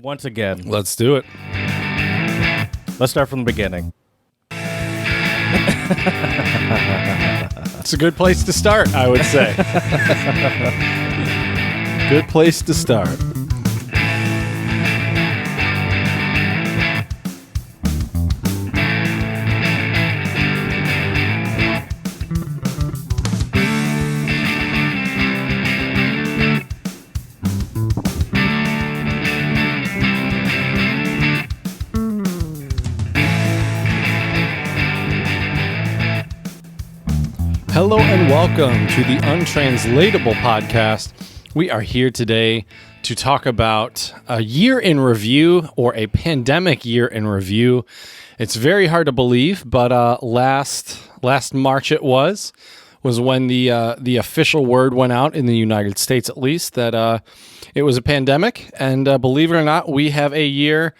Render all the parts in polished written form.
Once again. Let's do it. Let's start from the beginning. It's a good place to start, I would say. Good place to start. Hello and welcome to the Untranslatable podcast. We are here today to talk about a year in review, or a pandemic year in review. It's very hard to believe, but last March it was when the official word went out in the United States, at least, that it was a pandemic. And believe it or not, we have a year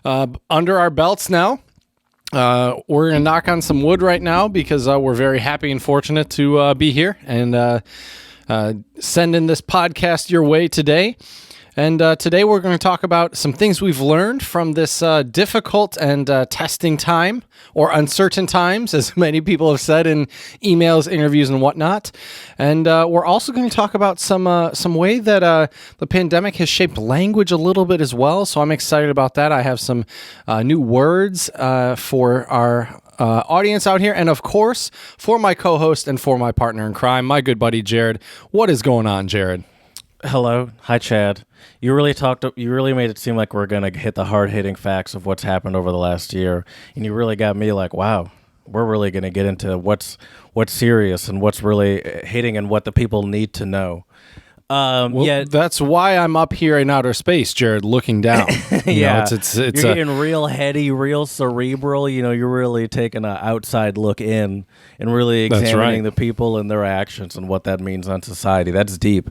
under our belts now. We're going to knock on some wood right now because we're very happy and fortunate to be here and sending this podcast your way today. And today we're going to talk about some things we've learned from this difficult and testing time, or uncertain times, as many people have said in emails, interviews, and whatnot. And we're also going to talk about some way that the pandemic has shaped language a little bit as well. So I'm excited about that. I have some new words for our audience out here, and of course, for my co-host and for my partner in crime, my good buddy Jared. What is going on, Jared? Hello. Hi, Chad. You really made it seem like we're going to hit the hard-hitting facts of what's happened over the last year, and you really got me like, wow, we're really going to get into what's serious and what's really hitting and what the people need to know. That's why I'm up here in outer space, Jared, looking down. Yeah, it's you're getting real heady, real cerebral. You know, you're really taking an outside look in and really examining the people and their actions and what that means on society. That's deep,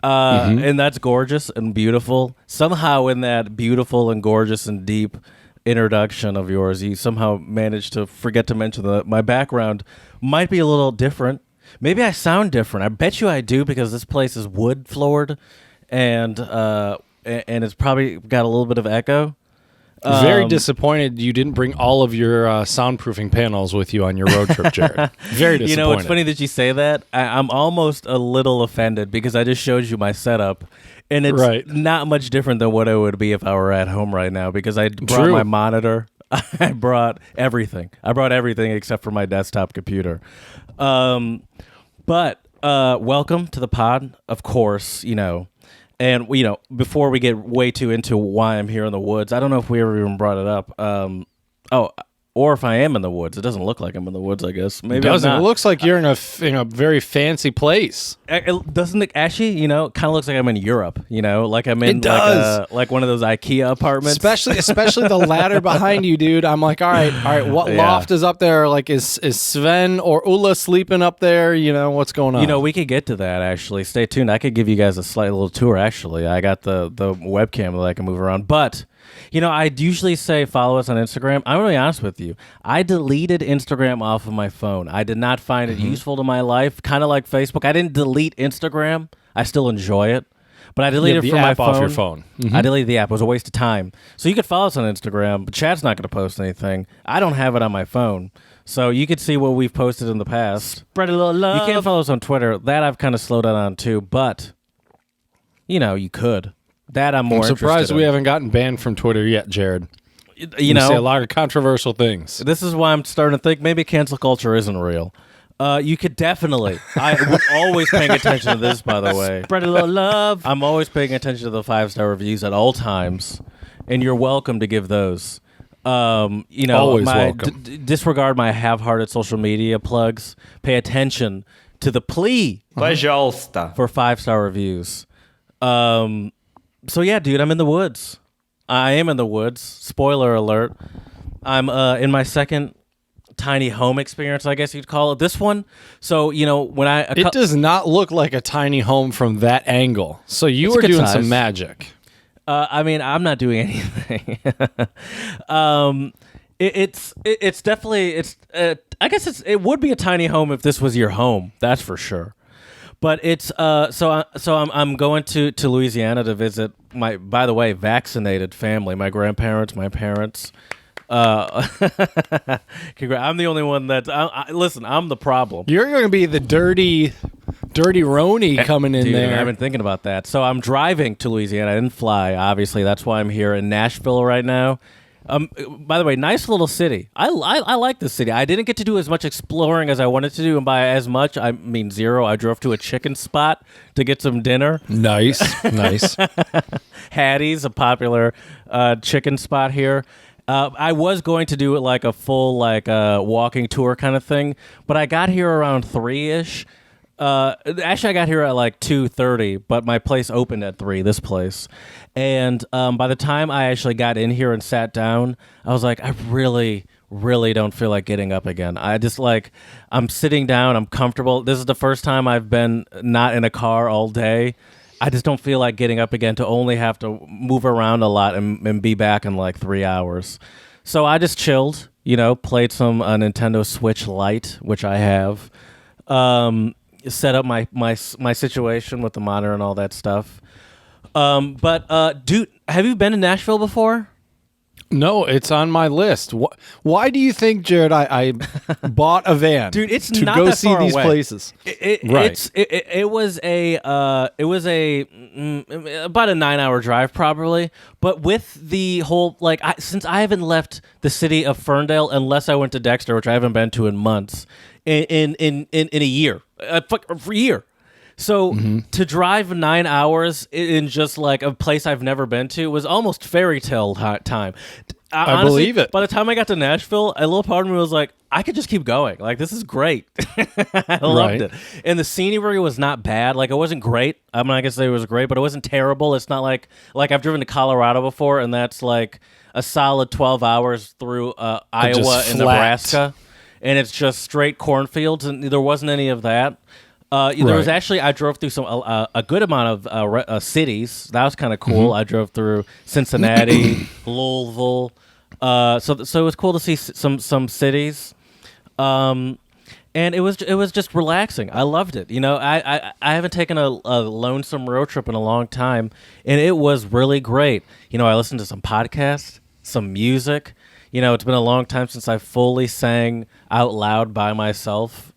and that's gorgeous and beautiful. Somehow, in that beautiful and gorgeous and deep introduction of yours, you somehow managed to forget to mention that my background might be a little different. Maybe I sound different. I bet you I do, because this place is wood floored, and it's probably got a little bit of echo. Very disappointed you didn't bring all of your soundproofing panels with you on your road trip, Jared. Very disappointed. You know, it's funny that you say that. I'm almost a little offended because I just showed you my setup, and it's not much different than what it would be if I were at home right now, because I brought my monitor. I brought everything. I brought everything except for my desktop computer. But welcome to the pod, of course, and, before we get way too into why I'm here in the woods, I don't know if we ever even brought it up. Or if I am in the woods. It doesn't look like I'm in the woods, I guess. Maybe it doesn't. It looks like you're in a very fancy place. Doesn't it actually, kind of looks like I'm in Europe, like I'm in like one of those IKEA apartments. Especially the ladder behind you, dude. I'm like, all right, what loft is up there? Like, is Sven or Ulla sleeping up there? What's going on? We could get to that, actually. Stay tuned. I could give you guys a slight little tour, actually. I got the webcam that I can move around. But I usually say follow us on Instagram. I'm really honest with you. I deleted Instagram off of my phone. I did not find it useful to my life, kind of like Facebook. I didn't delete Instagram. I still enjoy it, but I deleted it from my phone. Off your phone. Mm-hmm. I deleted the app. It was a waste of time. So you could follow us on Instagram, but Chad's not going to post anything. I don't have it on my phone. So you could see what we've posted in the past. Spread a little love. You can't follow us on Twitter. That I've kind of slowed down on too, but, you could. That I'm more surprised we haven't gotten banned from Twitter yet, Jared. You say a lot of controversial things. This is why I'm starting to think maybe cancel culture isn't real. You could definitely. I'm always paying attention to this, by the way. Spread a little love. I'm always paying attention to the 5-star reviews at all times, and you're welcome to give those. Always welcome. Disregard my half-hearted social media plugs. Pay attention to the plea for 5-star reviews. So yeah, dude, I'm in the woods. I am in the woods. Spoiler alert. I'm in my second tiny home experience, I guess you'd call it. This one, so, when it does not look like a tiny home from that angle. So you were doing some magic. I'm not doing anything. It's definitely, I guess it would be a tiny home if this was your home. That's for sure. But it's so I'm going to Louisiana to visit my, by the way, vaccinated family, my grandparents, my parents. I'm the only one that listen. I'm the problem. You're going to be the dirty Roni coming in there. I've been thinking about that. So I'm driving to Louisiana. I didn't fly. Obviously, that's why I'm here in Nashville right now. By the way, nice little city. I like this city. I didn't get to do as much exploring as I wanted to do, and by as much, I mean zero. I drove to a chicken spot to get some dinner. Nice. Hattie's, a popular chicken spot here. I was going to do it like a full walking tour kind of thing, but I got here around 3-ish. Actually, I got here at like 2:30, but my place opened at 3. This place, and by the time I actually got in here and sat down, I was like, I really don't feel like getting up again. I just I'm sitting down, I'm comfortable. This is the first time I've been not in a car all day. I just don't feel like getting up again to only have to move around a lot and be back in like 3 hours. So I just chilled, played some Nintendo Switch Lite, which I have. Set up my situation with the monitor and all that stuff. But dude, have you been to Nashville before? No, it's on my list. Why do you think, Jared, I bought a van, dude? It's to not go that see far these away. places. It was a about a 9-hour drive probably. But with the whole since I haven't left the city of Ferndale unless I went to Dexter, which I haven't been to in months, in a year, for a year. So to drive 9 hours in just like a place I've never been to was almost fairy tale time. I honestly, believe it. By the time I got to Nashville, a little part of me was like, I could just keep going. Like, this is great. I loved it. And the scenery was not bad. Like, it wasn't great. I'm not going to say it was great, but it wasn't terrible. It's not like I've driven to Colorado before, and that's like a solid 12 hours through Iowa and Nebraska. And it's just straight cornfields, and there wasn't any of that. There was actually, I drove through a good amount of cities. That was kind of cool. I drove through Cincinnati, Louisville. So it was cool to see some cities. And it was just relaxing. I loved it. I haven't taken a lonesome road trip in a long time, and it was really great. I listened to some podcasts, some music. It's been a long time since I fully sang out loud by myself,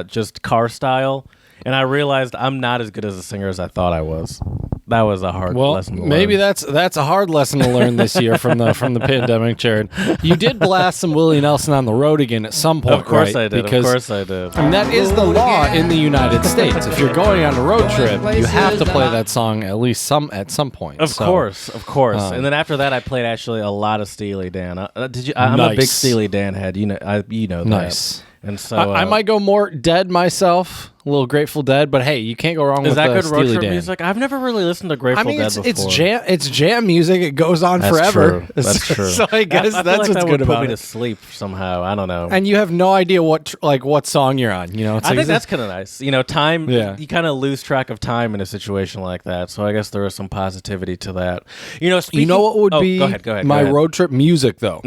just car style, and I realized I'm not as good as a singer as I thought I was. That was a hard lesson to learn. Maybe that's a hard lesson to learn this year from the pandemic, Jared. You did blast some Willie Nelson on the road again at some point, Of course right? I did. Of course I did. And that is the law in the United States. If you're going on a road trip, you have to play that song at least at some point. Of course. And then after that, I played actually a lot of Steely Dan. I'm a big Steely Dan head. You know that. Nice. And so I might go more Dead myself, a little Grateful Dead, but hey, you can't go wrong with Steely Dan. Is that good road trip Dan. music? I've never really listened to Grateful Dead before. It's jam music. It goes on forever. True. That's true. So I guess I that's feel like what's that good would about put me it. to sleep somehow. I don't know. And you have no idea what song you're on. It's I think that's kind of nice. Time. Yeah. You kind of lose track of time in a situation like that. So I guess there is some positivity to that. What would be go ahead, my road trip music though?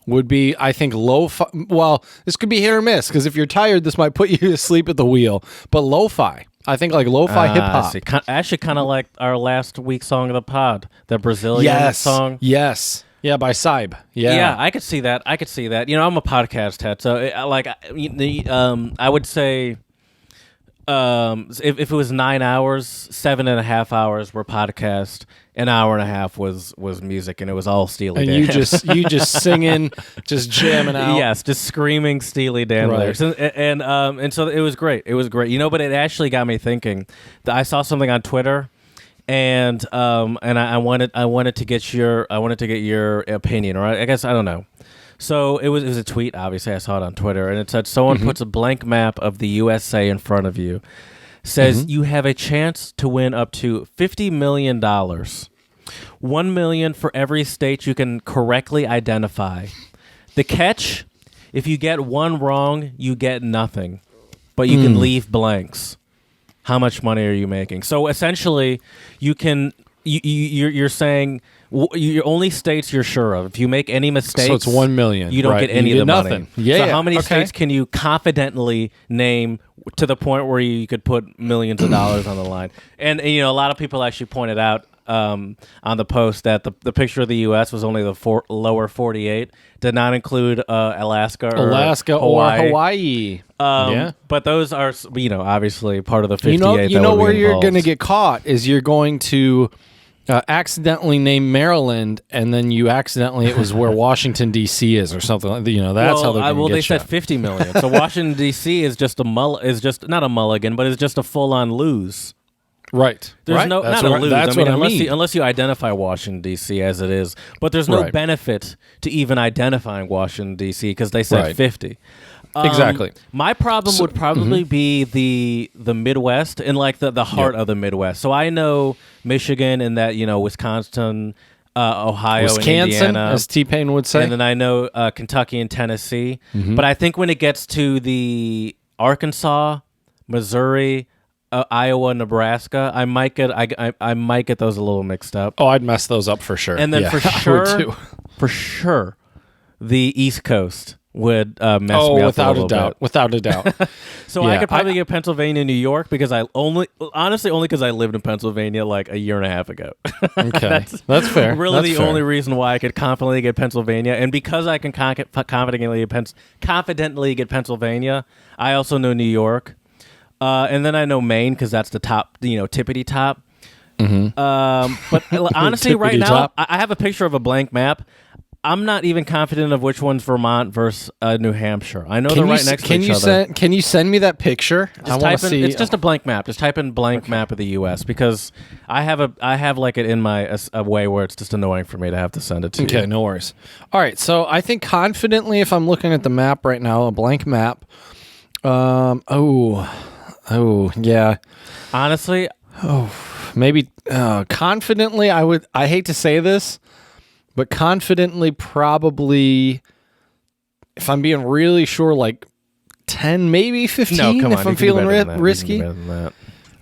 Would be, I think, lo-fi. Well, this could be hit or miss because if you're tired, this might put you to sleep at the wheel. But lo-fi, I think like lo-fi hip hop. Actually, kind of like our last week's song of the pod, the Brazilian song. Yes. Yeah, by Saib. Yeah, I could see that. I'm a podcast head, so I would say, if it was 9 hours, 7.5 hours were podcast. An hour and a half was music, and it was all Steely Dan. And you just singing, just jamming out. Yes, just screaming Steely Dan lyrics, and so it was great. It was great, but it actually got me thinking. I saw something on Twitter, and I wanted to get your opinion, or I guess I don't know. So it was a tweet. Obviously, I saw it on Twitter, and it said someone puts a blank map of the USA in front of you. Says you have a chance to win up to $50 million. $1 million for every state you can correctly identify. The catch, if you get one wrong, you get nothing. But you can leave blanks. How much money are you making? So essentially, you're saying only states you're sure of. If you make any mistakes, so it's 1 million. You don't get any of the nothing. money. Yeah. So how many states can you confidently name to the point where you could put millions of dollars on the line? And a lot of people actually pointed out on the post that the picture of the U.S. was only the lower 48, did not include Alaska or Hawaii. But those are obviously part of the 58. You know where you're going to get caught is you're going to accidentally name Maryland, and then it was where Washington D.C. is or something. That's how they're going to get they said 50 million. So Washington D.C. is just not a mulligan, but it's just a full-on lose. Right. There's not a lose. That's what I mean. Unless you identify Washington D.C. as it is, but there's no benefit to even identifying Washington D.C. because they said 50. Exactly. My problem would probably be the Midwest and like the heart of the Midwest. So I know Michigan and that Wisconsin, Ohio, and Indiana, as T-Pain would say, and then I know Kentucky and Tennessee. But I think when it gets to the Arkansas, Missouri, Iowa, Nebraska, I might get those a little mixed up. Oh, I'd mess those up for sure. And then for sure, the East Coast would mess me up without a doubt. Without a doubt. So I could probably get Pennsylvania, New York, because only because I lived in Pennsylvania like a year and a half ago. Okay, that's fair. Really, that's the only reason why I could confidently get Pennsylvania, and because I can confidently get Pennsylvania, I also know New York. And then I know Maine because that's the top, tippity top. But honestly, right now, I have a picture of a blank map. I'm not even confident of which one's Vermont versus New Hampshire. I know they're right next to each other. Can you send me that picture? I want to see. It's just a blank map. Just type in blank map of the U.S. because I have like it in my a way where it's just annoying for me to have to send it to you. Okay, no worries. All right, so I think confidently, if I'm looking at the map right now, a blank map. Yeah. Honestly, maybe confidently. I hate to say this. But confidently, probably, if I'm being really sure, like 10, maybe 15. No, come on, if I'm feeling risky. All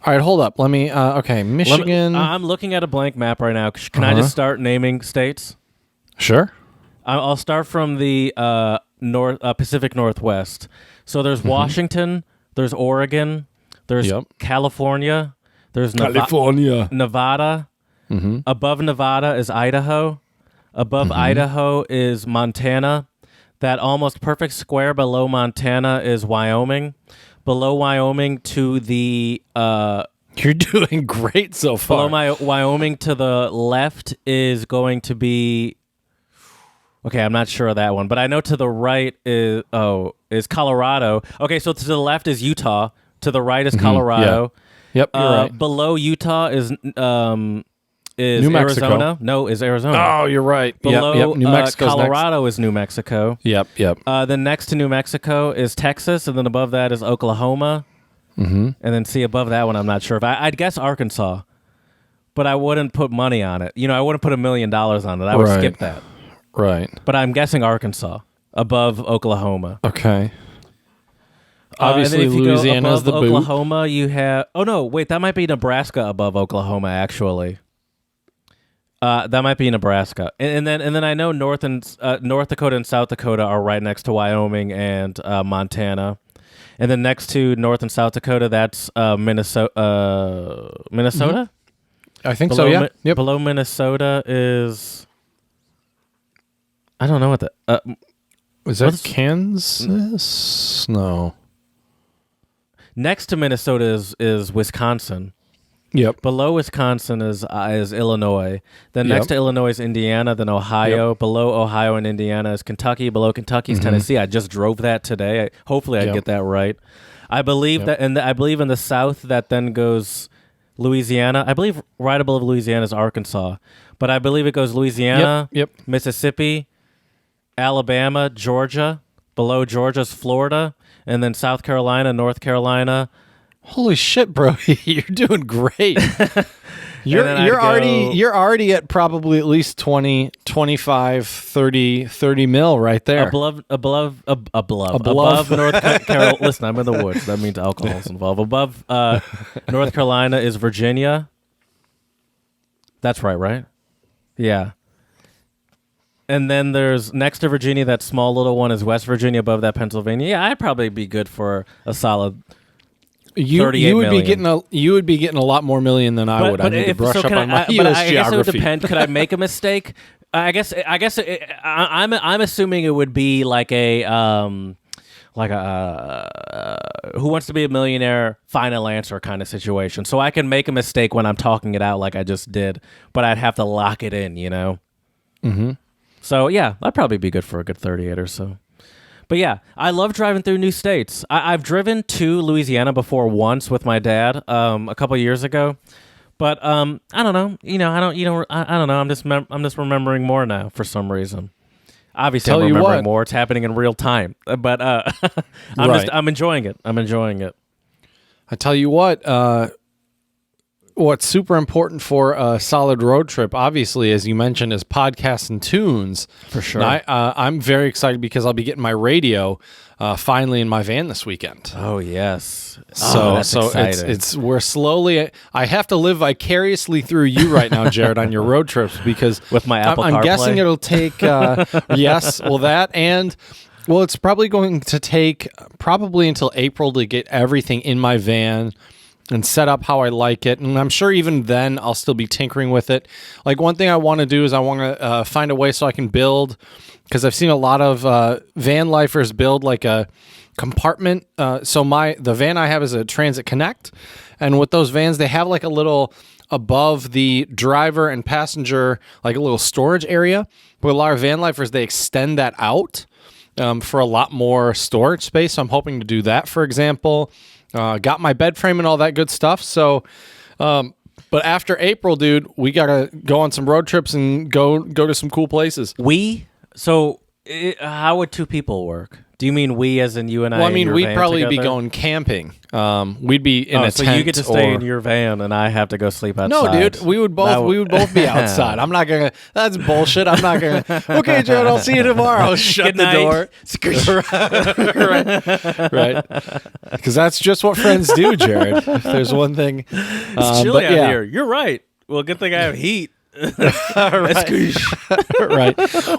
right, hold up. Let me. Okay, Michigan. I'm looking at a blank map right now. Can I just start naming states? Sure. I'll start from the Pacific Northwest. So there's Washington. There's Oregon. There's California. There's Nevada. Above Nevada is Idaho. Above Idaho is Montana. That almost perfect square below Montana is Wyoming. Below Wyoming to the... You're doing great so far. Below Wyoming to the left is going to be... Okay, I'm not sure of that one. But I know to the right is Colorado. Okay, so to the left is Utah. To the right is Colorado. Yeah. Yep, you're right. Below Utah is New Mexico. Arizona? No, is Arizona. Oh, you're right. Below New Mexico's Colorado is New Mexico. Yep. Then next to New Mexico is Texas, and then above that is Oklahoma. And then above that one, I'm not sure. I'd guess Arkansas, but I wouldn't put money on it. I wouldn't put $1 million on it. I would skip that. Right. But I'm guessing Arkansas above Oklahoma. Okay. Obviously, Louisiana's the boot. Oklahoma, you have... Oh, no, wait, that might be Nebraska above Oklahoma, actually. That might be Nebraska, and then I know North Dakota and South Dakota are right next to Wyoming and Montana, and then next to North and South Dakota, that's Minnesota. Minnesota? I think so. Yeah. Yep. Below Minnesota is I don't know what the is that Kansas? No. Next to Minnesota is Wisconsin. Yep. Below Wisconsin is Illinois. Then next to Illinois is Indiana. Then Ohio. Yep. Below Ohio and Indiana is Kentucky. Below Kentucky is Tennessee. I just drove that today. Hopefully, I get that right. I believe that, and I believe in the South that then goes Louisiana. I believe right above Louisiana is Arkansas, but I believe it goes Louisiana, Mississippi, Alabama, Georgia. Below Georgia is Florida, and then South Carolina, North Carolina. Holy shit, bro. You're doing great. You're already at probably at least 20, 25, 30 mil right there. Above North Carolina. Listen, I'm in the woods. That means alcohol's involved. Above North Carolina is Virginia. That's right? Yeah. And then there's next to Virginia, that small little one is West Virginia. Above that, Pennsylvania. Yeah, I'd probably be good for a solid. You would be getting a lot more million than I would. I need to brush up on my U.S. geography. I guess it would depend. Could I make a mistake? I'm assuming it would be like a Who Wants to Be a Millionaire final answer kind of situation. So I can make a mistake when I'm talking it out like I just did, but I'd have to lock it in, Mm-hmm. So yeah, I'd probably be good for a good 38 or so. But yeah, I love driving through new states. I've driven to Louisiana before once with my dad a couple years ago. But I don't know. I don't know. I'm just remembering more now for some reason. Obviously, I'm remembering more. It's happening in real time. But I'm enjoying it. I tell you what. What's super important for a solid road trip, obviously, as you mentioned, is podcasts and tunes. For sure. And I'm very excited because I'll be getting my radio finally in my van this weekend. Oh yes. So exciting. it's we're slowly. I have to live vicariously through you right now, Jared, on your road trips because with my Apple I'm CarPlay? guessing it'll take yes, well that and. Well, it's probably going to take until April to get everything in my van and set up how I like it. And I'm sure even then I'll still be tinkering with it. Like one thing I want to do is I want to find a way so I can build, because I've seen a lot of van lifers build like a compartment. So the van I have is a Transit Connect. And with those vans, they have like a little above the driver and passenger, like a little storage area. But a lot of van lifers, they extend that out for a lot more storage space. So I'm hoping to do that, for example. Got my bed frame and all that good stuff. So, but after April, dude, we got to go on some road trips and go to some cool places. How would two people work? Do you mean we as in you and I? Well, I mean, we'd probably be going camping. We'd be in a tent. So you get to stay in your van and I have to go sleep outside. No, dude, we would both be outside. I'm not going to, that's bullshit. I'm not going to, okay, Jared, I'll see you tomorrow. Shut the door. Right. Because that's just what friends do, Jared. If there's one thing. It's chilly out here. You're right. Well, good thing I have heat. Right.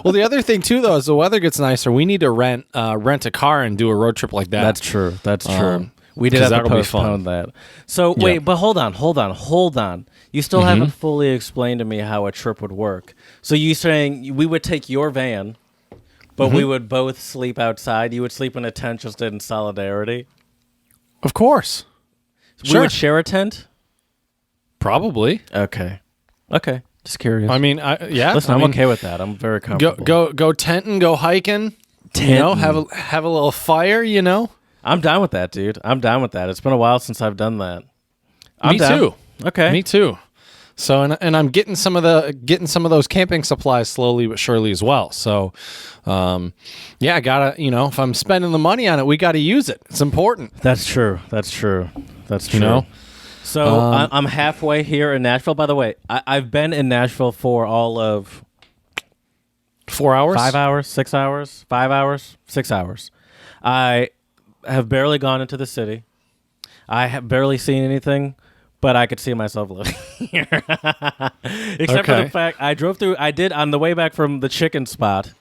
Well, the other thing too, though, is the weather gets nicer. We need to rent a car and do a road trip like that. That's true. We did have to postpone that. So wait, but hold on. You still haven't fully explained to me how a trip would work. So you saying we would take your van, but we would both sleep outside. You would sleep in a tent just in solidarity. Of course. We would share a tent. Probably. Okay. Just curious. I mean, yeah. Listen, I'm okay with that. I'm very comfortable. Go tenting, go hiking. Have a little fire. I'm down with that, dude. I'm down with that. It's been a while since I've done that. Me too. Okay. Me too. So and I'm getting some of those camping supplies slowly but surely as well. So, I gotta if I'm spending the money on it, we gotta use it. It's important. That's true. So I'm halfway here in Nashville. By the way, I've been in Nashville for all of 4 hours, 5 hours, 6 hours, 5 hours, 6 hours. I have barely gone into the city. I have barely seen anything, but I could see myself living here. Except for the fact I drove through. I did on the way back from the chicken spot.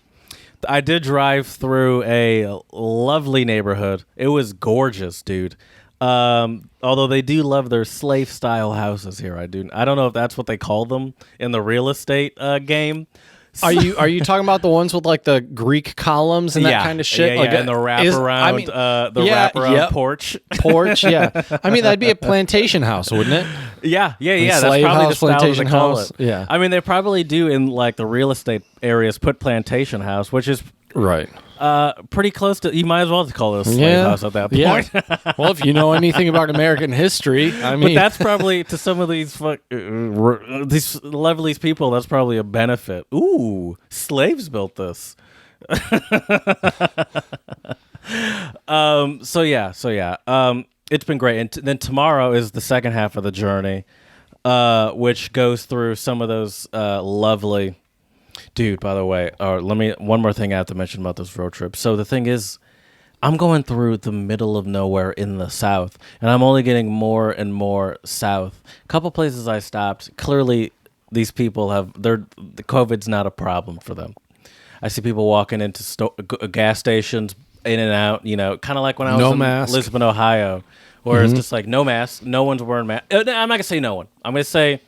I did drive through a lovely neighborhood. It was gorgeous, dude. Although they do love their slave-style houses here, I don't know if that's what they call them in the real estate game. Are you talking about the ones with like the Greek columns and that kind of shit? Yeah, and the wraparound, wraparound porch. Yeah. I mean, that'd be a plantation house, wouldn't it? Yeah. That's slave probably house, the style plantation they call house. it. Yeah. I mean, they probably do in like the real estate areas put plantation house, which is right. Pretty close to. You might as well call it a slave house at that point. Yeah. Well, if you know anything about American history, I mean, but that's probably to some of these lovely people. That's probably a benefit. Ooh, slaves built this. So yeah. It's been great, and then tomorrow is the second half of the journey, which goes through some of those lovely. Dude, by the way, one more thing I have to mention about this road trip. So the thing is, I'm going through the middle of nowhere in the South, and I'm only getting more and more south. A couple places I stopped, clearly these people the COVID's not a problem for them. I see people walking into gas stations, in and out. Kind of like when I was in Lisbon, Ohio, where it's just like no mask, no one's wearing mask. I'm not gonna say no one. I'm gonna say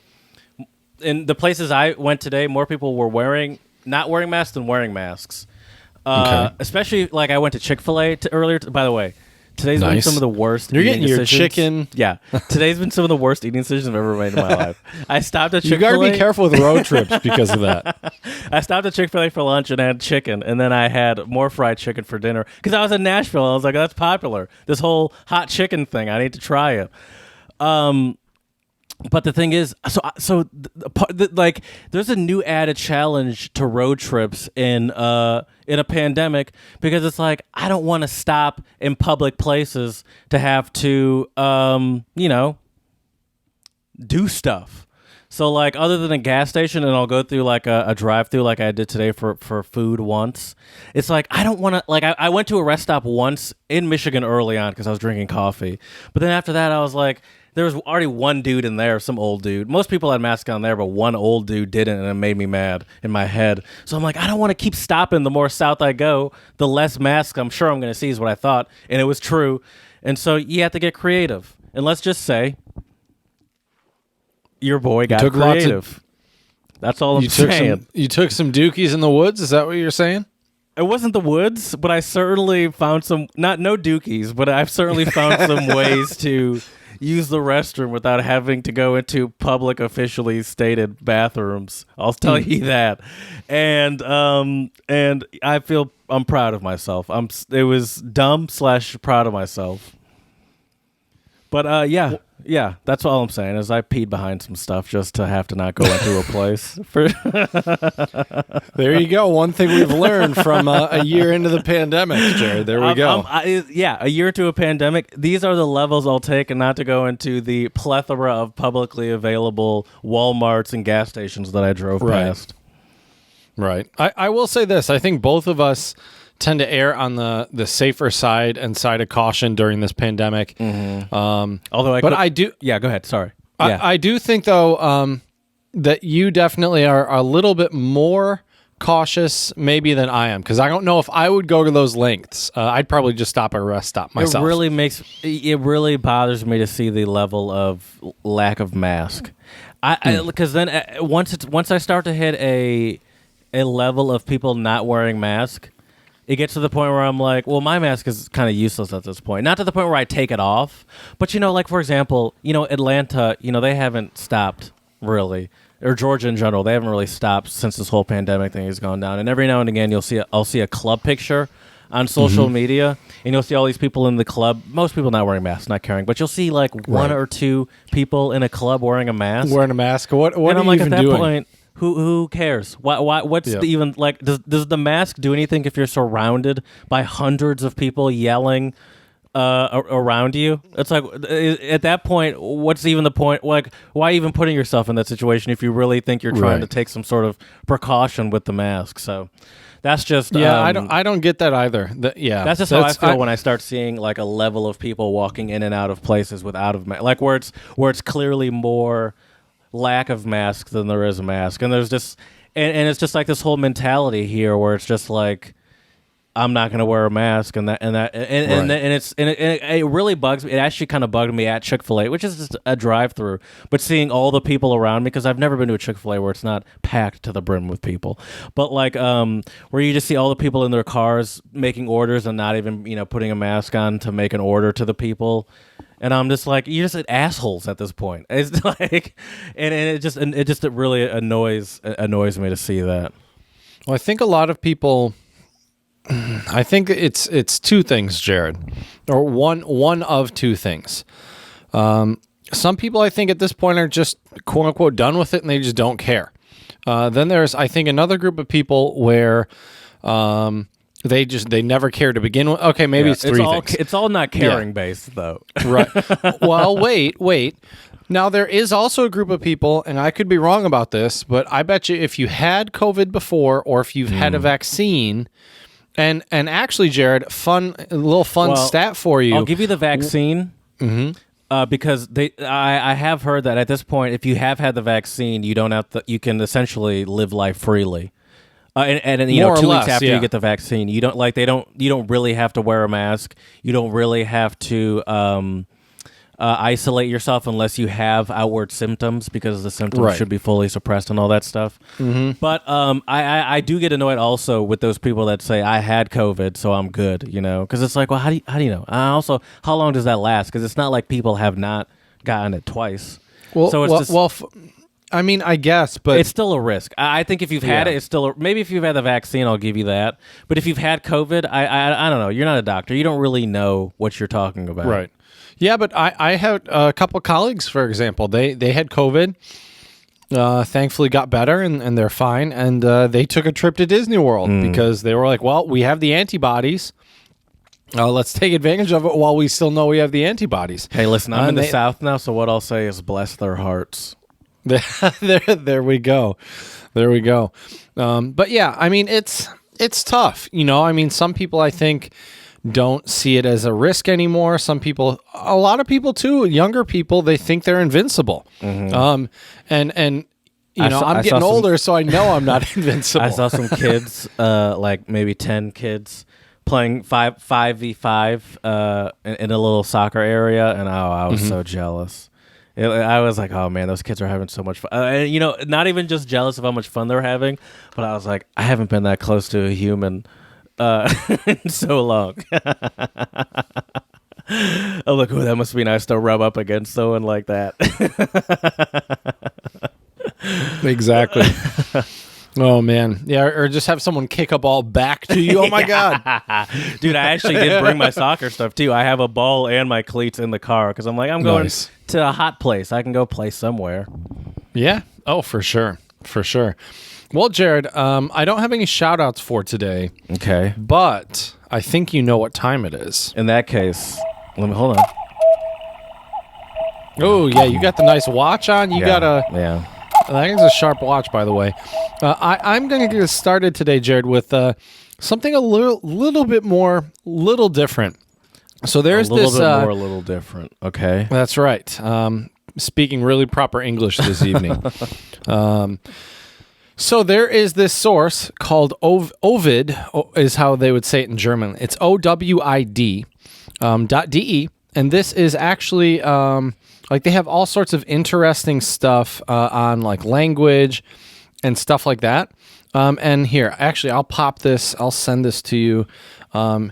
in the places I went today, more people were not wearing masks than wearing masks. Especially like I went to Chick-fil-A earlier. By the way, today's been some of the worst. You're getting your decisions. Chicken. Yeah, today's been some of the worst eating decisions I've ever made in my life. I stopped at Chick-fil-A. You got to be careful with road trips because of that. I stopped at Chick-fil-A for lunch and had chicken, and then I had more fried chicken for dinner because I was in Nashville. I was like, that's popular. This whole hot chicken thing. I need to try it. But the thing is, like, there's a new added challenge to road trips in a pandemic because it's like I don't want to stop in public places to have to, do stuff. So, like, other than a gas station, and I'll go through like a drive-through like I did today for food once. It's like I don't want to. Like, I went to a rest stop once in Michigan early on because I was drinking coffee, but then after that, I was like. There was already one dude in there, some old dude. Most people had masks on there, but one old dude didn't, and it made me mad in my head. So I'm like, I don't want to keep stopping. The more south I go, the less masks I'm sure I'm going to see is what I thought, and it was true. And so you have to get creative. And let's just say your boy got creative. That's all I'm saying. You took some dookies in the woods? Is that what you're saying? It wasn't the woods, but I certainly found some, no dookies, but I've certainly found some ways to use the restroom without having to go into public officially stated bathrooms. I'll tell you that. And I feel I'm proud of myself. It was dumb / proud of myself. But yeah, that's all I'm saying is I peed behind some stuff just to have to not go into a place. There you go. One thing we've learned from a year into the pandemic, Jared. There we go. A year into a pandemic. These are the levels I'll take, and not to go into the plethora of publicly available Walmarts and gas stations that I drove past. Right. I will say this. I think both of us tend to err on the safer side and side of caution during this pandemic. I do. Yeah, go ahead. Sorry. I do think though that you definitely are a little bit more cautious maybe than I am, because I don't know if I would go to those lengths. I'd probably just stop at a rest stop myself. It really bothers me to see the level of lack of mask. Because then once I start to hit a level of people not wearing masks, it gets to the point where I'm like, well, my mask is kind of useless at this point. Not to the point where I take it off, but, like, for example, Atlanta, they haven't stopped really, or Georgia in general, they haven't really stopped since this whole pandemic thing has gone down. And every now and again, I'll see a club picture on social media, and you'll see all these people in the club, most people not wearing masks, not caring, but you'll see like one or two people in a club wearing a mask. What and I'm are like, you even at that doing? Point, who cares? What's even like? Does the mask do anything if you're surrounded by hundreds of people yelling around you? It's like at that point, what's even the point? Like, why even putting yourself in that situation if you really think you're trying to take some sort of precaution with the mask? So that's just I don't get that either. That's just how I feel when I start seeing like a level of people walking in and out of places without like where it's clearly more lack of mask than there is a mask, and there's just and it's just like this whole mentality here where it's just like I'm not going to wear a mask, and it really bugs me. It actually kind of bugged me at Chick-fil-A, which is just a drive-through, but seeing all the people around me, because I've never been to a Chick-fil-A where it's not packed to the brim with people, but like where you just see all the people in their cars making orders and not even putting a mask on to make an order to the people. And I'm just like, you're just assholes at this point. It's like, and it really annoys me to see that. Well, I think a lot of people, I think it's two things, Jared, or one of two things. Some people, I think, at this point are just quote unquote done with it, and they just don't care. Then there's, I think, another group of people where they never care to begin with. Okay, maybe it's three things. It's all not caring based, though. Right. Well, wait. Now, there is also a group of people, and I could be wrong about this, but I bet you if you had COVID before, or if you've had a vaccine, and actually, Jared, a little fun stat for you. I'll give you the vaccine. Because I have heard that at this point, if you have had the vaccine, you don't have you can essentially live life freely. And you know, 2 weeks after you get the vaccine, you don't you don't really have to wear a mask. You don't really have to isolate yourself unless you have outward symptoms, because the symptoms should be fully suppressed and all that stuff. Mm-hmm. But I do get annoyed also with those people that say I had COVID, so I'm good. You know, because it's like, well, how do you know? Also, how long does that last? Because it's not like people have not gotten it twice. Well, so it's I mean, I guess, but it's still a risk. I think if you've had it, it's still maybe if you've had the vaccine, I'll give you that. But if you've had COVID, I don't know. You're not a doctor. You don't really know what you're talking about. Right. Yeah, but I had a couple of colleagues, for example. They had COVID. Thankfully, got better and they're fine. And they took a trip to Disney World because they were like, "Well, we have the antibodies. Let's take advantage of it while we still know we have the antibodies." Hey, listen, I'm in the South now, so what I'll say is bless their hearts. There we go. But yeah, I mean, it's tough. You know, I mean, some people I think don't see it as a risk anymore. Some people, a lot of people too, younger people, they think they're invincible. Mm-hmm. And you know, I'm getting older, so I know I'm not invincible. I saw some kids, like maybe 10 kids, playing 5v5 in a little soccer area, and I was so jealous. I was like, oh man, those kids are having so much fun. And, you know, not even just jealous of how much fun they're having, but I was like, I haven't been that close to a human in so long. I'm like, oh, that must be nice to rub up against someone like that. Exactly. Oh man, yeah, or just have someone kick a ball back to you. Oh my god, dude! I actually did bring my soccer stuff too. I have a ball and my cleats in the car because I'm like, I'm going to a hot place. I can go play somewhere. Yeah. Oh, for sure. Well, Jared, I don't have any shout outs for today. Okay, but I think you know what time it is. In that case, let me hold on. Oh yeah, you got the nice watch on. You got a That is a sharp watch, by the way. I'm going to get started today, Jared, with something a little bit more, little different. So there's this... A little different. Okay. That's right. Speaking really proper English this evening. So there is this source called Ovid, is how they would say it in German. It's OWID .de, and this is actually... like they have all sorts of interesting stuff on like language and stuff like that. And here, actually, I'll pop this. I'll send this to you I'll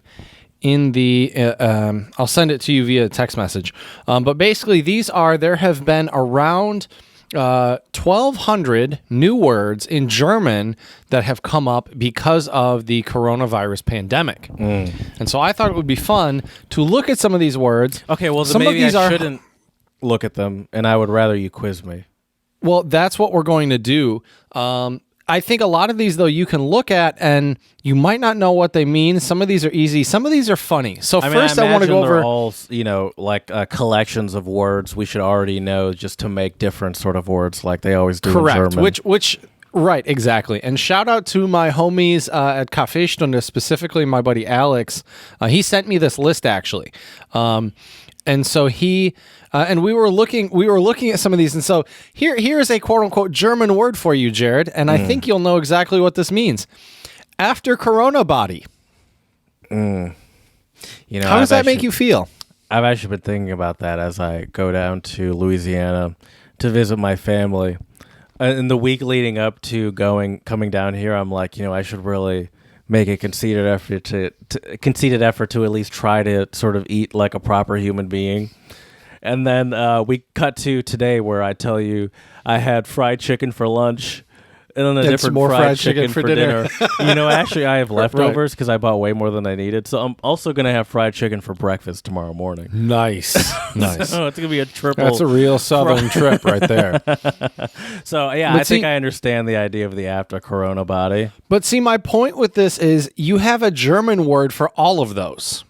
send it to you via text message. But basically, there have been around 1,200 new words in German that have come up because of the coronavirus pandemic. And so I thought it would be fun to look at some of these words. Okay, well, some maybe of these I shouldn't look at them, and I would rather you quiz me. Well, that's what we're going to do. I think a lot of these, though, you can look at, and you might not know what they mean. Some of these are easy. Some of these are funny. So first, I want to go over all, you know, like collections of words we should already know just to make different sort of words, like they always do in German. Which right, exactly. And shout out to my homies at Cafe Stunde, specifically my buddy Alex. He sent me this list actually. And so he and we were looking at some of these, and so here is a quote unquote German word for you, Jared, and I think you'll know exactly what this means. After Corona body. You know, how does that make you feel? I've actually been thinking about that as I go down to Louisiana to visit my family. In the week leading up to coming down here, I'm like, you know, I should really make a conceited effort to at least try to sort of eat like a proper human being. And then we cut to today, where I tell you I had fried chicken for lunch, and then a different fried chicken for dinner. You know, actually, I have leftovers because I bought way more than I needed. So I'm also going to have fried chicken for breakfast tomorrow morning. Nice. Nice. So it's going to be a triple. That's a real Southern trip right there. So, yeah, I think I understand the idea of the after Corona body. But see, my point with this is you have a German word for all of those.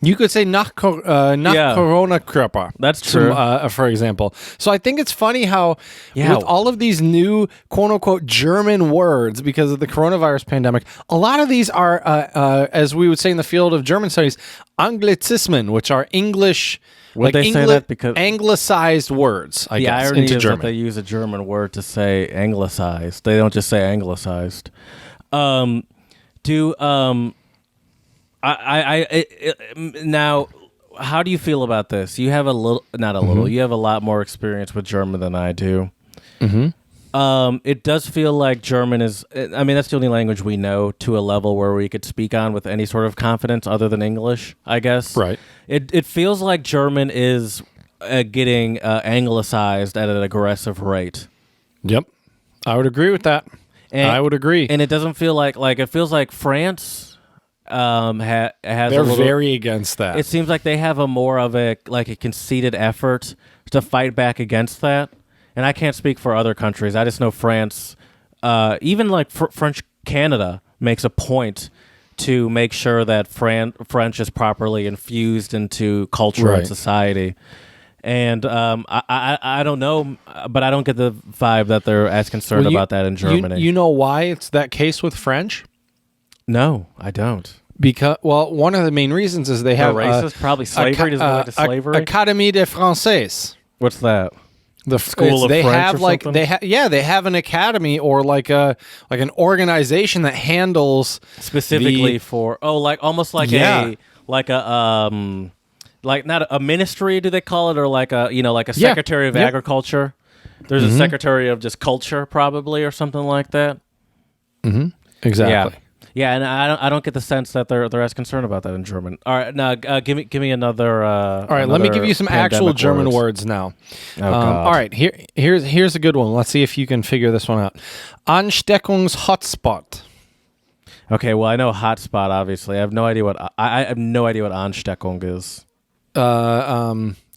You could say nach Corona Körper. That's true. For example. So I think it's funny how with all of these new quote-unquote German words because of the coronavirus pandemic, a lot of these are, as we would say in the field of German studies, Anglizismen, which are English... Would they say that because anglicized words, I guess, irony into is German. That they use a German word to say anglicized. They don't just say anglicized. Now, how do you feel about this? You have you have a lot more experience with German than I do. It does feel like German is, I mean, that's the only language we know to a level where we could speak on with any sort of confidence other than English, I guess. Right. It feels like German is getting anglicized at an aggressive rate. Yep. I would agree with that. I would agree. And it doesn't feel like it feels like France has They're very against that. It seems like they have a more of a conceited effort to fight back against that. And I can't speak for other countries. I just know France, even like French Canada makes a point to make sure that French is properly infused into culture and society. And I don't know, but I don't get the vibe that they're as concerned about that in Germany. You know why it's that case with French? No, I don't. Because one of the main reasons is they have racist, probably slavery. Does relate to slavery? Académie de Français. What's that? The school of they French have or like something? They have an academy or like an organization that handles specifically for almost like a not a ministry, do they call it, or like a secretary of agriculture. There's a secretary of just culture probably or something like that. Exactly. Yeah, and I don't get the sense that they're as concerned about that in German. All right, now give me another. All right, let me give you some actual German words now. Oh, God. All right, here's a good one. Let's see if you can figure this one out. Ansteckungshotspot. Okay, well I know hotspot. Obviously, I have no idea what Ansteckung is.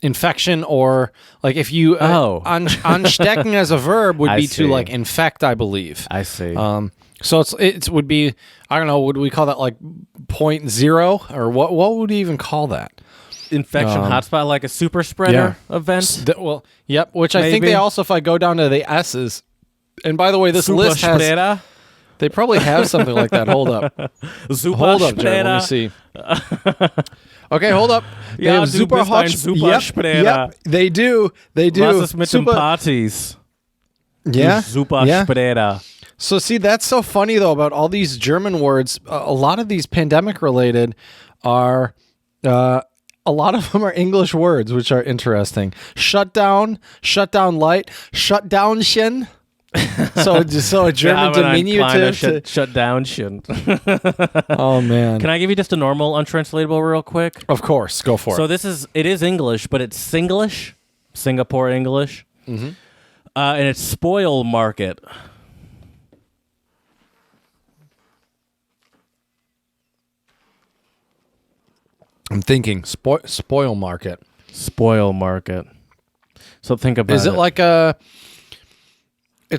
Infection, or like if you anstecken as a verb would be to like infect, I believe. I see. So it would be, I don't know, would we call that like 0.0 or what would we even call that? Infection hotspot, like a super spreader event? Yep, which I think they also, if I go down to the S's, and by the way, this list has, they probably have something like that. Hold up. Hold up, Jared, let me see. Okay, hold up. They have super spreader. Yep, they do. Was ist mit den Partys? Yeah. Super spreader. So see, that's so funny though about all these German words. A lot of these pandemic related are, a lot of them are English words, which are interesting. Shutdown light, shutdownchen. So a German diminutive to shutdownchen. Oh man! Can I give you just a normal untranslatable real quick? Of course, go for it. So it is English, but it's Singlish, Singapore English, and it's spoil market. I'm thinking spoil market. Spoil market. So think about it. Is it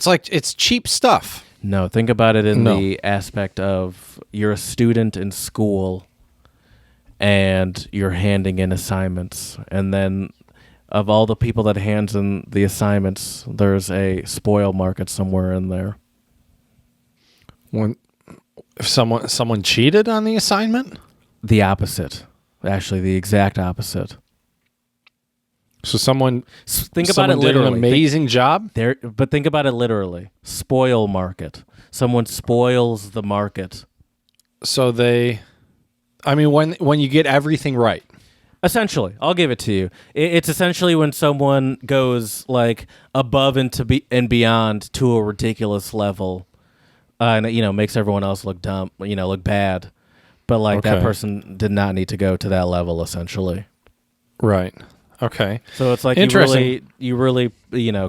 like it's cheap stuff? No, think about it in the aspect of you're a student in school and you're handing in assignments, and then of all the people that hands in the assignments, there's a spoil market somewhere in there. When if someone cheated on the assignment? The opposite. Actually, the exact opposite. So someone think about it literally. Did an amazing job. But think about it literally. Spoil market. Someone spoils the market. So when you get everything right. Essentially, I'll give it to you. It's essentially when someone goes like above and beyond to a ridiculous level, and makes everyone else look dumb, look bad. But that person did not need to go to that level, essentially. Right. Okay. So it's like you really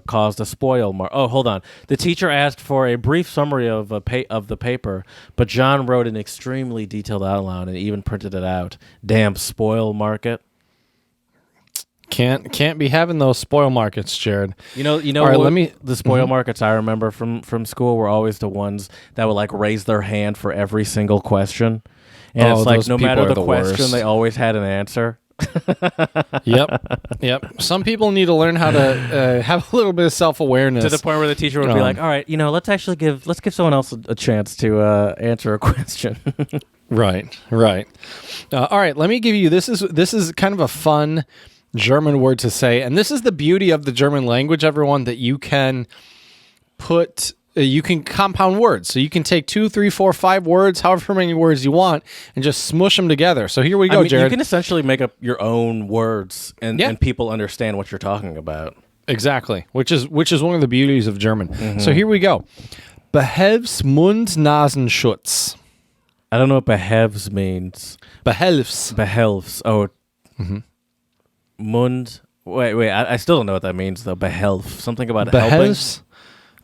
caused a spoil mark. Oh, hold on. The teacher asked for a brief summary of the paper, but John wrote an extremely detailed outline and even printed it out. Damn spoil market. Can't be having those spoil markets, Jared. All right, the spoil markets I remember from school were always the ones that would raise their hand for every single question. And it's no matter the question, worst. They always had an answer. Yep. Some people need to learn how to have a little bit of self-awareness. To the point where the teacher would be like, all right, let's give someone else a chance to answer a question. Right. All right, let me give you, this is kind of a fun German word to say. And this is the beauty of the German language, everyone, that you can put you can compound words. So you can take 2, 3, 4, 5 words, however many words you want, and just smush them together. So here we go, Jared. You can essentially make up your own words, and people understand what you're talking about. Exactly, which is one of the beauties of German. Mm-hmm. So here we go. Behelfs Mund-Nasenschutz. I don't know what behelfs means. Behelfs. Oh. Mm-hmm. Mund. Wait. I still don't know what that means, though. Behelf. Something about behelfs?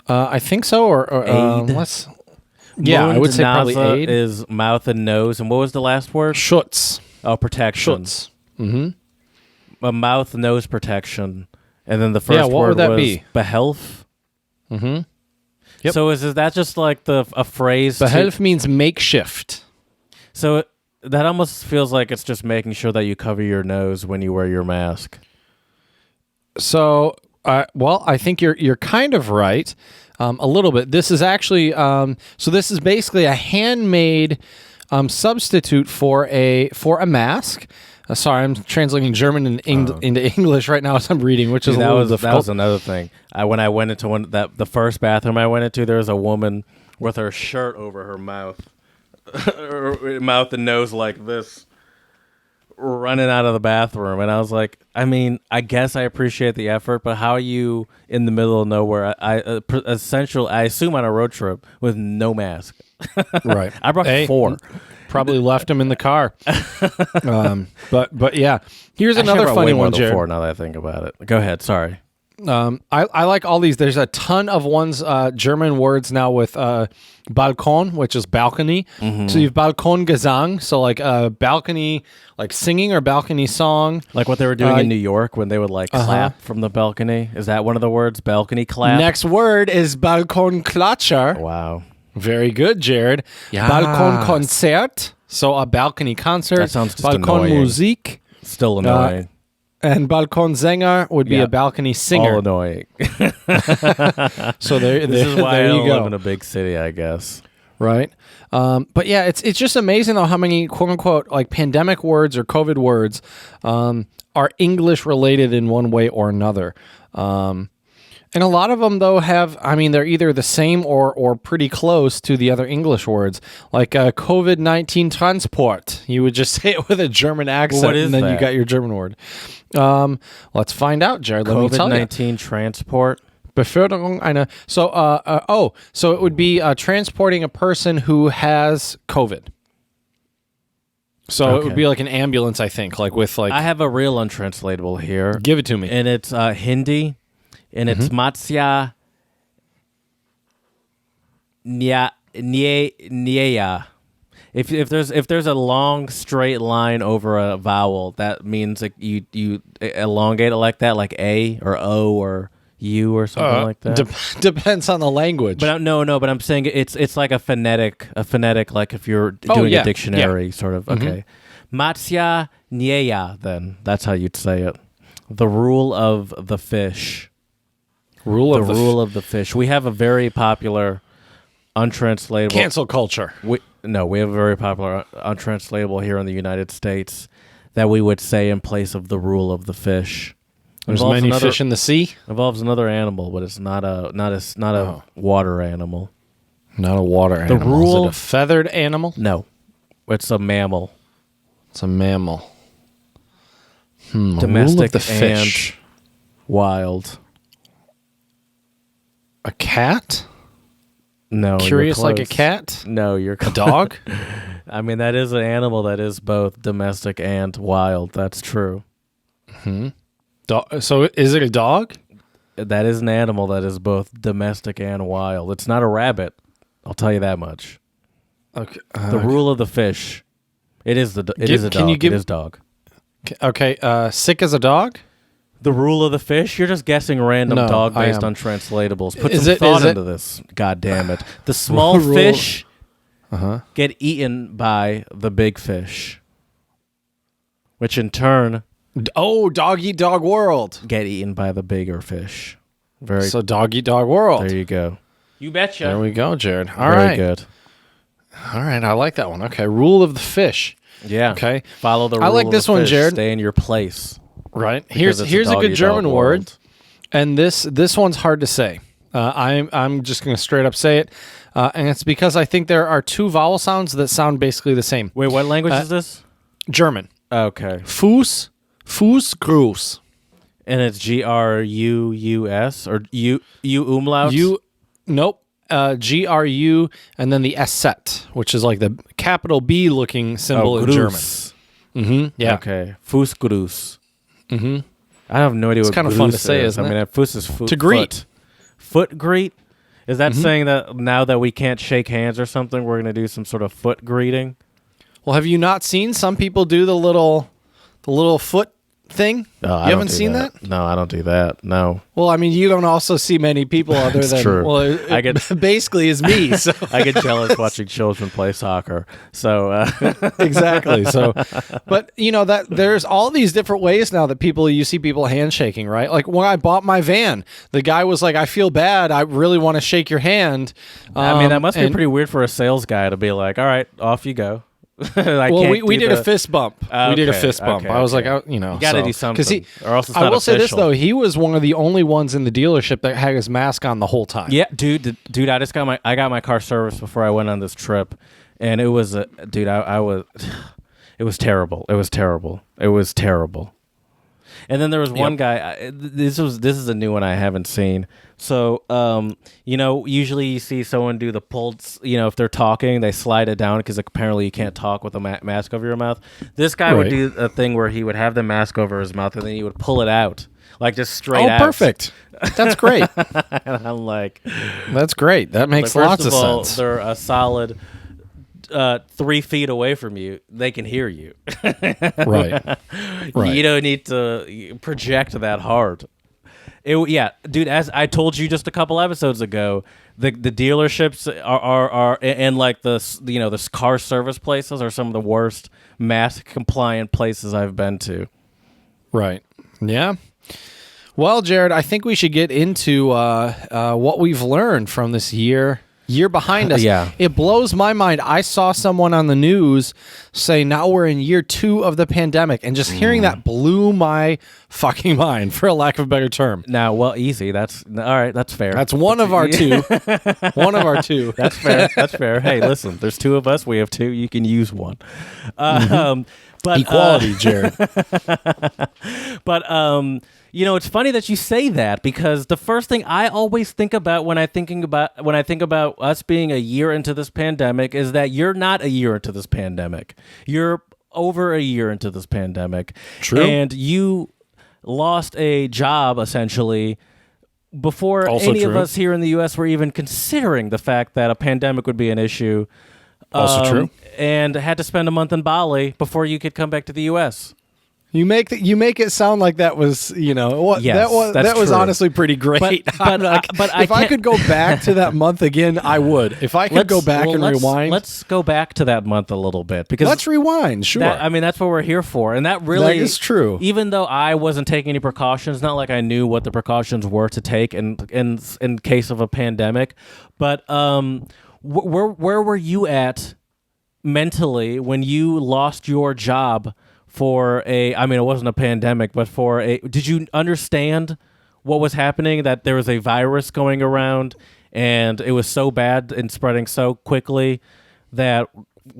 I think so. Or aid. Let's. Yeah, I would say probably aid. Is mouth and nose. And what was the last word? Schutz. Oh, protection. Schutz. Mm-hmm. A mouth-nose protection. And then the first what word would that was be? behelf. Mm-hmm. Yep. So is that just like a phrase? Behelf means makeshift. So that almost feels like it's just making sure that you cover your nose when you wear your mask. So, I think you're kind of right, a little bit. This is actually this is basically a handmade substitute for a mask. Sorry, I'm translating German into English right now as I'm reading, which is a little difficult. That was another thing. When I went into the first bathroom I went into, there was a woman with her shirt over her mouth, mouth and nose like this, running out of the bathroom, and I was like, I mean, I guess I appreciate the effort, but how are you in the middle of nowhere? I assume on a road trip with no mask. Right. I brought 4. Probably left them in the car. But yeah, here's another funny one, Jared. 4, now that I think about it. Go ahead. Sorry. I like all these. There's a ton of German words now with Balkon, which is balcony. Mm-hmm. So you've Balkongesang, so like balcony, like singing or balcony song. Like what they were doing in New York when they would like clap from the balcony. Is that one of the words? Balcony clap? Next word is Balkonklatscher. Wow. Very good, Jared. Yes. Balkonkonzert, so a balcony concert. That sounds just annoying. Balkonmusik. Still annoying. And Balkonsänger would be a balcony singer. All annoying. So this is why there I you don't go. live in a big city, I guess. Right. But yeah, it's just amazing though how many quote unquote like pandemic words or COVID words are English related in one way or another. And a lot of them, though, they're either the same or pretty close to the other English words. Like COVID-19 transport. You would just say it with a German accent, and then you got your German word. Let's find out, Jared. Let me tell you. COVID-19 transport? Beförderung einer... So it would be transporting a person who has COVID. So it would be like an ambulance, I think, like with like... I have a real untranslatable here. Give it to me. And it's Hindi. And it's Matsya Nyaya. If there's a long straight line over a vowel, that means like you elongate it like that, like A or O or U or something like that. Depends on the language. But but I'm saying it's like a phonetic like if you're doing a dictionary sort of. Okay, Matsya Nyaya. Then that's how you'd say it. The rule of the fish. Rule of the fish. We have a very popular untranslatable cancel culture. We have a very popular untranslatable here in the United States that we would say in place of the rule of the fish. There's many fish in the sea. Involves another animal, but it's not a water animal. Not a water animal. The rule, is it a feathered animal? No, it's a mammal. It's a mammal. Domestic rule of the fish. And wild. A cat? No. Curious like a cat? No, you're a dog? I mean, that is an animal that is both domestic and wild. That's true. So is it a dog? That is an animal that is both domestic and wild. It's not a rabbit. I'll tell you that much. Okay. The rule of the fish. It is a dog. It is dog. Okay. Sick as a dog? The rule of the fish? You're just guessing random dog-based untranslatables. Put some thought into this. God damn it. The small fish get eaten by the big fish, which in turn... dog eat dog world. Get eaten by the bigger fish. So dog eat dog world. There you go. You betcha. There we go, Jared. All Very right. good. All right, I like that one. Okay, rule of the fish. Yeah. Okay. Follow the rule I like of this the one, fish. Jared. Stay in your place. Right. Here's a good German word, and this one's hard to say. I'm just going to straight up say it, and it's because I think there are two vowel sounds that sound basically the same. Wait, what language is this? German. Okay. Fuß, Fußgruß. And it's Gruus or U umlaut? Nope. GRU and then the S-set, which is like the capital B looking symbol in German. Mm-hmm. Yeah. Okay. Fußgruß. Mm-hmm. I have no idea what it's kind of fun to say, isn't it? I mean, Fuß is foot. To greet. Foot greet? Is that saying that now that we can't shake hands or something, we're going to do some sort of foot greeting? Well, have you not seen some people do the little foot thing? No, you haven't seen that? No, I don't do that. No. Well, I mean, you don't also see many people other than true. Well, it basically is me. So I get jealous watching children play soccer. So exactly. So, but that there's all these different ways now that you see people handshaking, right? Like when I bought my van, the guy was like, "I feel bad. I really want to shake your hand." I mean, that must be pretty weird for a sales guy to be like, "All right, off you go." we did a fist bump. We did a fist bump. I was like, you got to do something. Or else it's not I will say this official. though, he was one of the only ones in the dealership that had his mask on the whole time. Yeah, dude, I just got my car serviced before I went on this trip, and it was I was, it was terrible. It was terrible. It was terrible. And then there was one guy. This is a new one I haven't seen. So, usually you see someone do the pulled. If they're talking, they slide it down because apparently you can't talk with a mask over your mouth. This guy would do a thing where he would have the mask over his mouth and then he would pull it out, like just straight out. Oh, perfect. That's great. And I'm like, that's great. That makes lots of sense. They're a solid 3 feet away from you. They can hear you. Right. You don't need to project that hard. Dude, as I told you just a couple episodes ago, the dealerships are and like the car service places are some of the worst mask compliant places I've been to. Right. Yeah. Well, Jared, I think we should get into what we've learned from this year behind us. Yeah. It blows my mind. I saw someone on the news say now we're in year 2 of the pandemic, and just hearing that blew my fucking mind, for a lack of a better term. Now, well, easy. That's all right. That's fair. That's one of our two. One of our two. That's fair. That's fair. Hey, listen, there's 2 of us. We have 2. You can use one. But equality, Jared. But it's funny that you say that, because the first thing I always think about when I think about us being a year into this pandemic is that you're not a year into this pandemic. You're over a year into this pandemic. True. And you lost a job essentially before Also any true. of us here in the U.S. were even considering the fact that a pandemic would be an issue. Also true. And had to spend a month in Bali before you could come back to the U.S. You make it sound like that was, Yes, that was true. honestly pretty great. But if I could go back to that month again, I would. If I could go back and rewind. Let's go back to that month a little bit, because let's rewind. Sure. That's what we're here for, and that really is true. Even though I wasn't taking any precautions, not like I knew what the precautions were to take in case of a pandemic, but where were you at mentally when you lost your job for it wasn't a pandemic, but did you understand what was happening, that there was a virus going around and it was so bad and spreading so quickly that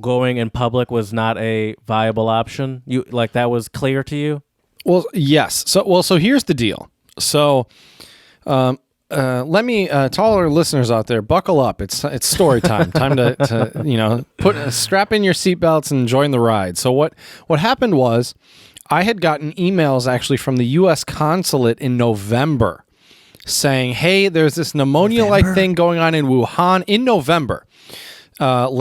going in public was not a viable option? That was clear to you? Well, yes. So here's the deal. So, let me to all our listeners out there, buckle up. It's story time. Time to strap in your seatbelts and join the ride. So what happened was, I had gotten emails actually from the U.S. consulate in November saying, "Hey, there's this pneumonia-like thing going on in Wuhan in November." Not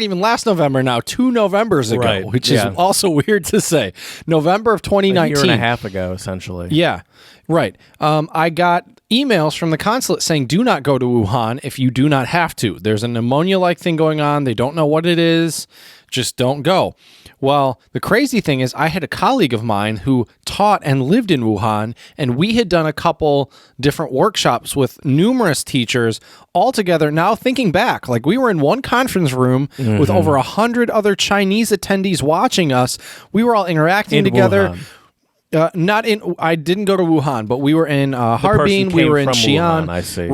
even last November now, 2 Novembers ago, right. which is also weird to say. November of 2019. A year and a half ago, essentially. Yeah, right. I got emails from the consulate saying, do not go to Wuhan if you do not have to. There's a pneumonia-like thing going on. They don't know what it is. Just don't go. Well, the crazy thing is, I had a colleague of mine who taught and lived in Wuhan, and we had done a couple different workshops with numerous teachers all together. Now thinking back, like we were in one conference room with over 100 other Chinese attendees watching us. We were all interacting together. Wuhan. Not in. I didn't go to Wuhan, but we were in Harbin. person We came were in from Xi'an. Wuhan, I see.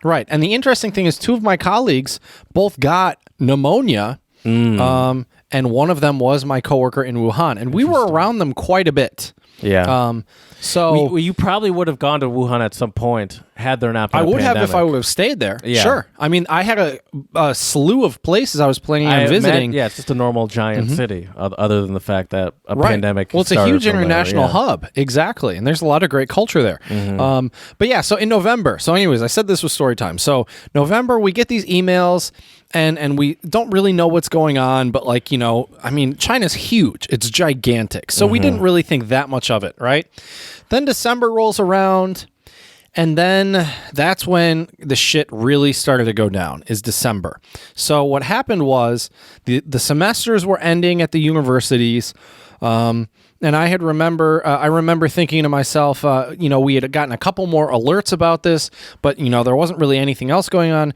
Right. And the interesting thing is, two of my colleagues both got pneumonia, and one of them was my coworker in Wuhan, and we were around them quite a bit. Yeah. So you probably would have gone to Wuhan at some point had there not been I a would have pandemic. if I would have stayed there. Yeah. Sure. I mean, I had a slew of places I was planning on visiting. Yeah, it's just a normal giant city, other than the fact that a Right. pandemic. Well, it's a started huge from there, international yeah. hub. Exactly. And there's a lot of great culture there. But yeah, so in November. So anyways, I said this was story time. So November, we get these emails and we don't really know what's going on. But like, I mean, China's huge. It's gigantic. So we didn't really think that much of it, right? Then December rolls around. And then that's when the shit really started to go down, is December. So what happened was the semesters were ending at the universities, and I remember thinking to myself, we had gotten a couple more alerts about this, but there wasn't really anything else going on.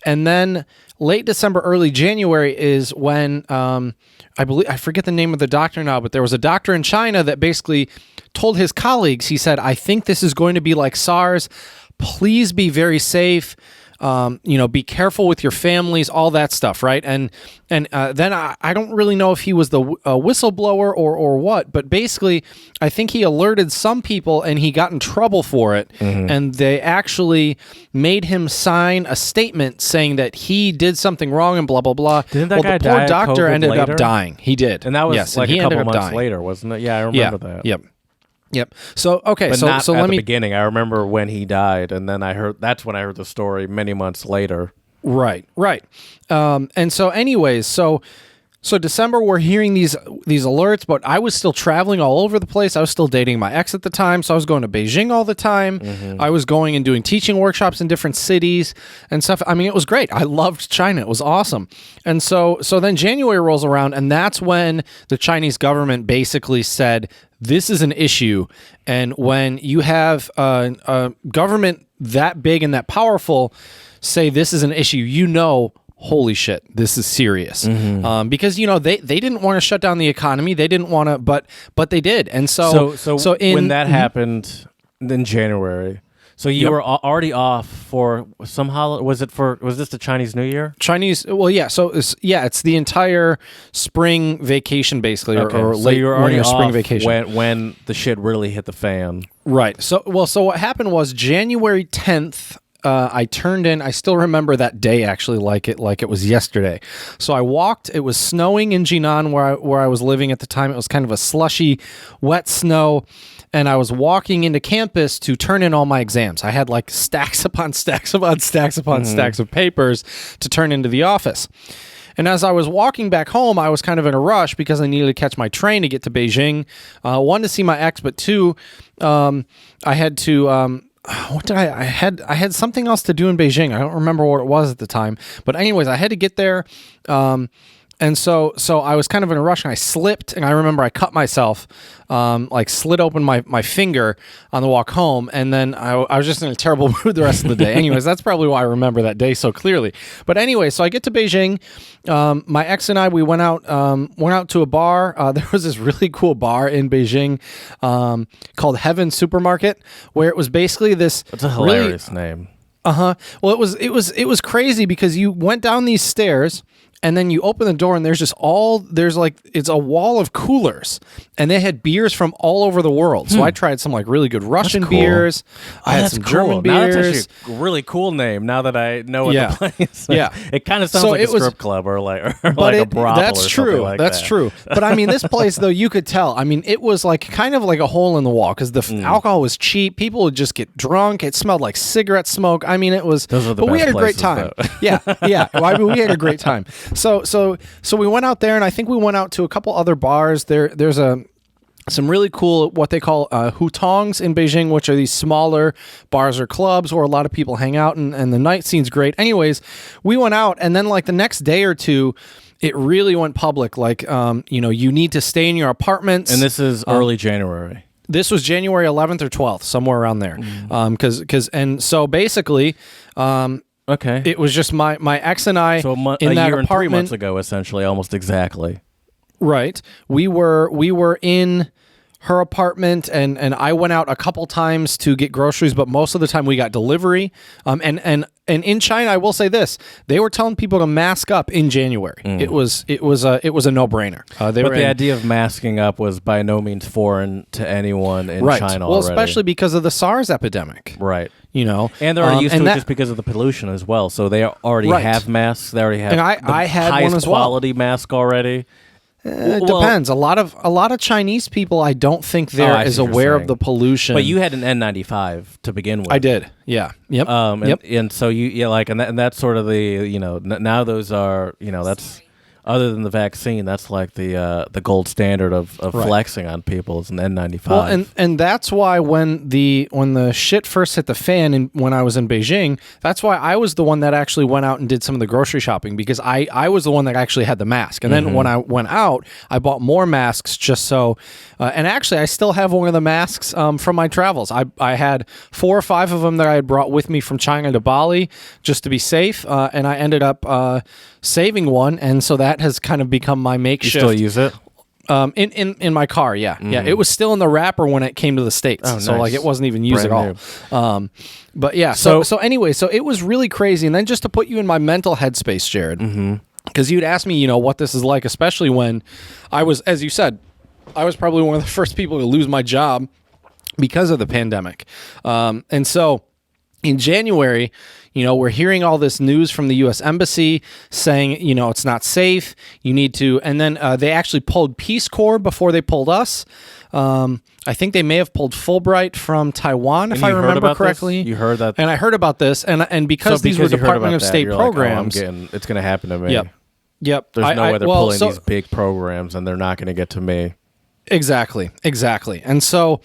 And then late December, early January is when I forget the name of the doctor now, but there was a doctor in China that basically told his colleagues, he said, I think this is going to be like SARS. Please be very safe. Be careful with your families, all that stuff, right? And then I don't really know if he was the whistleblower or what, but basically I think he alerted some people and he got in trouble for it. And they actually made him sign a statement saying that he did something wrong and blah, blah, blah. Didn't that guy the poor die of doctor COVID ended later? up dying. He did. And that was yes, like he a couple ended up months dying. later, wasn't it? Yeah, I remember that. Yep. So okay, But so not so at let the me beginning. I remember when he died, and then that's when I heard the story many months later. Right. And so anyways, so December we're hearing these alerts, but I was still traveling all over the place. I was still dating my ex at the time, so I was going to Beijing all the time. I was going and doing teaching workshops in different cities and stuff. I mean, it was great. I loved China. It was awesome. And so then January rolls around, and that's when the Chinese government basically said, this is an issue. And when you have a government that big and that powerful say this is an issue, holy shit, this is serious. Because they didn't want to shut down the economy. They didn't want to, but they did. And so when that happened in January, so you were already off for some holiday. Was this the Chinese New Year? Chinese, well, yeah. So it's the entire spring vacation basically, or late you were already winter spring off vacation when the shit really hit the fan. Right. So what happened was January 10th. I turned in. I still remember that day actually, like it was yesterday. So I walked. It was snowing in Jinan where I was living at the time. It was kind of a slushy, wet snow, and I was walking into campus to turn in all my exams. I had like stacks upon stacks upon stacks upon stacks of papers to turn into the office. And as I was walking back home, I was kind of in a rush because I needed to catch my train to get to Beijing. One, to see my ex, but two, I had to. What did I had something else to do in Beijing. I don't remember what it was at the time. But anyways, I had to get there. And so I was kind of in a rush and I slipped, and I remember I cut myself, slit open my finger on the walk home, and then I was just in a terrible mood the rest of the day. Anyways, that's probably why I remember that day so clearly. But anyway, so I get to Beijing. My ex and I, we went out to a bar. There was this really cool bar in Beijing called Heaven Supermarket, where it was basically this. That's a hilarious name. Well, it was crazy because you went down these stairs. And then you open the door and it's a wall of coolers, and they had beers from all over the world. So I tried some like really good Russian beers. I had some German beers. Now that's actually a really cool name. Now that I know what the place is. Yeah. It kind of sounds like a strip club or like a brothel. That's true. That's true. But I mean, this place though, you could tell. I mean, it was like kind of like a hole in the wall because the alcohol was cheap. People would just get drunk. It smelled like cigarette smoke. I mean, it was. But we had a great time. Yeah. Well, I mean, we had a great time. So we went out there, and I think we went out to a couple other bars. There's some really cool what they call hutongs in Beijing, which are these smaller bars or clubs where a lot of people hang out, and the night scene's great. Anyways, we went out, and then like the next day or two, it really went public. Like you need to stay in your apartments. And this is early January. This was January 11th or 12th, somewhere around there. So basically. Okay. It was just my ex and I in that year apartment. And 3 months ago, essentially, almost exactly. Right. We were in her apartment, and I went out a couple times to get groceries, but most of the time we got delivery. And in China, I will say this: they were telling people to mask up in January. It was a no-brainer. The idea of masking up was by no means foreign to anyone in China. Well, already. Especially because of the SARS epidemic. Right. You know, and they're already used to it just because of the pollution as well. So they already have masks. They already have. And I had highest one as well. Quality mask already. It depends. A lot of Chinese people, I don't think they're as aware of the pollution. But you had an N95 to begin with. I did. Yeah. Yep. And so and that's sort of the now those are that's. Other than the vaccine, that's like the gold standard of flexing on people is an N95. Well, and that's why when the shit first hit the fan and when I was in Beijing, that's why I was the one that actually went out and did some of the grocery shopping, because I was the one that actually had the mask. And then when I went out, I bought more masks just so. And actually, I still have one of the masks from my travels. I had 4 or 5 of them that I had brought with me from China to Bali just to be safe, and I ended up saving one, and so that has kind of become my makeshift. You still use it? In my car, yeah. It was still in the wrapper when it came to the States, so like it wasn't even used Brand at all. But yeah, so anyway, so it was really crazy. And then just to put you in my mental headspace, Jared, because you'd ask me, what this is like, especially when I was, as you said, I was probably one of the first people to lose my job because of the pandemic, and so in January, we're hearing all this news from the U.S. Embassy saying, it's not safe. You need to, and then they actually pulled Peace Corps before they pulled us. I think they may have pulled Fulbright from Taiwan, if I remember correctly. This? You heard that, and I heard about this, and because these were Department of State programs, it's going to happen to me. Yep. There's no way they're pulling these big programs, and they're not going to get to me. Exactly. And so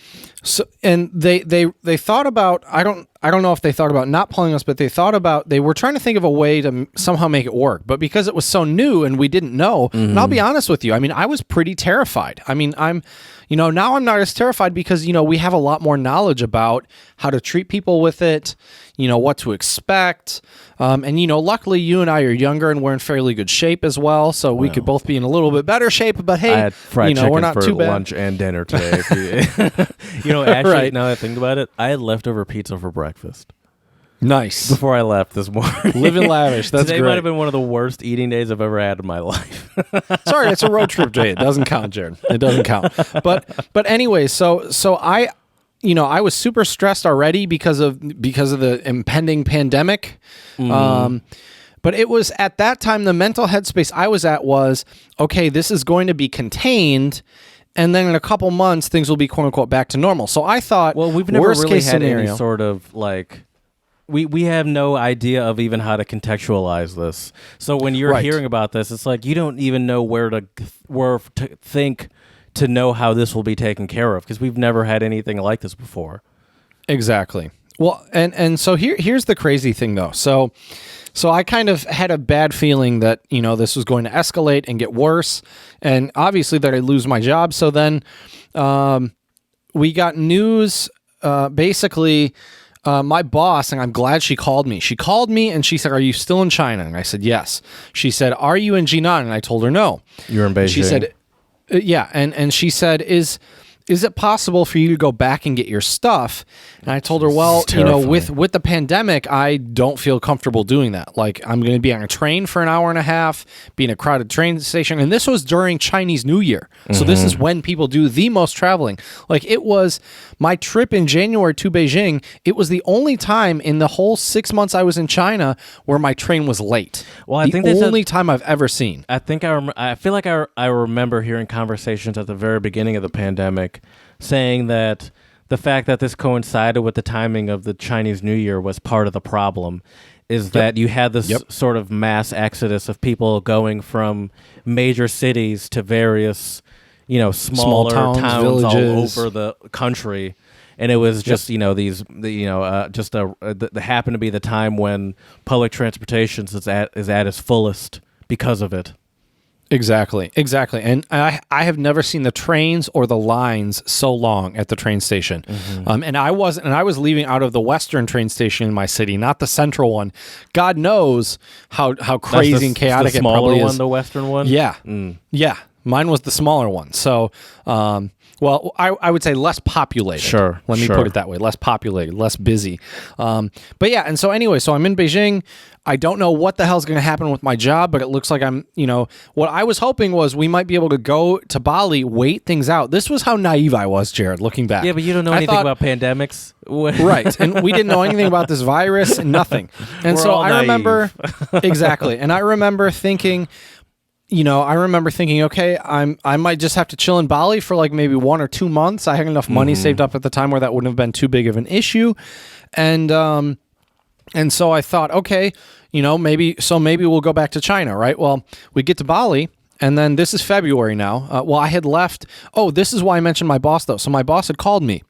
and they thought about, I don't know if they thought about not pulling us, but they were trying to think of a way to somehow make it work. But because it was so new and we didn't know, and I'll be honest with you, I mean, I was pretty terrified. I mean, now I'm not as terrified because, we have a lot more knowledge about how to treat people with it, what to expect. And, luckily you and I are younger and we're in fairly good shape as well. So we could both be in a little bit better shape, but hey, I had fried chicken we're not for too bad. lunch and dinner today. Actually, Right. now that I think about it, I had leftover pizza for breakfast. Nice. Before I left this morning. Living lavish. That's Today great. might have been one of the worst eating days I've ever had in my life. Sorry, it's a road trip day. It doesn't count, Jared. It doesn't count. But anyway, so I was super stressed already because of the impending pandemic. But it was at that time, the mental headspace I was at was, okay, this is going to be contained, and then in a couple months things will be quote unquote back to normal. So I thought, well, we've never worst really case had scenario, any sort of like. We have no idea of even how to contextualize this. So when you're hearing about this, it's like you don't even know where to think to know how this will be taken care of, because we've never had anything like this before. Exactly. Well, and so here's the crazy thing though. So I kind of had a bad feeling that, this was going to escalate and get worse, and obviously that I'd lose my job. So then we got news, basically. My boss, and I'm glad she called me. She called me and she said, "Are you still in China?" And I said, "Yes." She said, "Are you in Jinan?" And I told her, "No." You're in Beijing. She said, "Yeah." And she said, "Is it possible for you to go back and get your stuff?" And I told her, "Well, with the pandemic, I don't feel comfortable doing that. Like, I'm going to be on a train for an hour and a half, be in a crowded train station." And this was during Chinese New Year. So this is when people do the most traveling. Like, it was my trip in January to Beijing. It was the only time in the whole 6 months I was in China where my train was late. Well, I think the only time I've ever seen. I think I feel like I remember hearing conversations at the very beginning of the pandemic saying that the fact that this coincided with the timing of the Chinese New Year was part of the problem, is that you had this sort of mass exodus of people going from major cities to various, smaller towns villages all over the country. And it was just, there happened to be the time when public transportation is at its fullest because of it. Exactly. And I have never seen the trains or the lines so long at the train station. And I was leaving out of the western train station in my city, not the central one. God knows how crazy and chaotic the it probably smaller one, is. the western one? Yeah. Yeah. Mine was the smaller one. So, well, I would say less populated. Sure. Let me put it that way. Less populated, less busy. But yeah, and so anyway, so I'm in Beijing. I don't know what the hell's going to happen with my job, but it looks like what I was hoping was we might be able to go to Bali, wait things out. This was how naive I was, Jared, looking back. Yeah, but you don't know anything about pandemics. Right. And we didn't know anything about this virus, nothing. And We're so all I remember, exactly. And I remember thinking, okay, I might just have to chill in Bali for like maybe 1 or 2 months. I had enough money saved up at the time where that wouldn't have been too big of an issue. And so I thought, okay, maybe we'll go back to China, right? Well, we get to Bali, and then this is February now. Well, I had left. Oh, this is why I mentioned my boss, though. So my boss had called me,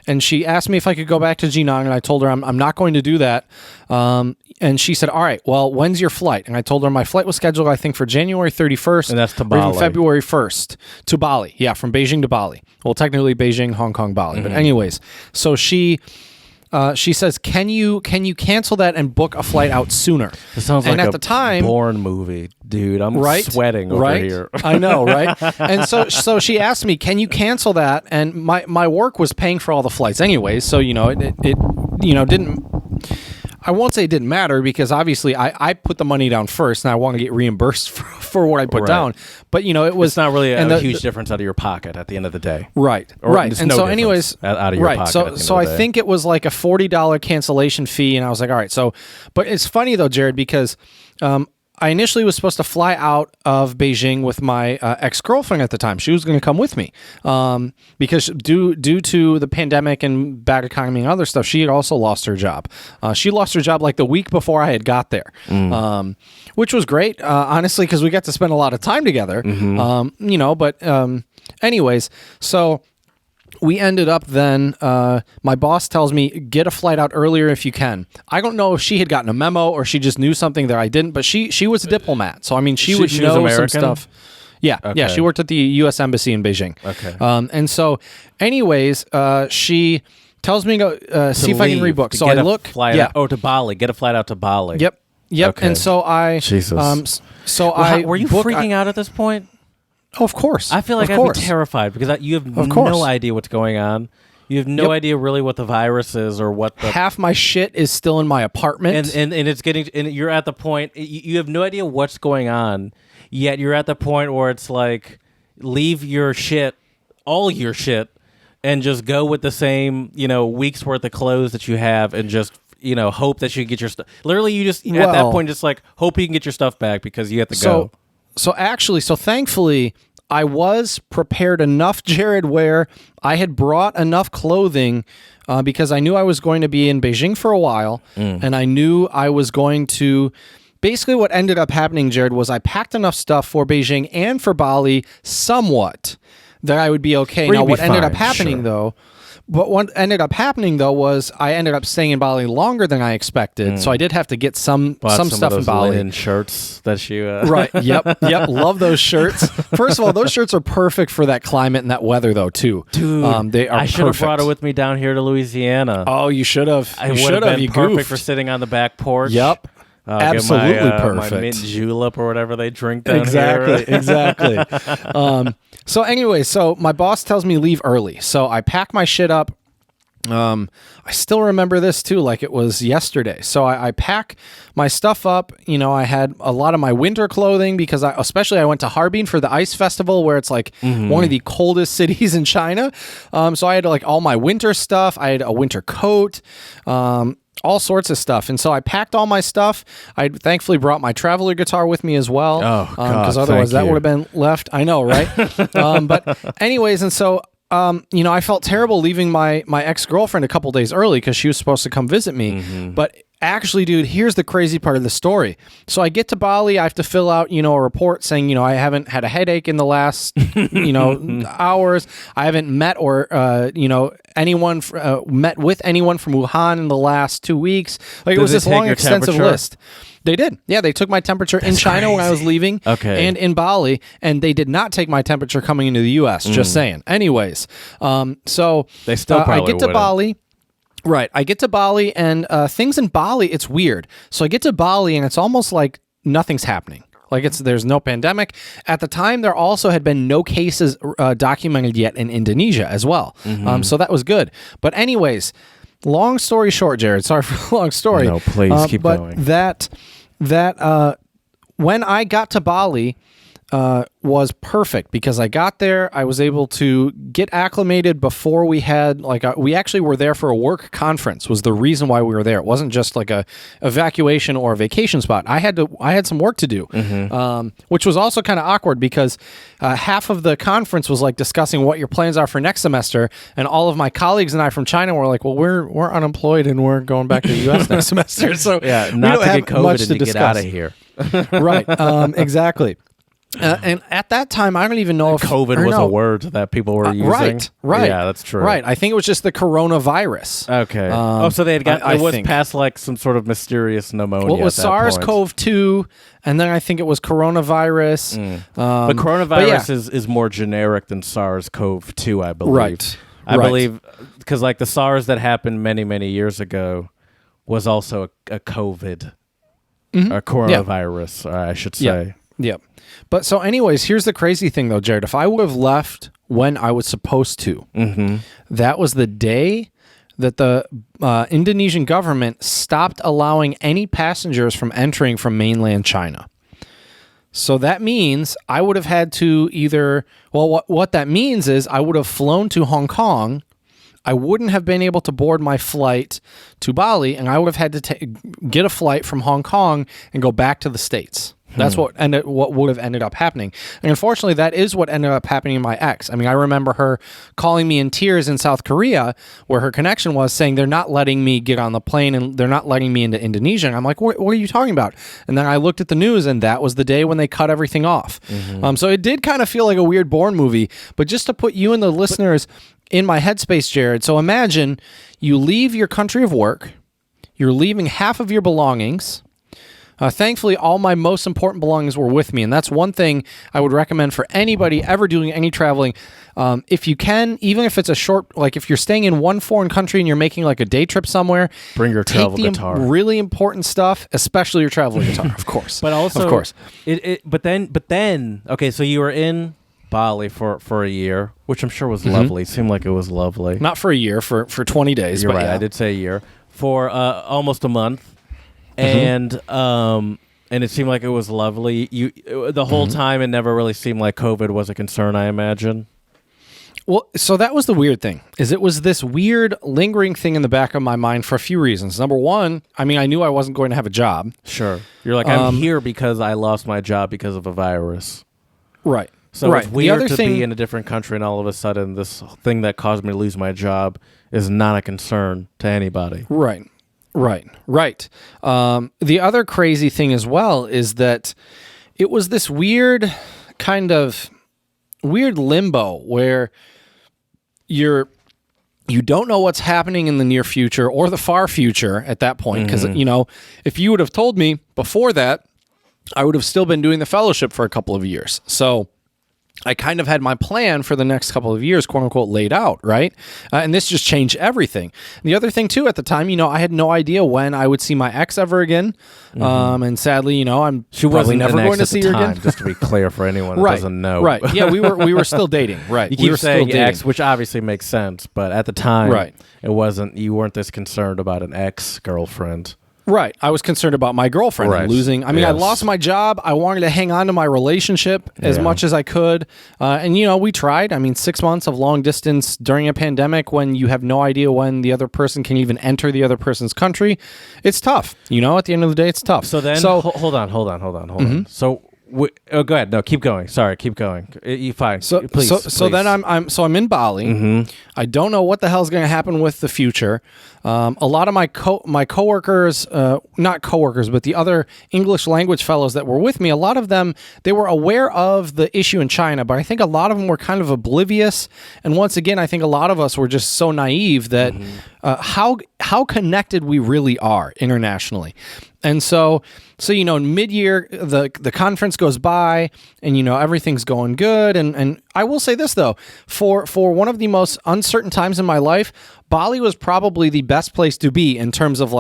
and she asked me if I could go back to Jinan, and I told her I'm not going to do that. And she said, all right, well, when's your flight? And I told her my flight was scheduled, I think, for January 31st. And that's to or Bali. even February 1st to Bali. Yeah, from Beijing to Bali. Well, technically Beijing, Hong Kong, Bali. But anyways, so she says, can you cancel that and book a flight out sooner? It sounds and like at the time, Bourne movie, dude. I'm sweating over here. I know, right? And so she asked me, can you cancel that? And my work was paying for all the flights anyways, so it didn't. I won't say it didn't matter because obviously I put the money down first and I want to get reimbursed for what I put down. But it was it's not really a huge difference out of your pocket at the end of the day. Right. Right. And so anyways, out of your pocket. So I think it was like a $40 cancellation fee, and I was like, all right. So, but it's funny though, Jared, because I initially was supposed to fly out of Beijing with my ex-girlfriend at the time. She was going to come with me because due to the pandemic and bad economy and other stuff, she had also lost her job. She lost her job like the week before I had got there, which was great, honestly, because we got to spend a lot of time together. But anyways, so we ended up then, my boss tells me, get a flight out earlier if you can. I don't know if she had gotten a memo or she just knew something that I didn't, but she was a diplomat. So, I mean, she would know some stuff. Yeah, okay. Yeah, she worked at the U.S. Embassy in Beijing. Okay. And so, anyways, she tells me to go see if I can rebook. So I look. To Bali. Get a flight out to Bali. Yep. Okay. And so I. Jesus. Were you freaking out at this point? Oh, of course. I feel like I'd be terrified because you have no idea what's going on. You have no idea really what the virus is or what the... Half my shit is still in my apartment. And it's getting... And you're at the point... You have no idea what's going on, yet you're at the point where it's like, leave your shit, all your shit, and just go with the same, week's worth of clothes that you have and just... hope that you get your stuff... Literally, you just... at that point, just like, hope you can get your stuff back because you have to go. So thankfully, I was prepared enough, Jared, where I had brought enough clothing because I knew I was going to be in Beijing for a while, and I knew I was going to... Basically, what ended up happening, Jared, was I packed enough stuff for Beijing and for Bali somewhat that I would be okay. Now, what ended up happening, though... But what ended up happening, though, was I ended up staying in Bali longer than I expected. So I did have to get some stuff in Bali. Linen shirts that you... Right. Yep. Love those shirts. First of all, those shirts are perfect for that climate and that weather, though, too. Dude, they are I should have brought it with me down here to Louisiana. Oh, you should have. It would have been perfect for sitting on the back porch. Yep. Absolutely perfect. My mint julep or whatever they drink down here. Exactly. So anyway, so my boss tells me leave early. So I pack my shit up. I still remember this too, like it was yesterday. So I pack my stuff up. I had a lot of my winter clothing because I went to Harbin for the ice festival where it's like one of the coldest cities in China. So I had like all my winter stuff. I had a winter coat. All sorts of stuff. And so I packed all my stuff. I thankfully brought my traveler guitar with me as well. Oh, God, because otherwise that would have been left. I know, right? But anyways, and so, I felt terrible leaving my ex-girlfriend a couple days early because she was supposed to come visit me. But actually, dude, here's the crazy part of the story. So I get to Bali. I have to fill out, a report saying, I haven't had a headache in the last, hours. I haven't met or, met with anyone from Wuhan in the last 2 weeks. Like, it was this long, extensive list. They did. Yeah, they took my temperature in China when I was leaving and in Bali, and they did not take my temperature coming into the U.S., just saying. Anyways, so they still probably I get to Bali. Right. I get to Bali, and things in Bali, it's weird. So I get to Bali, and it's almost like nothing's happening. Like there's no pandemic. At the time, there also had been no cases documented yet in Indonesia as well. So that was good. But anyways, long story short, Jared, sorry for the long story. No, please keep going. That when I got to Bali, was perfect because I got there. I was able to get acclimated before we had we actually were there for a work conference was the reason why we were there. It wasn't just like a evacuation or a vacation spot. I had some work to do, which was also kind of awkward because half of the conference was like discussing what your plans are for next semester, and all of my colleagues and I from China were like, well, we're unemployed and we're going back to the U.S. next semester, so yeah, not to get COVID and to get out of here. Right, exactly. And at that time, I don't even know if COVID was a word that people were using. Right. Yeah, that's true. Right. I think it was just the coronavirus. Okay. So they had it was past like some sort of mysterious pneumonia. Well, it was SARS-CoV-2, and then I think it was coronavirus. But coronavirus is more generic than SARS-CoV-2, I believe. Right. I believe because like the SARS that happened many, many years ago was also a COVID, a coronavirus, I should say. Yeah. But so anyways, here's the crazy thing though, Jared. If I would have left when I was supposed to, that was the day that the Indonesian government stopped allowing any passengers from entering from mainland China. So that means I would have had to what that means is I would have flown to Hong Kong. I wouldn't have been able to board my flight to Bali, and I would have had to get a flight from Hong Kong and go back to the States. That's what would have ended up happening. And unfortunately, that is what ended up happening to my ex. I mean, I remember her calling me in tears in South Korea, where her connection was, saying they're not letting me get on the plane and they're not letting me into Indonesia. And I'm like, what are you talking about? And then I looked at the news, and that was the day when they cut everything off. So it did kind of feel like a weird Bourne movie. But just to put you and the listeners in my headspace, Jared, so imagine you leave your country of work, you're leaving half of your belongings. Thankfully, all my most important belongings were with me, and that's one thing I would recommend for anybody ever doing any traveling. If you can, even if it's a short, like if you're staying in one foreign country and you're making like a day trip somewhere, bring your travel guitar. Really important stuff, especially your travel guitar, of course. But also, of course, but then, okay, so you were in Bali for a year, which I'm sure was lovely. Seemed like it was lovely. Not for a year, for 20 days. You're but right. Yeah. I did say a year for almost a month. And it seemed like it was lovely. The whole time, it never really seemed like COVID was a concern, I imagine. Well, so that was the weird thing, is it was this weird lingering thing in the back of my mind for a few reasons. Number one, I mean, I knew I wasn't going to have a job. Sure. You're like, I'm here because I lost my job because of a virus. Right. So it's weird to be in a different country and all of a sudden this thing that caused me to lose my job is not a concern to anybody. Right. The other crazy thing as well is that it was this weird limbo where you don't know what's happening in the near future or the far future at that point. Because, if you would have told me before that, I would have still been doing the fellowship for a couple of years. So I kind of had my plan for the next couple of years, quote unquote, laid out, right? And this just changed everything. The other thing, too, at the time, I had no idea when I would see my ex ever again. And sadly, she wasn't never going to see her again. Just to be clear for anyone who doesn't know. Right. Yeah, we were still dating. Right. You keep saying ex, which obviously makes sense. But at the time, you weren't this concerned about an ex-girlfriend. Right. I was concerned about my girlfriend and losing. I mean, I lost my job. I wanted to hang on to my relationship as much as I could. And we tried. I mean, 6 months of long distance during a pandemic when you have no idea when the other person can even enter the other person's country. It's tough. At the end of the day, it's tough. So then, hold on. So, go ahead. No, keep going. Sorry, keep going. You fine. Please. So then I'm in Bali. I don't know what the hell's going to happen with the future. A lot of my coworkers, not coworkers, but the other English language fellows that were with me, a lot of them, they were aware of the issue in China, but I think a lot of them were kind of oblivious. And once again, I think a lot of us were just so naive that how connected we really are internationally. And so mid-year, the conference goes by, and everything's going good. And I will say this though, for one of the most uncertain times in my life, Bali was probably the best place to be in terms of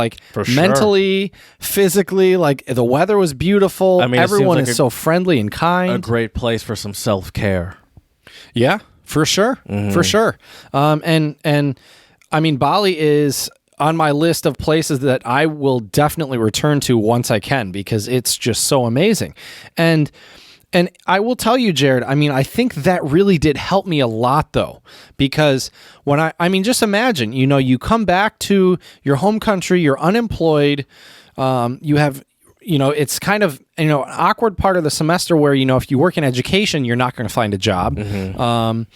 mentally, physically. Like the weather was beautiful. I mean, everyone is so friendly and kind. A great place for some self-care. Yeah, for sure, for sure. And I mean, Bali is on my list of places that I will definitely return to once I can, because it's just so amazing. And I will tell you, Jared, I mean, I think that really did help me a lot, though, because when I mean, just imagine, you come back to your home country, you're unemployed, you have, it's kind of, an awkward part of the semester where, if you work in education, you're not going to find a job. And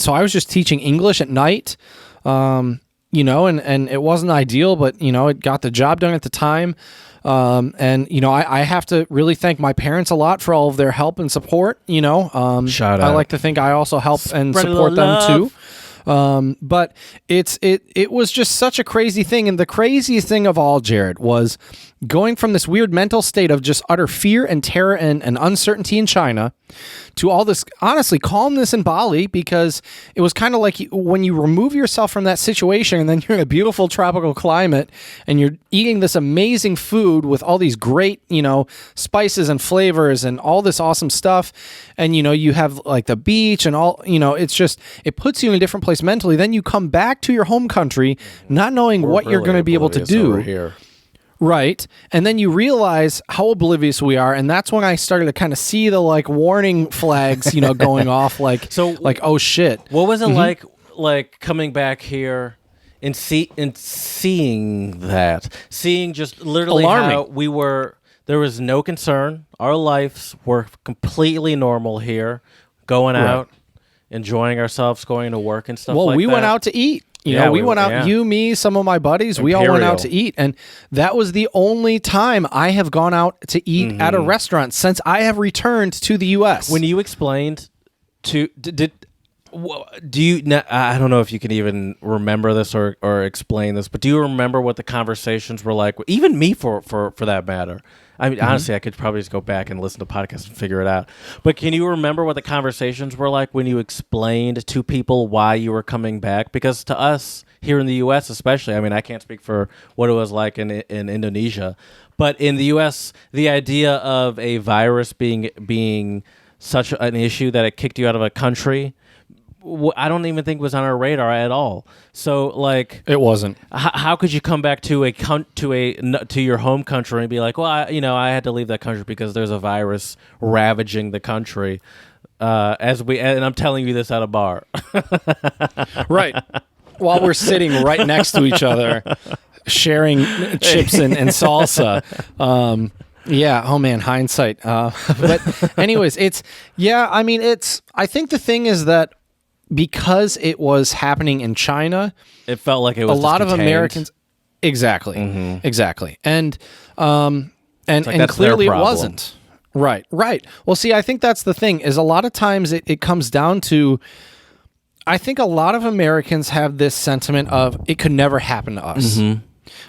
so I was just teaching English at night, and it wasn't ideal, but, it got the job done at the time. I have to really thank my parents a lot for all of their help and support, Shout out. I like to think I also help and support them too. But it was just such a crazy thing. And the craziest thing of all, Jared, was going from this weird mental state of just utter fear and terror and uncertainty in China to all this, honestly, calmness in Bali, because it was kind of like when you remove yourself from that situation and then you're in a beautiful tropical climate and you're eating this amazing food with all these great, spices and flavors and all this awesome stuff. And, you have like the beach and all, it's just, it puts you in a different place mentally. Then you come back to your home country, not knowing what you're going to be able to do. Here. Right. And then you realize how oblivious we are. And that's when I started to kind of see the warning flags, going off oh shit. What was it like coming back here and seeing that? Seeing just literally alarming. How there was no concern. Our lives were completely normal here, going out, enjoying ourselves, going to work and stuff like that. Well, we went out to eat. We went out, you, me, some of my buddies, we all went out to eat. And that was the only time I have gone out to eat at a restaurant since I have returned to the U.S. When you explained do you, I don't know if you can even remember this or explain this, but do you remember what the conversations were like? Even me, for that matter. I mean, honestly, I could probably just go back and listen to podcasts and figure it out. But can you remember what the conversations were like when you explained to people why you were coming back? Because to us here in the U.S. especially, I mean, I can't speak for what it was like in Indonesia, but in the U.S., the idea of a virus being such an issue that it kicked you out of a country, I don't even think was on our radar at all. So it wasn't. How could you come back to your home country and be like, well, I had to leave that country because there's a virus ravaging the country, and I'm telling you this at a bar, right? While we're sitting right next to each other, sharing chips and salsa. Yeah. Oh man, hindsight. But anyways, I think the thing is that, because it was happening in China, it felt like it was a lot of contained. Americans. Exactly. And clearly it wasn't. Right. Well, see, I think that's the thing, is a lot of times it comes down to, I think a lot of Americans have this sentiment of it could never happen to us.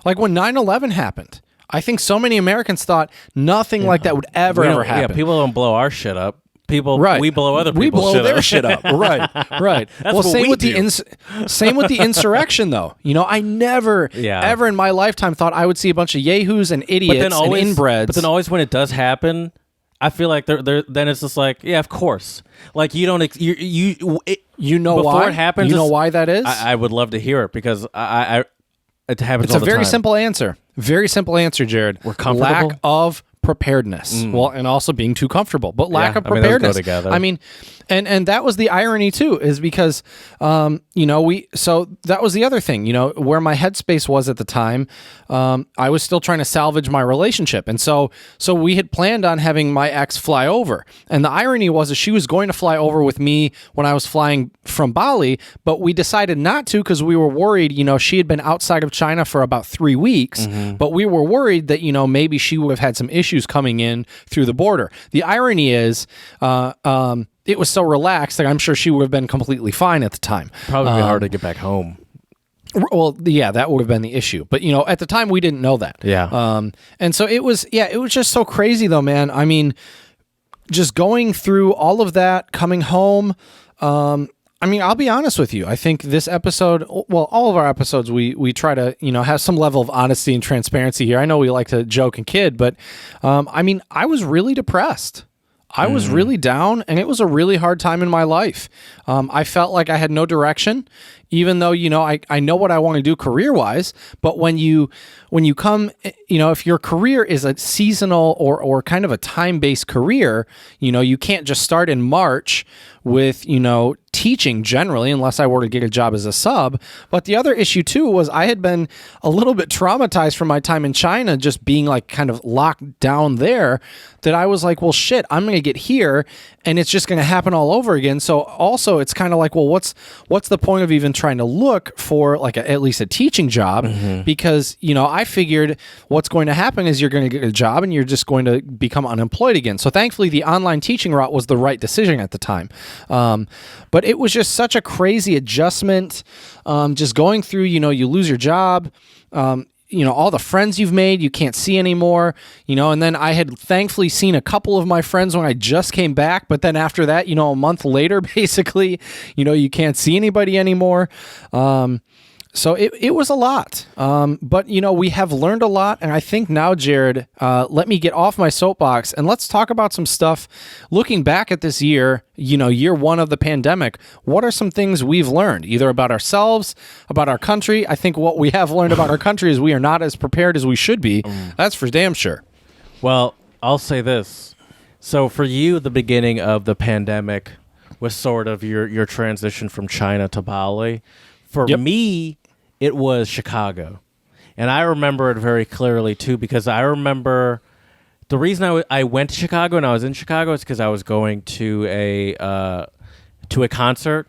Like when 9/11 happened, I think so many Americans thought nothing like that would ever happen. Yeah, people don't blow our shit up. People, we blow other people's shit up. We blow their shit up. Right. Well, same with the insurrection, though. I never, ever in my lifetime thought I would see a bunch of yahoos and idiots and inbreds. But then always when it does happen, I feel like then it's just like, yeah, of course. Like you don't, you know before why it happens. You know why that is? I would love to hear it, because it happens. It's all the time. a very simple answer. Very simple answer, Jared. We're comfortable. Lack of preparedness. Well, and also being too comfortable, but lack of preparedness. Those go together. I mean, and that was the irony too, is because so that was the other thing, where my headspace was at the time. I was still trying to salvage my relationship, and so we had planned on having my ex fly over, and the irony was that she was going to fly over with me when I was flying from Bali, but we decided not to because we were worried. She had been outside of China for about 3 weeks, but we were worried that maybe she would have had some issues coming in through the border. The irony is, it was so relaxed that I'm sure she would have been completely fine at the time. Probably be hard to get back home. Well, yeah, that would have been the issue. But, at the time we didn't know that. Yeah. And so it was just so crazy though, man. I mean, just going through all of that, coming home, I'll be honest with you. I think this episode, well, all of our episodes, we try to, have some level of honesty and transparency here. I know we like to joke and kid, but I was really depressed. I was really down, and it was a really hard time in my life. I felt like I had no direction, even though, I know what I want to do career-wise, but when you come, if your career is a seasonal or kind of a time-based career, you can't just start in March with, teaching generally, unless I were to get a job as a sub. But the other issue too was I had been a little bit traumatized from my time in China, just being like kind of locked down there, that I was like, well, shit, I'm going to get here and it's just going to happen all over again. So also it's kind of like, well, what's the point of even trying to look for like at least a teaching job? Because, I figured what's going to happen is you're going to get a job and you're just going to become unemployed again. So thankfully the online teaching route was the right decision at the time. But it was just such a crazy adjustment. Just going through, you lose your job, all the friends you've made, you can't see anymore, and then I had thankfully seen a couple of my friends when I just came back. But then after that, a month later, basically, you can't see anybody anymore. So it was a lot, but we have learned a lot, and I think now, Jared, let me get off my soapbox and let's talk about some stuff. Looking back at this year, year one of the pandemic, what are some things we've learned, either about ourselves, about our country? I think what we have learned about our country is we are not as prepared as we should be. That's for damn sure. Well, I'll say this. So for you, the beginning of the pandemic was sort of your transition from China to Bali. For me, it was Chicago. And I remember it very clearly, too, because I remember the reason I went to Chicago and I was in Chicago is because I was going to a concert.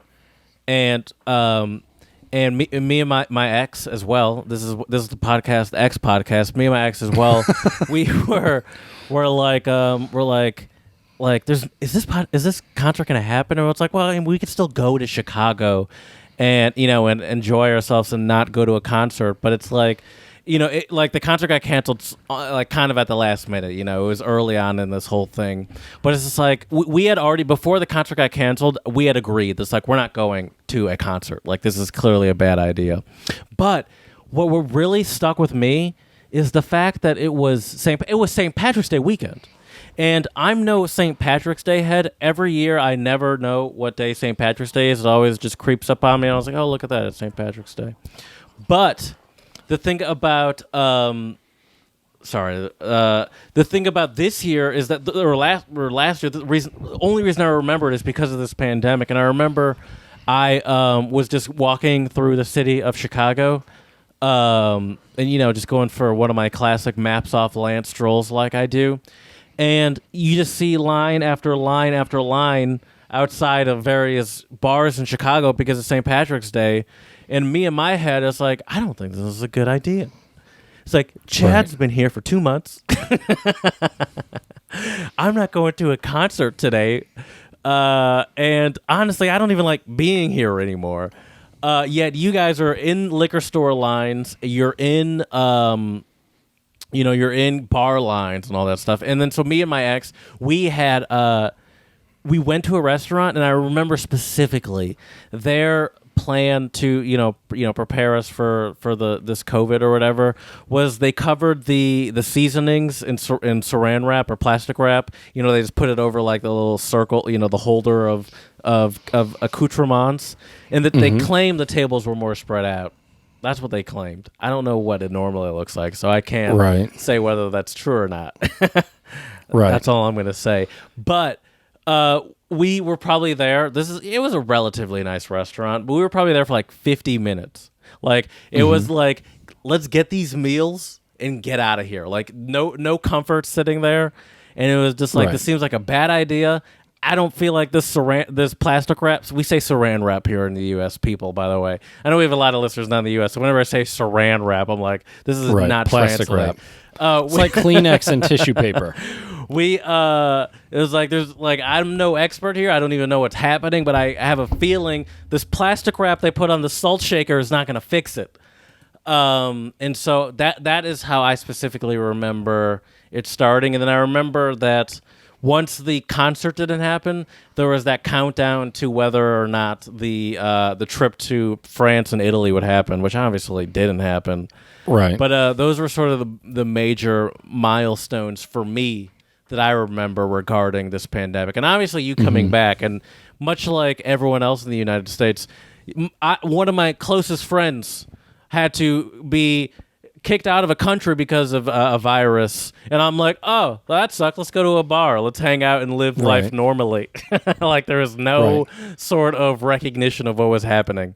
And me and my ex as well. This is the podcast, the X podcast. Me and my ex as well. we're like is this concert gonna happen? And it's like, well, we could still go to Chicago and and enjoy ourselves and not go to a concert. But it's like, the concert got canceled like kind of at the last minute. It was early on in this whole thing. But it's just like we had already, before the concert got canceled, we had agreed. It's like, we're not going to a concert. Like, this is clearly a bad idea. But what really stuck with me is the fact that it was St. Patrick's Day weekend. And I'm no St. Patrick's Day head. Every year, I never know what day St. Patrick's Day is. It always just creeps up on me. And I was like, oh, look at that. It's St. Patrick's Day. But the thing about the thing about this year is that last year, the only reason I remember it is because of this pandemic. And I remember I was just walking through the city of Chicago, and just going for one of my classic maps off land strolls like I do. And you just see line after line after line outside of various bars in Chicago because of St. Patrick's Day. And me in my head, it's like, I don't think this is a good idea. It's like, Chad's been here for 2 months. I'm not going to a concert today. And honestly, I don't even like being here anymore. Yet you guys are in liquor store lines. You're in... you're in bar lines and all that stuff. And then so me and my ex, we went to a restaurant, and I remember specifically their plan to, prepare us for this COVID or whatever was they covered the seasonings in saran wrap or plastic wrap. They just put it over like the little circle, the holder of accoutrements, and that they claimed the tables were more spread out. That's what they claimed. I don't know what it normally looks like, so I can't say whether that's true or not. That's all I'm going to say. But we were probably there. It was a relatively nice restaurant, but we were probably there for like 50 minutes. Like, it was like, let's get these meals and get out of here. Like, no comfort sitting there. And it was just like, this seems like a bad idea. I don't feel like this plastic wrap. We say saran wrap here in the U.S., people, by the way. I know we have a lot of listeners not in the U.S., so whenever I say saran wrap, I'm like, this is not plastic translate. wrap. It's like Kleenex and tissue paper. It was like there's like I'm no expert here. I don't even know what's happening, but I have a feeling this plastic wrap they put on the salt shaker is not going to fix it. And so that is how I specifically remember it starting. And then I remember that once the concert didn't happen, there was that countdown to whether or not the trip to France and Italy would happen, which obviously didn't happen. Right. But those were sort of the major milestones for me that I remember regarding this pandemic. And obviously you coming back, and much like everyone else in the United States, one of my closest friends had to be kicked out of a country because of a virus. And I'm like, oh, well, that sucked. Let's go to a bar. Let's hang out and live life normally. Like there was no sort of recognition of what was happening.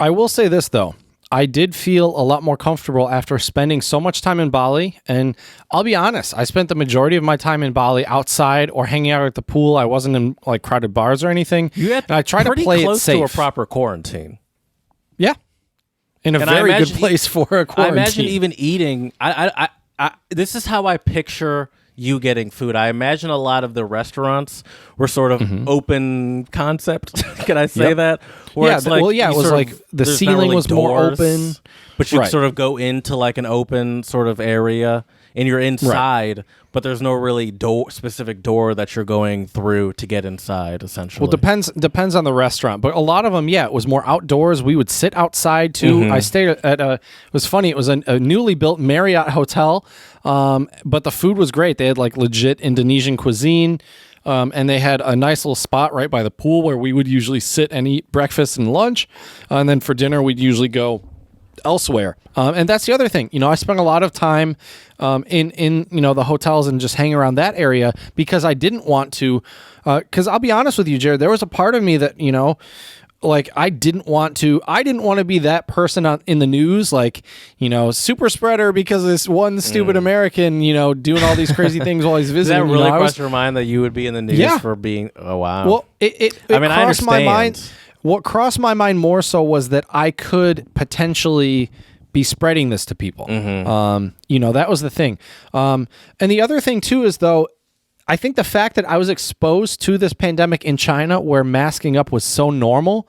I will say this, though. I did feel a lot more comfortable after spending so much time in Bali. And I'll be honest, I spent the majority of my time in Bali outside or hanging out at the pool. I wasn't in like crowded bars or anything. And I tried to play it safe. To a proper quarantine. Yeah. In a very good place for a quarantine. I imagine even eating. This is how I picture you getting food. I imagine a lot of the restaurants were sort of open concept. Can I say that? Where it's like, it was like the ceiling was more open, but you sort of go into like an open sort of area, and you're inside, but there's no really specific door that you're going through to get inside, essentially. Well, depends on the restaurant, but a lot of them, it was more outdoors. We would sit outside too. I stayed at it was funny. It was a newly built Marriott hotel, but the food was great. They had like legit Indonesian cuisine. And they had a nice little spot right by the pool where we would usually sit and eat breakfast and lunch. And then for dinner, we'd usually go elsewhere. And that's the other thing. I spent a lot of time in the hotels and just hang around that area because I didn't want to, because I'll be honest with you, Jared, there was a part of me that, like I didn't want to be that person in the news, like, super spreader because this one stupid American, doing all these crazy things while he's visiting. Does that really cross your mind that you would be in the news for being, oh, wow. Well, it crossed my mind. What crossed my mind more so was that I could potentially be spreading this to people. That was the thing. And the other thing too is though, I think the fact that I was exposed to this pandemic in China where masking up was so normal,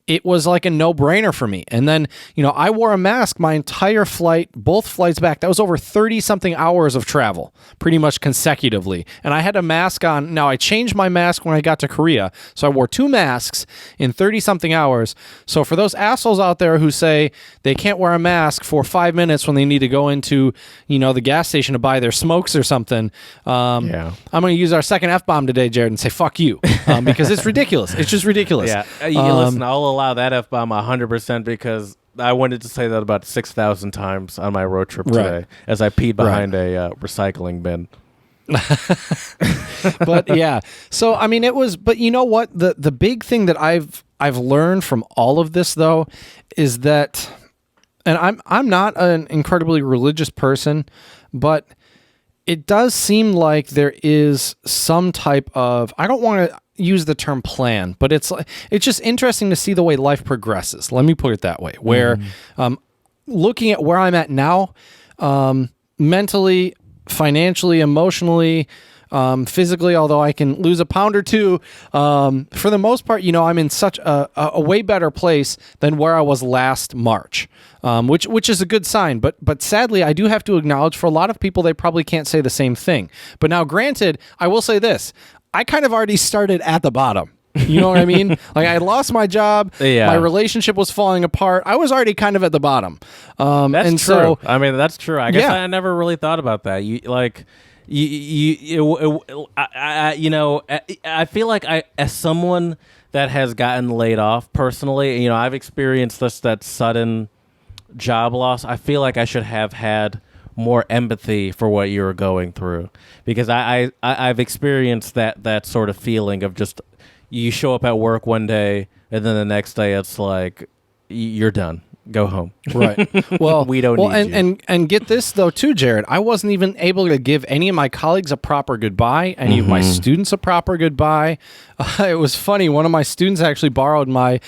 it was like a no-brainer for me. And then, I wore a mask my entire flight, both flights back. That was over 30-something hours of travel, pretty much consecutively. And I had a mask on. Now, I changed my mask when I got to Korea. So I wore 2 masks in 30-something hours. So for those assholes out there who say they can't wear a mask for 5 minutes when they need to go into, the gas station to buy their smokes or something, I'm going to use our second F-bomb today, Jared, and say, fuck you. Because it's ridiculous. It's just ridiculous. Yeah. Listen, I'll allow that F-bomb 100% because I wanted to say that about 6,000 times on my road trip today as I peed behind a recycling bin. But yeah, so I mean, it was. But you know what? The big thing that I've learned from all of this though is that, and I'm not an incredibly religious person, but it does seem like there is some type of, I don't want to use the term plan, but it's just interesting to see the way life progresses. Let me put it that way, where looking at where I'm at now, mentally, financially, emotionally, physically, although I can lose a pound or two, for the most part, I'm in such a way better place than where I was last March, which is a good sign. But sadly, I do have to acknowledge for a lot of people, they probably can't say the same thing. But now, granted, I will say this. I kind of already started at the bottom. You know what I mean? Like I lost my job. My relationship was falling apart. I was already kind of at the bottom. That's true. So, I mean, that's true. I guess I never really thought about that. I feel like as someone that has gotten laid off personally, I've experienced that sudden job loss. I feel like I should have had more empathy for what you were going through, because I've experienced that sort of feeling of just you show up at work one day and then the next day it's like you're done. Go home. Right. Well, we don't need you. And get this though too, Jared. I wasn't even able to give any of my colleagues a proper goodbye, any of my students a proper goodbye. It was funny. One of my students actually borrowed my.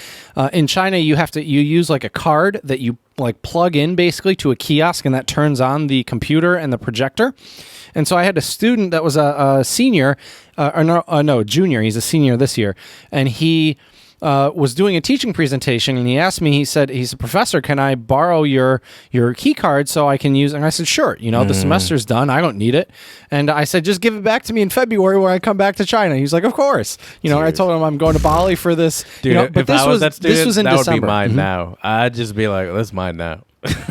In China, you use like a card that you like plug in basically to a kiosk, and that turns on the computer and the projector. And so I had a student that was a senior, junior. He's a senior this year, and he was doing a teaching presentation, and he asked me. He said, "He's a professor. Can I borrow your key card so I can use?" And I said, "Sure. The semester's done. I don't need it." And I said, "Just give it back to me in February when I come back to China." He's like, "Of course." I told him I'm going to Bali for this. Dude, but this was in that December. Would be mine now. I'd just be like, "That's mine now."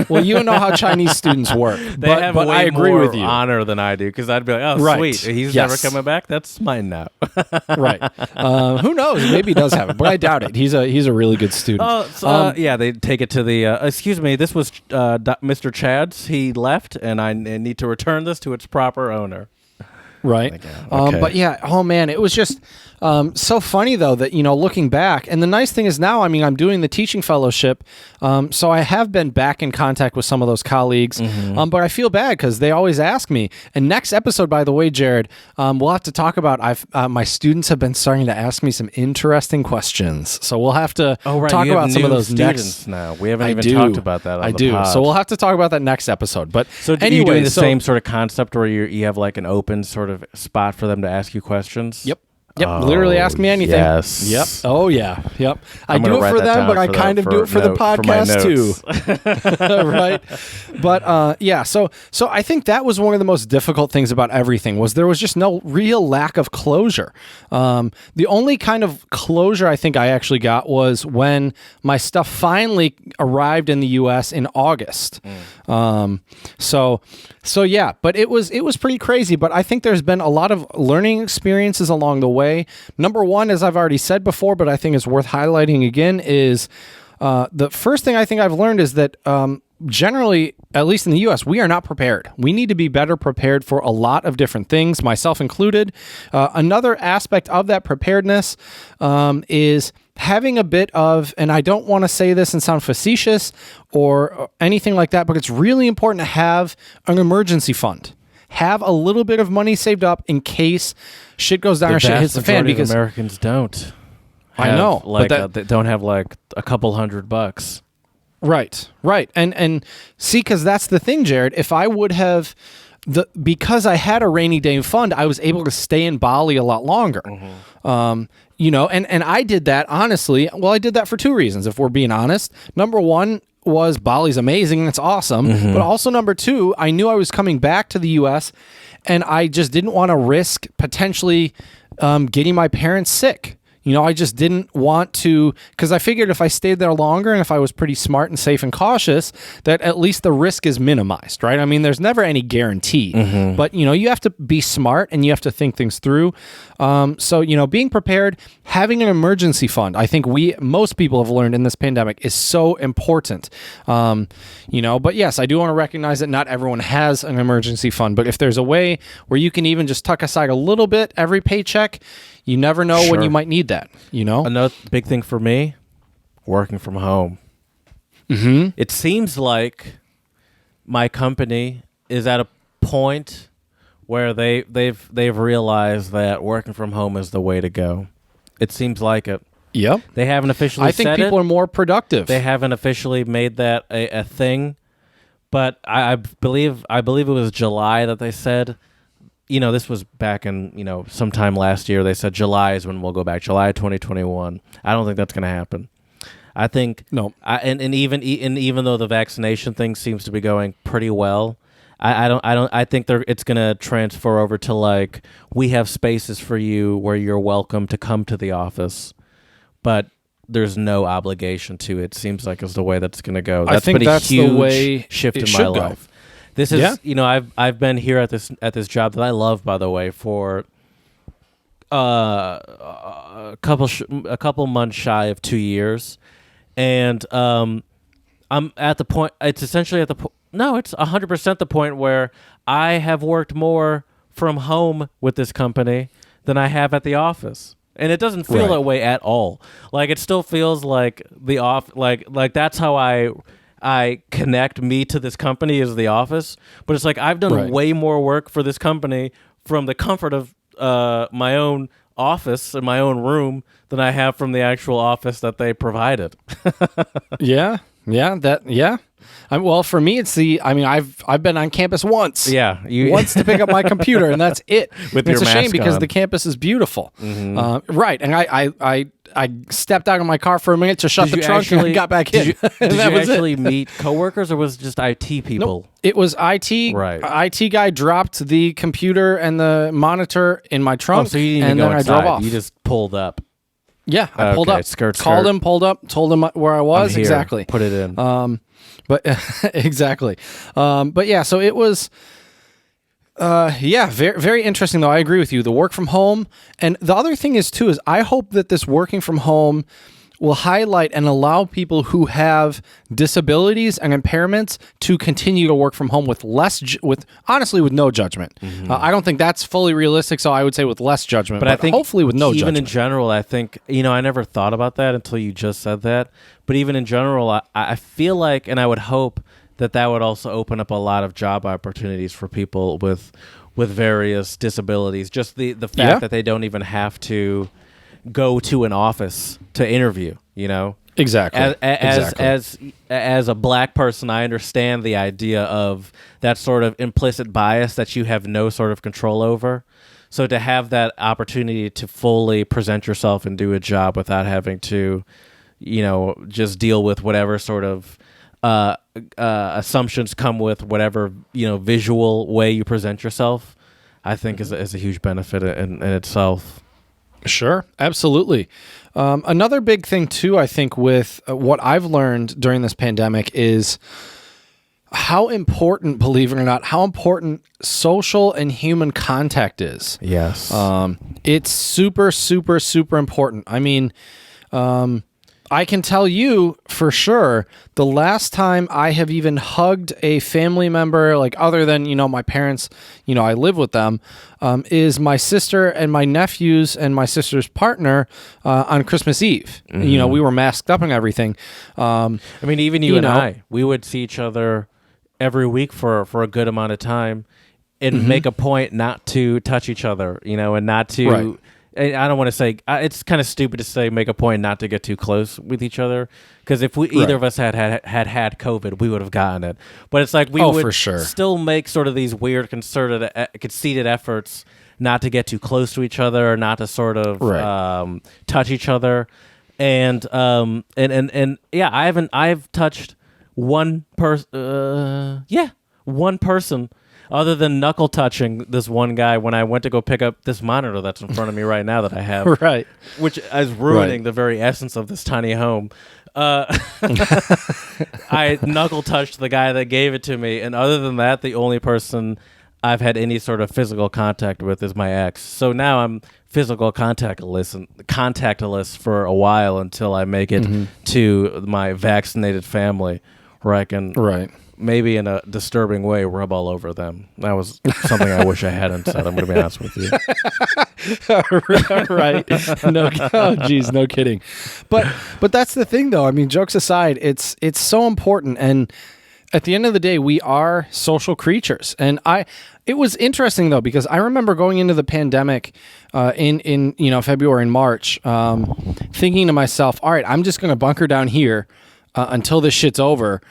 Well, you know how Chinese students work. They have way I agree more with you. honor than I do, because I'd be like, "Oh, right. sweet, he's never coming back. That's mine now." Right. Who knows? Maybe he does have it, but I doubt it. He's a really good student. Oh, yeah, they take it to the. Excuse me, this was Mr. Chad's. He left, and I need to return this to its proper owner. Right. Okay. But yeah, oh man, it was just so funny though that, looking back, and the nice thing is now, I'm doing the teaching fellowship. So I have been back in contact with some of those colleagues, but I feel bad because they always ask me. And next episode, by the way, Jared, we'll have to talk about, my students have been starting to ask me some interesting questions. So we'll have to talk about some of those students now. We haven't even talked about that on the pod. So we'll have to talk about that next episode. But so anyway, you doing the same sort of concept where you have like an open sort of spot for them to ask you questions? Yep. Literally ask me anything. Yes. Yep. Oh yeah. Yep. I do it for them, but I kind of do it for the podcast too. Right. But yeah. So I think that was one of the most difficult things about everything was there was just no real lack of closure. The only kind of closure I think I actually got was when my stuff finally arrived in the U.S. in August. So yeah, but it was pretty crazy. But I think there's been a lot of learning experiences along the way. Number one, as I've already said before, but I think it's worth highlighting again, is the first thing I think I've learned is that generally, at least in the U.S., we are not prepared. We need to be better prepared for a lot of different things, myself included. Another aspect of that preparedness is having a bit of, and I don't want to say this and sound facetious or anything like that, but it's really important to have an emergency fund. Have a little bit of money saved up in case shit goes down or shit hits the fan. Because Americans don't. I know, but they don't have like a couple $100. Right. And see, because that's the thing, Jared. If I would have because I had a rainy day fund, I was able to stay in Bali a lot longer. And I did that honestly. Well, I did that for two reasons, if we're being honest. Number one was Bali's amazing. It's awesome. But also number two, I knew I was coming back to the U.S. and I just didn't want to risk potentially getting my parents sick. I just didn't want to, because I figured if I stayed there longer and if I was pretty smart and safe and cautious, that at least the risk is minimized, right? There's never any guarantee, but you have to be smart and you have to think things through. So being prepared, having an emergency fund, I think most people have learned in this pandemic is so important. But yes, I do want to recognize that not everyone has an emergency fund, but if there's a way where you can even just tuck aside a little bit every paycheck, you never know when you might need that, Another big thing for me, working from home. It seems like my company is at a point where they've realized that working from home is the way to go. It seems like it. Yep. They haven't officially said it. I think people are more productive. They haven't officially made that a thing, but I believe it was July that they said. This was back in, sometime last year. They said July is when we'll go back. July 2021. I don't think that's going to happen. I think no. Even though the vaccination thing seems to be going pretty well, I think it's going to transfer over to like we have spaces for you where you're welcome to come to the office, but there's no obligation to it. Seems like it's the way that's going to go. I think that's huge the way shift in my life. This is, I've been here at this job that I love, by the way, for a couple months shy of 2 years, and I'm at the point. It's essentially at the point. No, it's 100% the point where I have worked more from home with this company than I have at the office. And it doesn't feel that way at all. Like it still feels like like that's how I I connect me to this company as the office, but it's like I've done way more work for this company from the comfort of my own office in my own room than I have from the actual office that they provided. Yeah. Well, for me, it's I've been on campus once. Yeah, once to pick up my computer, and that's it. It's a shame because on. the campus is beautiful. Right, and I stepped out of my car for a minute to shut the trunk and got back in. Did you actually meet coworkers, or was it just IT people? Nope. It was IT. Right. IT guy dropped the computer and the monitor in my trunk, so you didn't and go then inside. I drove off. You just pulled up. Yeah, I pulled up. Called him, pulled up, told him where I was. Exactly. Put it in. But exactly. But yeah, so it was. Very, very interesting though. I agree with you. The work from home, and the other thing is too is I hope that this working from home will highlight and allow people who have disabilities and impairments to continue to work from home with honestly with no judgment. I don't think that's fully realistic, so I would say with less judgment. But I think hopefully with no judgment. Even in general, I think I never thought about that until you just said that. But even in general, I feel like, and I would hope that would also open up a lot of job opportunities for people with various disabilities. Just the fact that they don't even have to go to an office to interview, Exactly. As a black person, I understand the idea of that sort of implicit bias that you have no sort of control over. So to have that opportunity to fully present yourself and do a job without having to, just deal with whatever sort of assumptions come with whatever visual way you present yourself, I think is a huge benefit in itself. Sure, absolutely. Another big thing too, I think, with what I've learned during this pandemic is how important, believe it or not, how important social and human contact is. Yes. It's super, super, super important. I mean, I can tell you for sure the last time I have even hugged a family member, like other than, my parents, I live with them, is my sister and my nephews and my sister's partner on Christmas Eve. Mm-hmm. We were masked up and everything. Even you and I, we would see each other every week for a good amount of time and make a point not to touch each other, and not to... Right. I don't want to say it's kind of stupid to say make a point not to get too close with each other, because if either of us had COVID, we would have gotten it. But it's like we would for sure. still make sort of these weird conceited efforts not to get too close to each other, or not to sort of touch each other, and I've touched one person other than knuckle touching this one guy when I went to go pick up this monitor that's in front of me right now that I have, right, which is ruining the very essence of this tiny home. I knuckle touched the guy that gave it to me, and other than that, the only person I've had any sort of physical contact with is my ex. So now I'm physical contactless for a while until I make it to my vaccinated family, where I can maybe in a disturbing way rub all over them. That was something I wish I hadn't said. I'm going to be honest with you. Right. No, geez, no kidding. But that's the thing, though. I mean, jokes aside, it's so important. And at the end of the day, we are social creatures. And it was interesting though, because I remember going into the pandemic in February and March, thinking to myself, all right, I'm just going to bunker down here until this shit's over.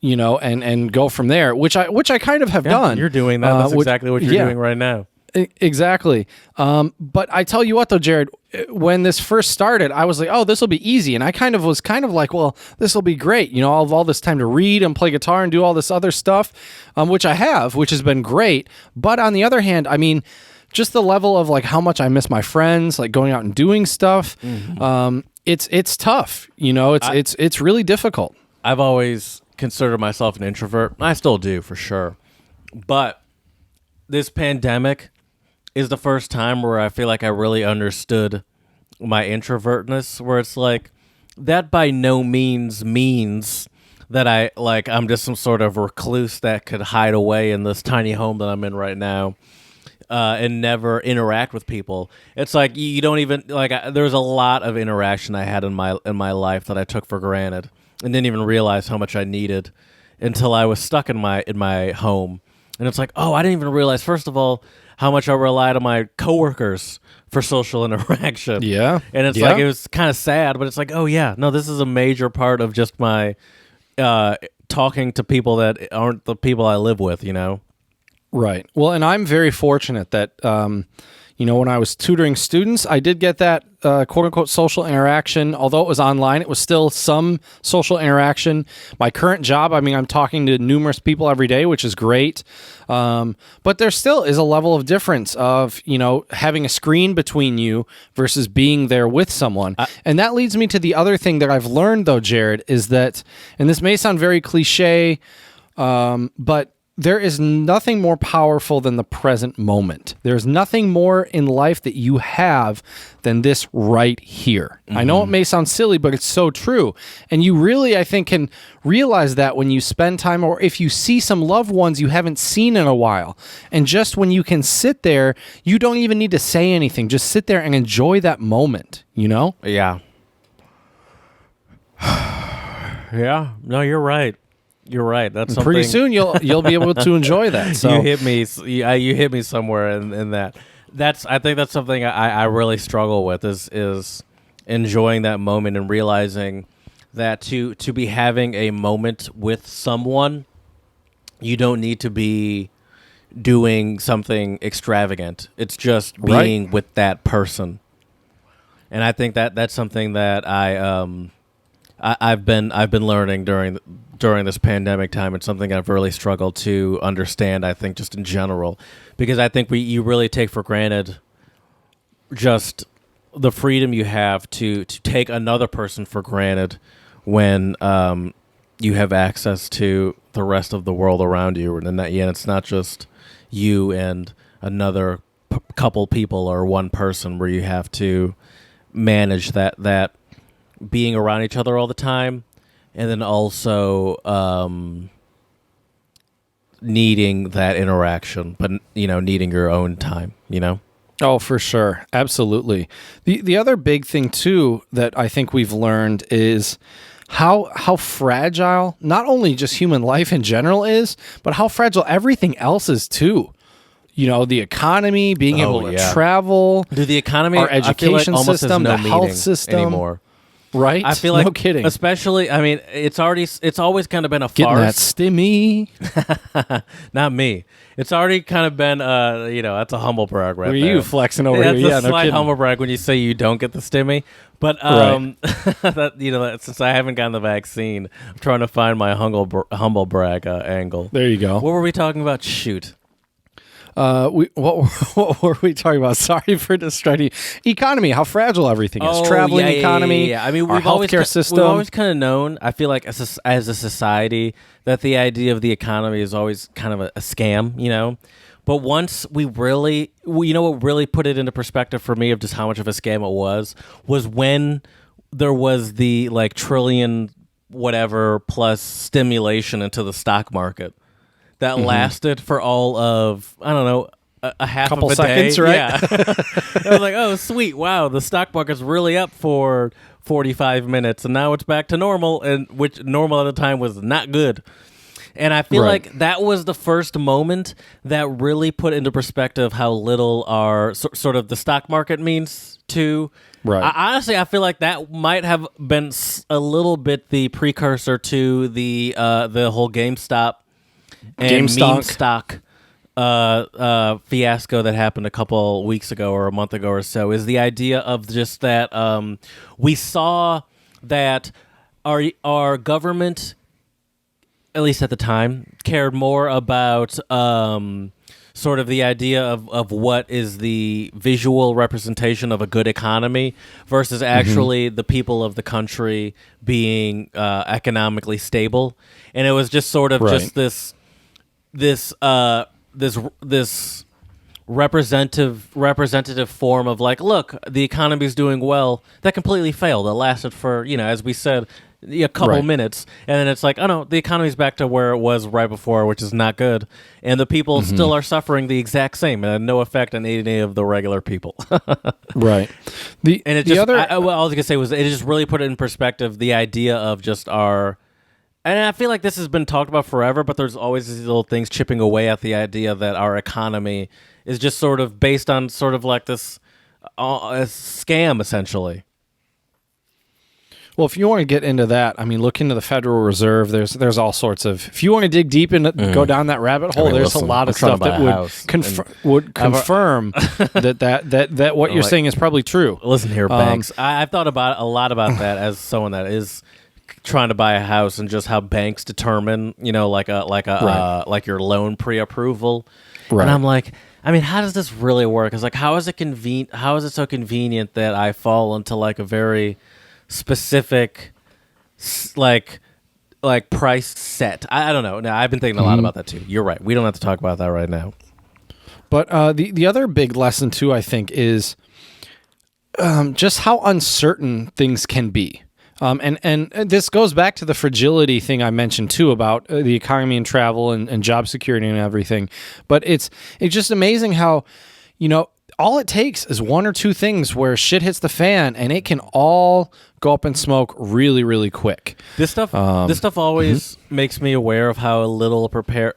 And go from there, which I kind of have done. You're doing that. That's exactly what you're doing right now. Exactly. But I tell you what, though, Jared, when this first started, I was like, oh, this will be easy. And I was like, well, this will be great. I'll have all this time to read and play guitar and do all this other stuff, which I have, which has been great. But on the other hand, I mean, just the level of like how much I miss my friends, like going out and doing stuff. It's tough. It's really difficult. I've always consider myself an introvert. I still do, for sure. But this pandemic is the first time where I feel like I really understood my introvertness, where it's like that by no means that I'm just some sort of recluse that could hide away in this tiny home that I'm in right now and never interact with people. It's like you don't even there's a lot of interaction I had in my life that I took for granted. and didn't even realize how much I needed until I was stuck in my home. And it's like, oh, I didn't even realize, first of all, how much I relied on my coworkers for social interaction. Yeah. And it's like, it was kind of sad, but it's like, oh yeah, no, this is a major part of just my talking to people that aren't the people I live with, you know? Right. Well, and I'm very fortunate that, when I was tutoring students, I did get that quote unquote social interaction. Although it was online, it was still some social interaction. My current job, I mean, I'm talking to numerous people every day, which is great. But there still is a level of difference of, having a screen between you versus being there with someone. And that leads me to the other thing that I've learned, though, Jared, is that, and this may sound very cliche, but there is nothing more powerful than the present moment. There's nothing more in life that you have than this right here. I know it may sound silly, but it's so true. And you really, I think, can realize that when you spend time, or if you see some loved ones you haven't seen in a while. And just when you can sit there, you don't even need to say anything. Just sit there and enjoy that moment, Yeah. Yeah. No, you're right. You're right. That's something. Pretty soon you'll be able to enjoy that. So you hit me. You hit me somewhere in that. I think that's something I really struggle with is enjoying that moment and realizing that to be having a moment with someone, you don't need to be doing something extravagant. It's just being with that person. And I think that's something that I've been learning during this pandemic time. It's something I've really struggled to understand, I think, just in general, because I think you really take for granted just the freedom you have to take another person for granted when you have access to the rest of the world around you. And it's not just you and another couple people or one person where you have to manage that being around each other all the time. And then also needing that interaction, but needing your own time. Oh, for sure, absolutely. The other big thing too that I think we've learned is how fragile not only just human life in general is, but how fragile everything else is too. The economy, being able to travel, the economy, our education system, the health system anymore. Right? I feel like, no kidding. Especially, I mean, it's always kind of been a Getting farce. That stimmy. Not me. It's already kind of been, that's a humble brag right there. Were you flexing over here? That's a no slight kidding. humble brag when you say you don't get the stimmy. But since I haven't gotten the vaccine, I'm trying to find my humble brag angle. There you go. What were we talking about? Shoot. What were we talking about? Sorry for distracting. Economy, how fragile everything is. Traveling economy. Yeah. I mean, our healthcare system. We've always kind of known, I feel like as a society, that the idea of the economy is always kind of a scam, But once we really, what really put it into perspective for me of just how much of a scam it was when there was the trillion whatever plus stimulation into the stock market. That lasted for all of, I don't know, a half couple of a seconds, day. right? Yeah. I was like, oh, sweet. Wow, the stock market's really up for 45 minutes, and now it's back to normal, and which normal at the time was not good. And I feel like that was the first moment that really put into perspective how little our sort of the stock market means to. Right. Honestly, I feel like that might have been a little bit the precursor to the whole GameStop and meme stock fiasco that happened a couple weeks ago or a month ago or so, is the idea of just that we saw that our government, at least at the time, cared more about sort of the idea of what is the visual representation of a good economy versus actually the people of the country being economically stable. And it was just sort of just this representative form of look, the economy's doing well. That completely failed. It lasted for, as we said, a couple minutes, and then it's like, oh no, the economy's back to where it was right before, which is not good, and the people still are suffering the exact same, and no effect on any of the regular people. Right. I was gonna say was it just really put it in perspective, the idea of just our. And I feel like this has been talked about forever, but there's always these little things chipping away at the idea that our economy is just sort of based on sort of like this a scam, essentially. Well, if you want to get into that, I mean, look into the Federal Reserve. There's all sorts of. If you want to dig deep and go down that rabbit hole, there's a lot of stuff that would confirm that what you're saying is probably true. Listen here, banks. I've thought a lot about that as someone that is trying to buy a house, and just how banks determine, like your loan pre-approval. Right. And I'm like, I mean, how does this really work? It's like, how is it so convenient that I fall into like a very specific like price set? I don't know. Now, I've been thinking a lot about that too. You're right. We don't have to talk about that right now. But the other big lesson too, I think, is just how uncertain things can be. And this goes back to the fragility thing I mentioned too about the economy and travel and job security and everything. But it's just amazing how, all it takes is one or two things where shit hits the fan, and it can all go up in smoke really, really quick. This stuff always makes me aware of how unprepared,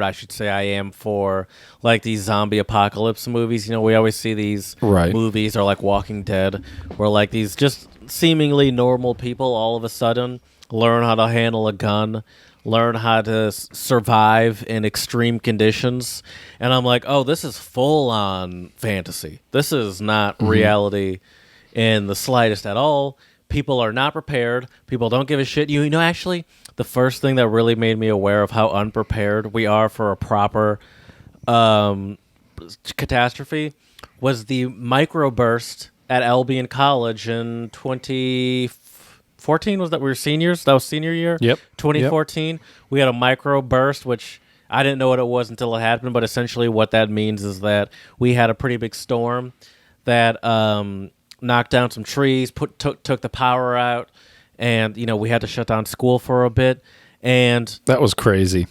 I should say, I am for like these zombie apocalypse movies. We always see these movies, or like Walking Dead, where like these just seemingly normal people all of a sudden learn how to handle a gun, learn how to survive in extreme conditions. And I'm like, oh, this is full on fantasy. This is not reality in the slightest at all. People are not prepared. People don't give a shit. Actually, the first thing that really made me aware of how unprepared we are for a proper catastrophe was the microburst at Albion College in 2014. Was that we were seniors? That was senior year? Yep. 2014. Yep. We had a microburst, which I didn't know what it was until it happened, but essentially what that means is that we had a pretty big storm that knocked down some trees, took the power out, and we had to shut down school for a bit. And that was crazy.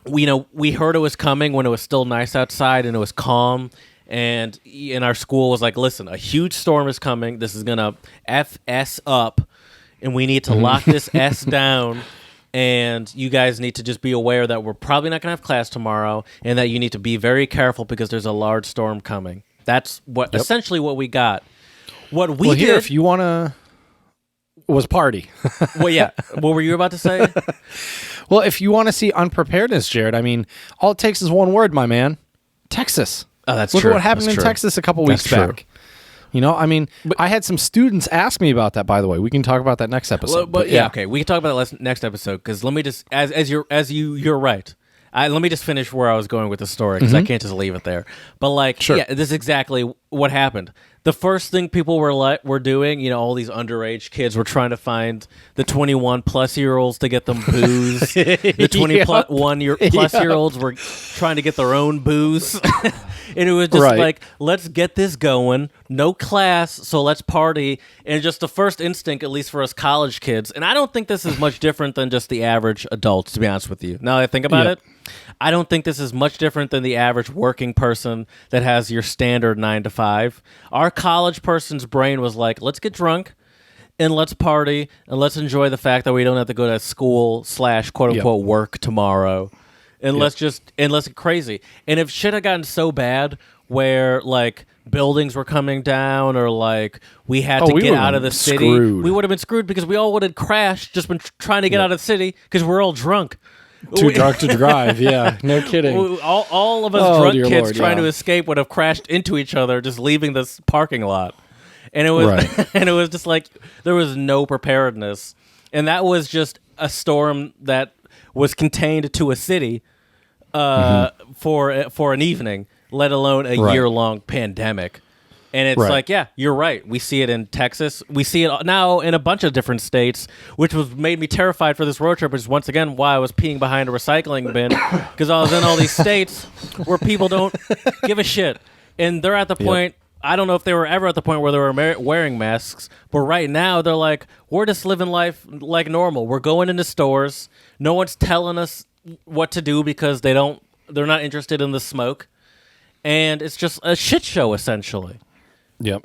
We heard it was coming when it was still nice outside and it was calm. And our school was like, listen, a huge storm is coming. This is going to F-S up, and we need to lock this S down. And you guys need to just be aware that we're probably not going to have class tomorrow, and that you need to be very careful because there's a large storm coming. That's essentially what we got. What we did... if you want to... was party. Well, yeah. What were you about to say? Well, if you want to see unpreparedness, Jared, I mean, all it takes is one word, my man. Texas. Oh, that's true. Look at what happened in Texas a couple weeks back. I mean, I had some students ask me about that, by the way. We can talk about that next episode. But yeah, okay. We can talk about that next episode, because let me just, you're right. Let me just finish where I was going with the story, because I can't just leave it there. But yeah, this is exactly what happened. The first thing people were doing, all these underage kids were trying to find the 21-plus-year-olds to get them booze. The 21-plus-year-olds were trying to get their own booze. And it was just like, let's get this going. No class, so let's party. And just the first instinct, at least for us college kids, and I don't think this is much different than just the average adults, to be honest with you. Now that I think about it, I don't think this is much different than the average working person that has your standard 9 to 5. Our college person's brain was like, let's get drunk and let's party and let's enjoy the fact that we don't have to go to school / quote unquote work tomorrow. And let's get crazy. And if shit had gotten so bad where like buildings were coming down, or like we had to get out of the city, we would have been screwed, because we all would have crashed, just been trying to get out of the city because we're all drunk. Too drunk to drive, yeah. No kidding. All of us drunk kids trying to escape would have crashed into each other, just leaving this parking lot. And it was and it was just like there was no preparedness. And that was just a storm that was contained to a city for an evening, let alone a year-long pandemic. And it's like, yeah, you're right. We see it in Texas. We see it now in a bunch of different states, which made me terrified for this road trip, which is once again why I was peeing behind a recycling bin, because I was in all these states where people don't give a shit. And they're at the point I don't know if they were ever at the point where they were wearing masks, but right now they're like, we're just living life like normal. We're going into stores. No one's telling us what to do because they're not interested in the smoke. And it's just a shit show, essentially. Yep.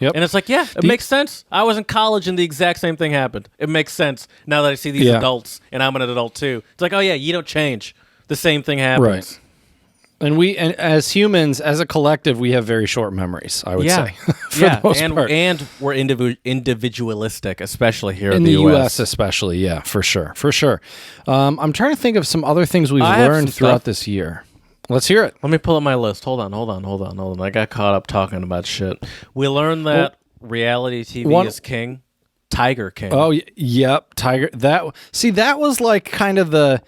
And it's like, yeah, it makes sense. I was in college and the exact same thing happened. It makes sense now that I see these adults and I'm an adult too. It's like, oh yeah, you don't change. The same thing happens. Right. And as humans, as a collective, we have very short memories, I would say. For the most part. And we're individualistic, especially here in the U.S. especially, yeah, for sure. I'm trying to think of some other things we've learned throughout this year. Let's hear it. Let me pull up my list. Hold on. I got caught up talking about shit. We learned that reality TV is king. Tiger King. Oh, yep, Tiger. That was like kind of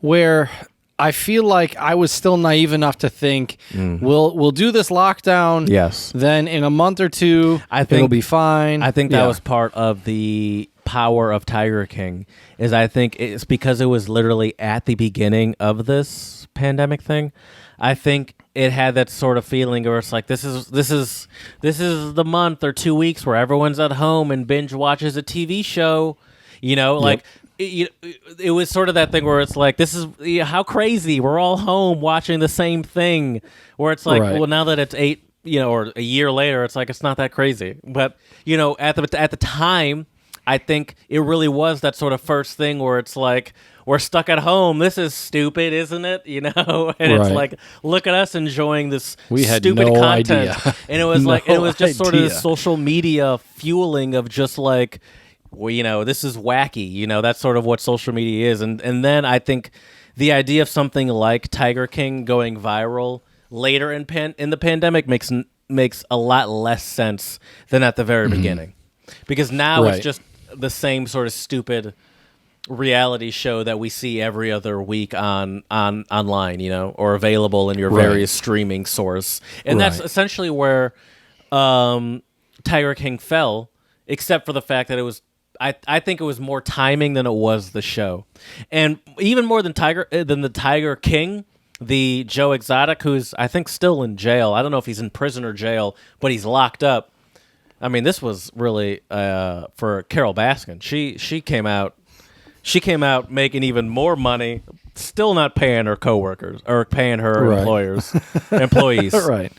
where I feel like I was still naive enough to think we'll do this lockdown. Yes. Then in a month or two, it'll be fine. I think that was part of the power of Tiger King. Is I think it's because it was literally at the beginning of this pandemic thing. I think it had that sort of feeling where it's like this is the month or 2 weeks where everyone's at home and binge watches a TV show. You know, like. It was sort of that thing where it's like, this is how crazy. We're all home watching the same thing. Where it's like, well, now that it's 8, or a year later, it's like it's not that crazy. But at the time, I think it really was that sort of first thing where it's like, we're stuck at home. This is stupid, isn't it? And it's like, look at us enjoying this stupid content. Idea. And it was it was just sort of this social media fueling of just like, well, this is wacky. That's sort of what social media is. And then I think the idea of something like Tiger King going viral later in the pandemic makes a lot less sense than at the very beginning. Because now it's just the same sort of stupid reality show that we see every other week online, or available in your various streaming source. And that's essentially where Tiger King fell, except for the fact that it was I think it was more timing than it was the show. And even more than the Tiger King, the Joe Exotic, who's I think still in jail. I don't know if he's in prison or jail, but he's locked up. I mean, this was really for Carol Baskin. She came out making even more money, still not paying her coworkers or paying her employees. Right.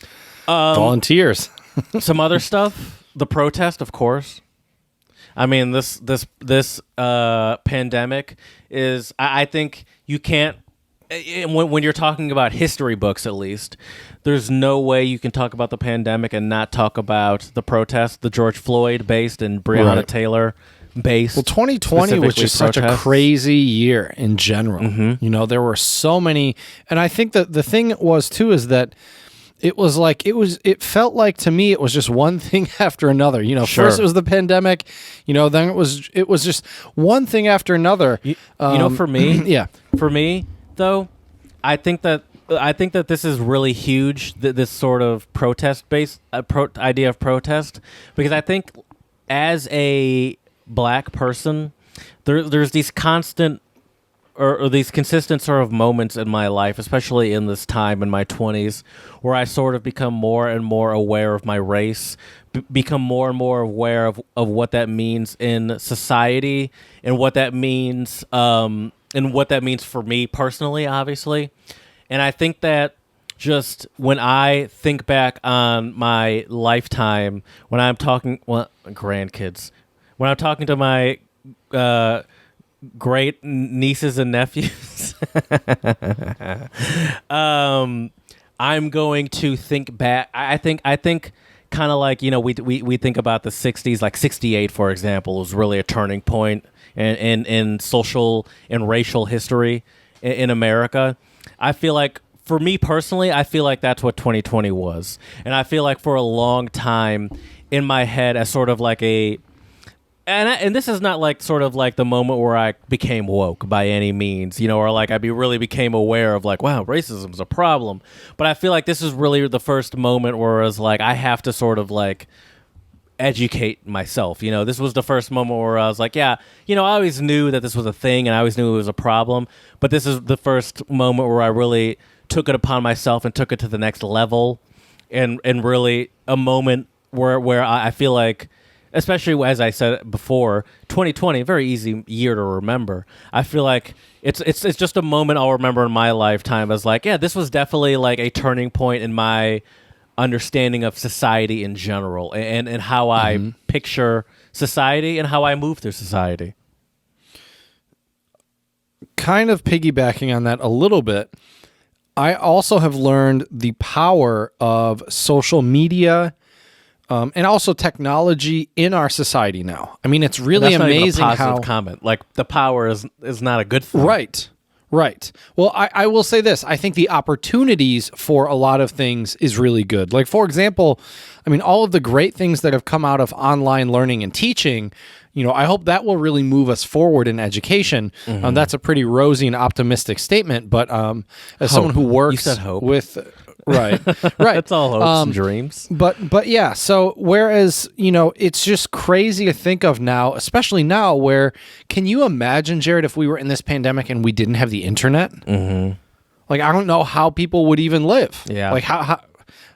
Volunteers. Some other stuff. The protest, of course. I mean, this pandemic is. I think you can't. When you're talking about history books, at least, there's no way you can talk about the pandemic and not talk about the protest, the George Floyd based and Breonna Taylor based. Well, 2020 was just such a crazy year in general. Mm-hmm. There were so many, and I think that the thing was too is that. It felt like to me it was just one thing after another. First it was the pandemic, then it was just one thing after another. For me, for me though, I think that this is really huge. This sort of protest-based idea of protest, because I think as a black person, there's these constant. Or these consistent sort of moments in my life, especially in this time in my 20s, where I sort of become more and more aware of my race, become more and more aware of what that means in society and what that means for me personally, obviously. And I think that just when I think back on my lifetime, when I'm talking, grandkids, when I'm talking to my great nieces and nephews, I'm going to think back. I think kind of like, we think about the 60s, like 68, for example, was really a turning point in social and racial history in America. I feel like, for me personally, I feel like that's what 2020 was. And I feel like for a long time in my head as sort of like and this is not like sort of like the moment where I became woke by any means, or like really became aware of like, wow, racism is a problem. But I feel like this is really the first moment where I was like, I have to sort of like educate myself. This was the first moment where I was like, I always knew that this was a thing and I always knew it was a problem. But this is the first moment where I really took it upon myself and took it to the next level and really a moment where I feel like, especially as I said before, 2020, a very easy year to remember. I feel like it's just a moment I'll remember in my lifetime as like, yeah, this was definitely like a turning point in my understanding of society in general, and how I picture society and how I move through society. Kind of piggybacking on that a little bit, I also have learned the power of social media and also technology in our society now. I mean, it's really amazing how comment, like the power is not a good thing. Right. Well, I will say this. I think the opportunities for a lot of things is really good. Like, for example, I mean, all of the great things that have come out of online learning and teaching, I hope that will really move us forward in education. That's a pretty rosy and optimistic statement, but as someone who works with... Right. It's all hopes and dreams. But yeah, so whereas, it's just crazy to think of now, especially now where, can you imagine, Jared, if we were in this pandemic and we didn't have the internet? Like, I don't know how people would even live. Yeah. Like, how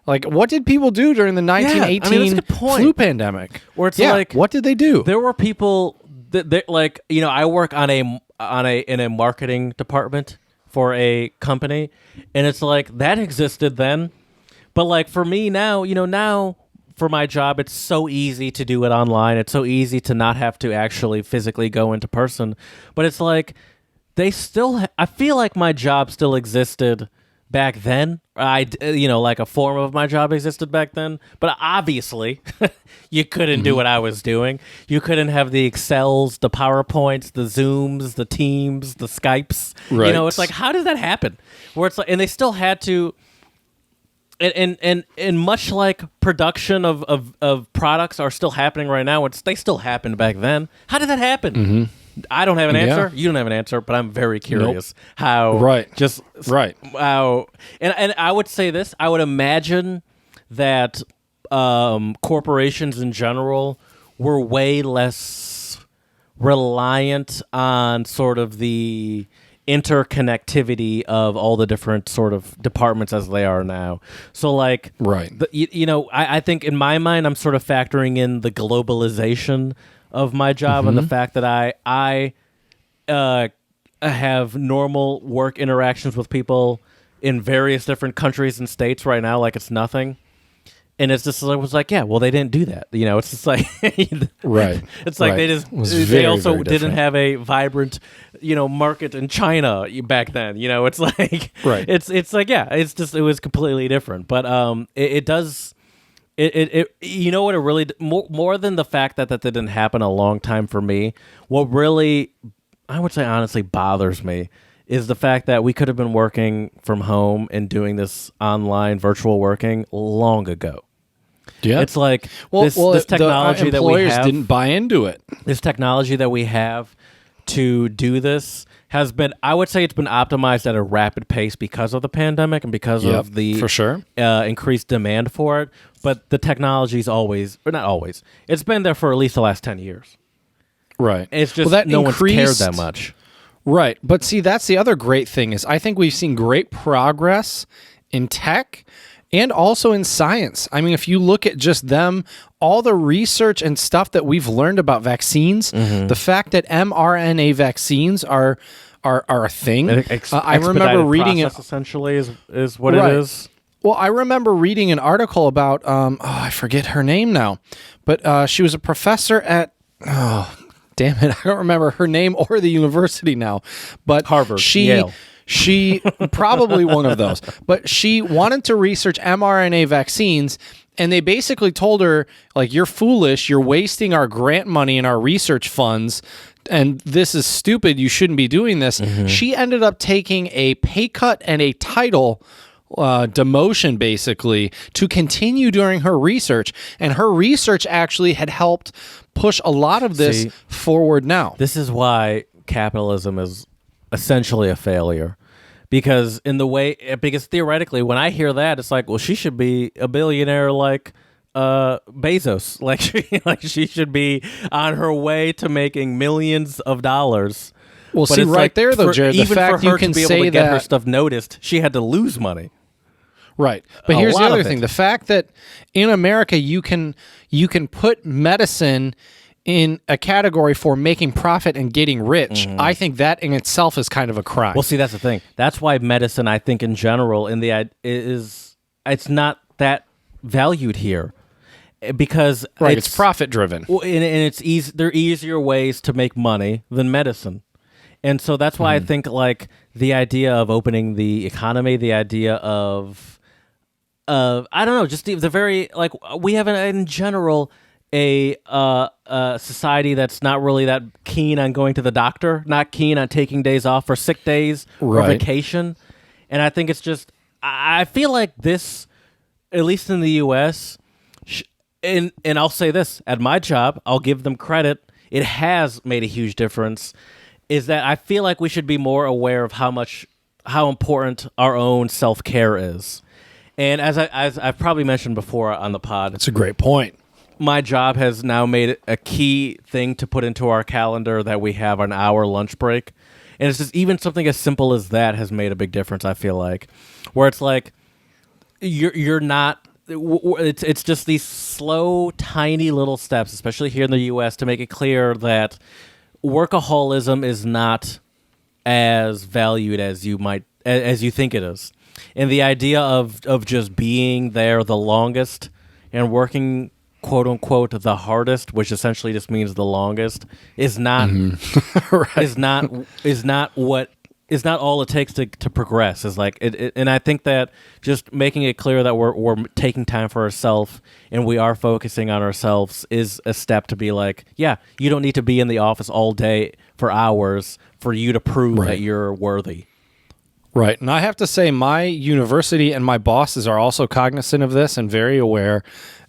like, what did people do during the 1918 flu pandemic? Where it's like, what did they do? There were people that like, I work in a marketing department for a company, and it's like that existed then, but like for me now, now for my job, it's so easy to do it online. It's so easy to not have to actually physically go into person, but it's like they still I feel like my job still existed back then. Like a form of my job existed back then, but obviously you couldn't do what I was doing. You couldn't have the Excels, the PowerPoints, the Zooms, the Teams, the Skypes. Right. It's like, how does that happen? Where it's like, and they still had to, and much like production of products are still happening right now, they still happened back then. How did that happen? I don't have an answer. You don't have an ansor, but I'm very curious how. Right. Just right. How. And I would say this. I would imagine that corporations in general were way less reliant on sort of the interconnectivity of all the different sort of departments as they are now. So like, right. I think in my mind, I'm sort of factoring in the globalization of my job and the fact that I have normal work interactions with people in various different countries and states right now, like it's nothing. And it's just, it was like, yeah, well, they didn't do that. It's just like, right. It's like they also didn't have a vibrant, market in China back then. It's like, right. It's like, yeah, it was completely different. But it does. It what it really more than the fact that didn't happen a long time for me, what really I would say honestly bothers me is the fact that we could have been working from home and doing this online virtual working long ago. Yeah, it's like this technology that we have didn't buy into it. This technology that we have to do this has been, I would say, it's been optimized at a rapid pace because of the pandemic and because of the for sure increased demand for it. But the technology's always, or not always, it's been there for at least the last 10 years. Right. It's just no one's cared that much. Right. But see, that's the other great thing is I think we've seen great progress in tech and also in science. I mean, if you look at just them, all the research and stuff that we've learned about vaccines, the fact that mRNA vaccines are a thing. I remember reading it. Essentially, is what it is. Well, I remember reading an article about, I forget her name now, but she was a professor at, damn it, I don't remember her name or the university now, but Harvard, Yale. She probably one of those, but she wanted to research mRNA vaccines, and they basically told her, like, you're foolish, you're wasting our grant money and our research funds, and this is stupid, you shouldn't be doing this. She ended up taking a pay cut and a title demotion basically to continue doing her research, and her research actually had helped push a lot of this forward now. This is why capitalism is essentially a failure, because theoretically when I hear that, it's like, well, she should be a billionaire like Bezos, like she should be on her way to making millions of dollars. Well, but see, right there, though, Jared, the fact for her you can to be say able to get that her stuff noticed, she had to lose money. Right. But here's the other thing. The fact that in America you can put medicine in a category for making profit and getting rich, I think that in itself is kind of a crime. Well, see, that's the thing. That's why medicine, I think, in general, it's not that valued here. Because it's profit driven. And it's easy. There are easier ways to make money than medicine. And so that's why I think like the idea of opening the economy, the idea of I don't know, just the very like we have in general a society that's not really that keen on going to the doctor, not keen on taking days off for sick days or vacation. And I think it's just I feel like this, at least in the U.S., and I'll say this, at my job, I'll give them credit, it has made a huge difference, is that I feel like we should be more aware of how important our own self-care is. And as I've probably mentioned before on the pod, that's a great point. My job has now made it a key thing to put into our calendar that we have an hour lunch break. And it's just even something as simple as that has made a big difference, I feel like. Where it's like you're not it's just these slow, tiny little steps, especially here in the U.S., to make it clear that workaholism is not as valued as you think it is. And the idea of just being there the longest and working, quote unquote, the hardest, which essentially just means the longest, is not is not all it takes to progress. Is like and I think that just making it clear that we're taking time for ourselves and we are focusing on ourselves is a step to be like, yeah, you don't need to be in the office all day for hours for you to prove that you're worthy. Right. And I have to say my university and my bosses are also cognizant of this and very aware.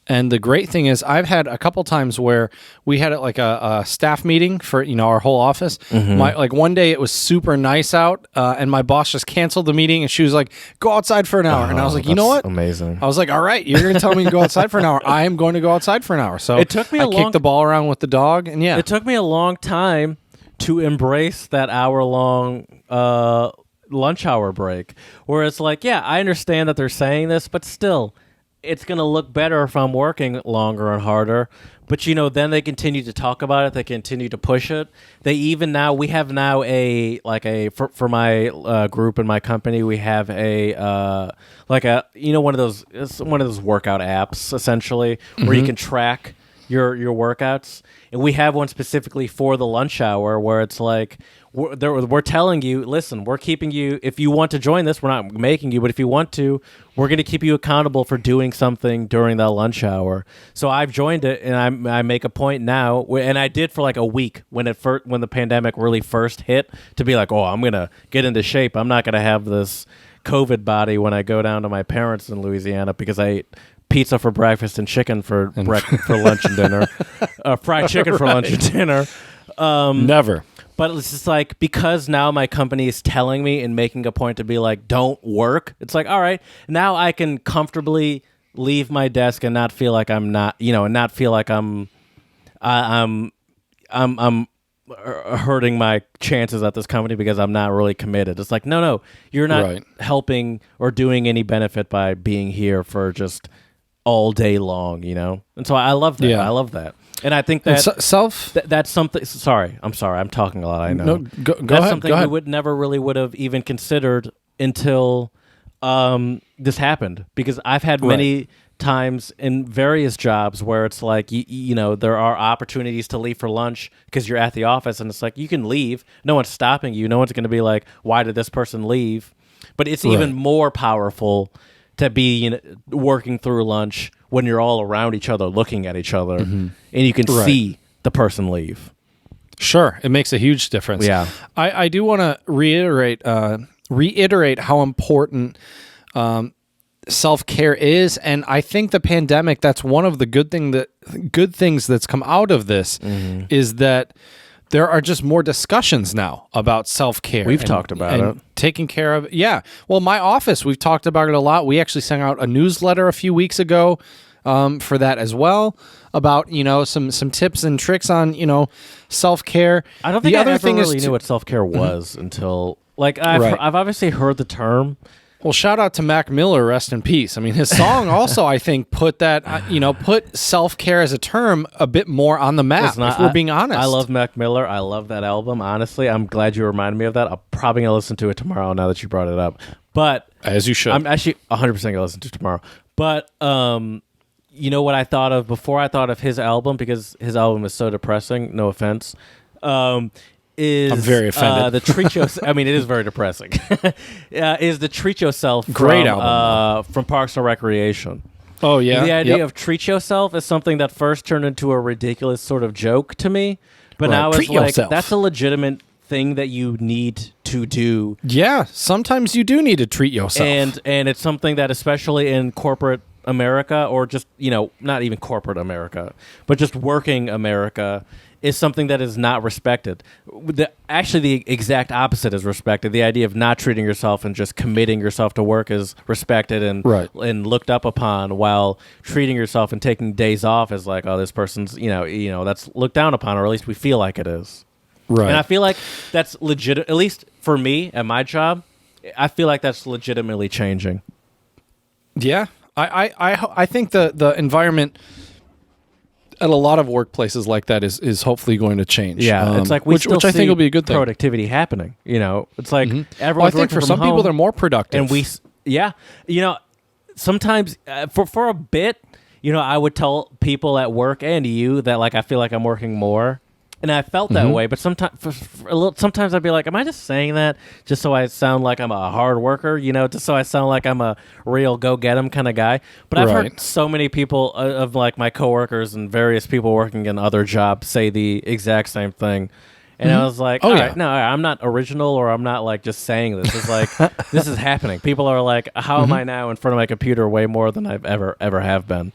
And the great thing is I've had a couple times where we had like a staff meeting for, our whole office. Like one day it was super nice out and my boss just canceled the meeting and she was like, go outside for an hour. And I was like, you know what? Amazing. I was like, all right, you're going to tell me to go outside for an hour. I am going to go outside for an hour. So it took me I kicked the ball around with the dog and it took me a long time to embrace that hour-long lunch hour break where it's like, yeah, I understand that they're saying this, but still, it's going to look better if I'm working longer and harder. But, then they continue to talk about it. They continue to push it. We have now for my group and my company, we have one of those workout apps, essentially, where you can track your workouts. And we have one specifically for the lunch hour where it's like, we're telling you, listen, we're keeping you, if you want to join this, we're not making you, but if you want to, we're going to keep you accountable for doing something during that lunch hour. So I've joined it, and I make a point now, and I did for like a week when the pandemic really first hit, to be like, oh, I'm going to get into shape. I'm not going to have this COVID body when I go down to my parents in Louisiana because I ate pizza for breakfast and chicken for lunch and dinner, fried chicken for lunch and dinner. Never. But it's just like, because now my company is telling me and making a point to be like, don't work. It's like, all right, now I can comfortably leave my desk and not feel like I'm not, and not feel like I'm hurting my chances at this company because I'm not really committed. It's like, no, you're not helping or doing any benefit by being here for just all day long, And so I love that. Yeah. I love that. And I think that that's something. Sorry, I'm talking a lot. I know. No, go that's ahead. Something we would have even considered until this happened. Because I've had many times in various jobs where it's like there are opportunities to leave for lunch because you're at the office, and it's like you can leave. No one's stopping you. No one's going to be like, "Why did this person leave?" But it's even more powerful to be working through lunch when you're all around each other, looking at each other, and you can see the person leave. Sure, it makes a huge difference. Yeah, I do want to reiterate how important self-care is, and I think the pandemic, that's one of the good things that's come out of this is that there are just more discussions now about self-care. We've talked about it. Taking care of it. Yeah. Well, my office, we've talked about it a lot. We actually sent out a newsletter a few weeks ago for that as well, about, some tips and tricks on, self-care. I don't think I ever really knew what self-care was until, like, I've obviously heard the term. Well, shout out to Mac Miller, rest in peace. I mean, his song also, I think, put that, put self-care as a term a bit more on the map, if we're being honest. I love Mac Miller. I love that album, honestly. I'm glad you reminded me of that. I'm probably going to listen to it tomorrow now that you brought it up. But as you should. I'm actually 100% going to listen to it tomorrow. But you know what I thought of before I thought of his album, because his album is so depressing, no offense, is I'm very offended. The Treat Yourself. I mean, it is very depressing. Is the Treat Yourself great album from Parks and Recreation. Oh yeah, the idea of treat yourself is something that first turned into a ridiculous sort of joke to me, but now it's like that's a legitimate thing that you need to do. Yeah, sometimes you do need to treat yourself, and it's something that especially in corporate America, or just not even corporate America, but just working America, is something that is not respected. Actually, the exact opposite is respected. The idea of not treating yourself and just committing yourself to work is respected and looked up upon, while treating yourself and taking days off is like, oh, this person's, that's looked down upon, or at least we feel like it is. Right. And I feel like that's legit, at least for me at my job, I feel like that's legitimately changing. Yeah. I think the environment at a lot of workplaces like that is hopefully going to change. Yeah, it's like which I think will be a good thing. Productivity happening. It's like everyone's I think for some people they're more productive. And sometimes for a bit, I would tell people at work and you that like I feel like I'm working more. And I felt that way, but sometimes I'd be like, am I just saying that just so I sound like I'm a hard worker, just so I sound like I'm a real go-get-em kind of guy? But I've heard so many people of like my coworkers and various people working in other jobs say the exact same thing. And I was like, all right, I'm not original, or I'm not like just saying this. It's like, this is happening. People are like, how am I now in front of my computer way more than I've ever have been?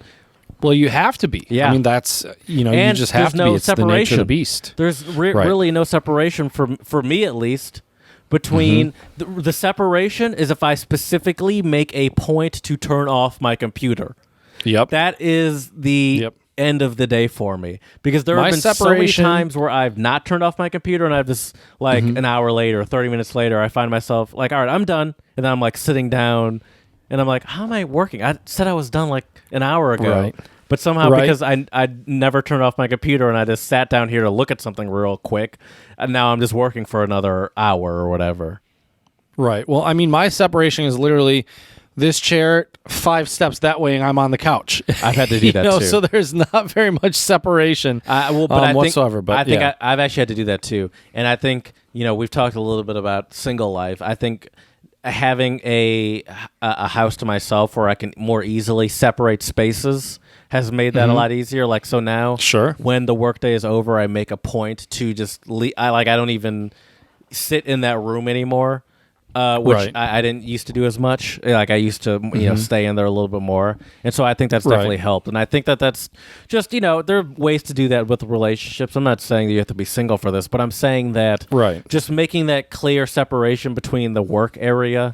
Well, you have to be. Yeah. I mean, that's, you just have to be. It's the nature of the beast. There's really no separation, for me at least, between the separation is if I specifically make a point to turn off my computer. Yep. That is the end of the day for me. Because there have been so many times where I've not turned off my computer, and I've just, like, an hour later, 30 minutes later, I find myself like, all right, I'm done. And then I'm, like, sitting down, and I'm like, how am I working? I said I was done, like, an hour ago. Right. But somehow, because I never turned off my computer and I just sat down here to look at something real quick, and now I'm just working for another hour or whatever. Right. Well, I mean, my separation is literally this chair 5 steps that way, and I'm on the couch. I've had to do that too. So there's not very much separation whatsoever. But I think I've actually had to do that too. And I think we've talked a little bit about single life. I think having a house to myself where I can more easily separate spaces has made that a lot easier. Like, so now, when the workday is over, I make a point to just leave. I don't even sit in that room anymore, which I didn't used to do as much. Like, I used to, stay in there a little bit more. And so I think that's definitely helped. And I think that's just, there are ways to do that with relationships. I'm not saying that you have to be single for this, but I'm saying that just making that clear separation between the work area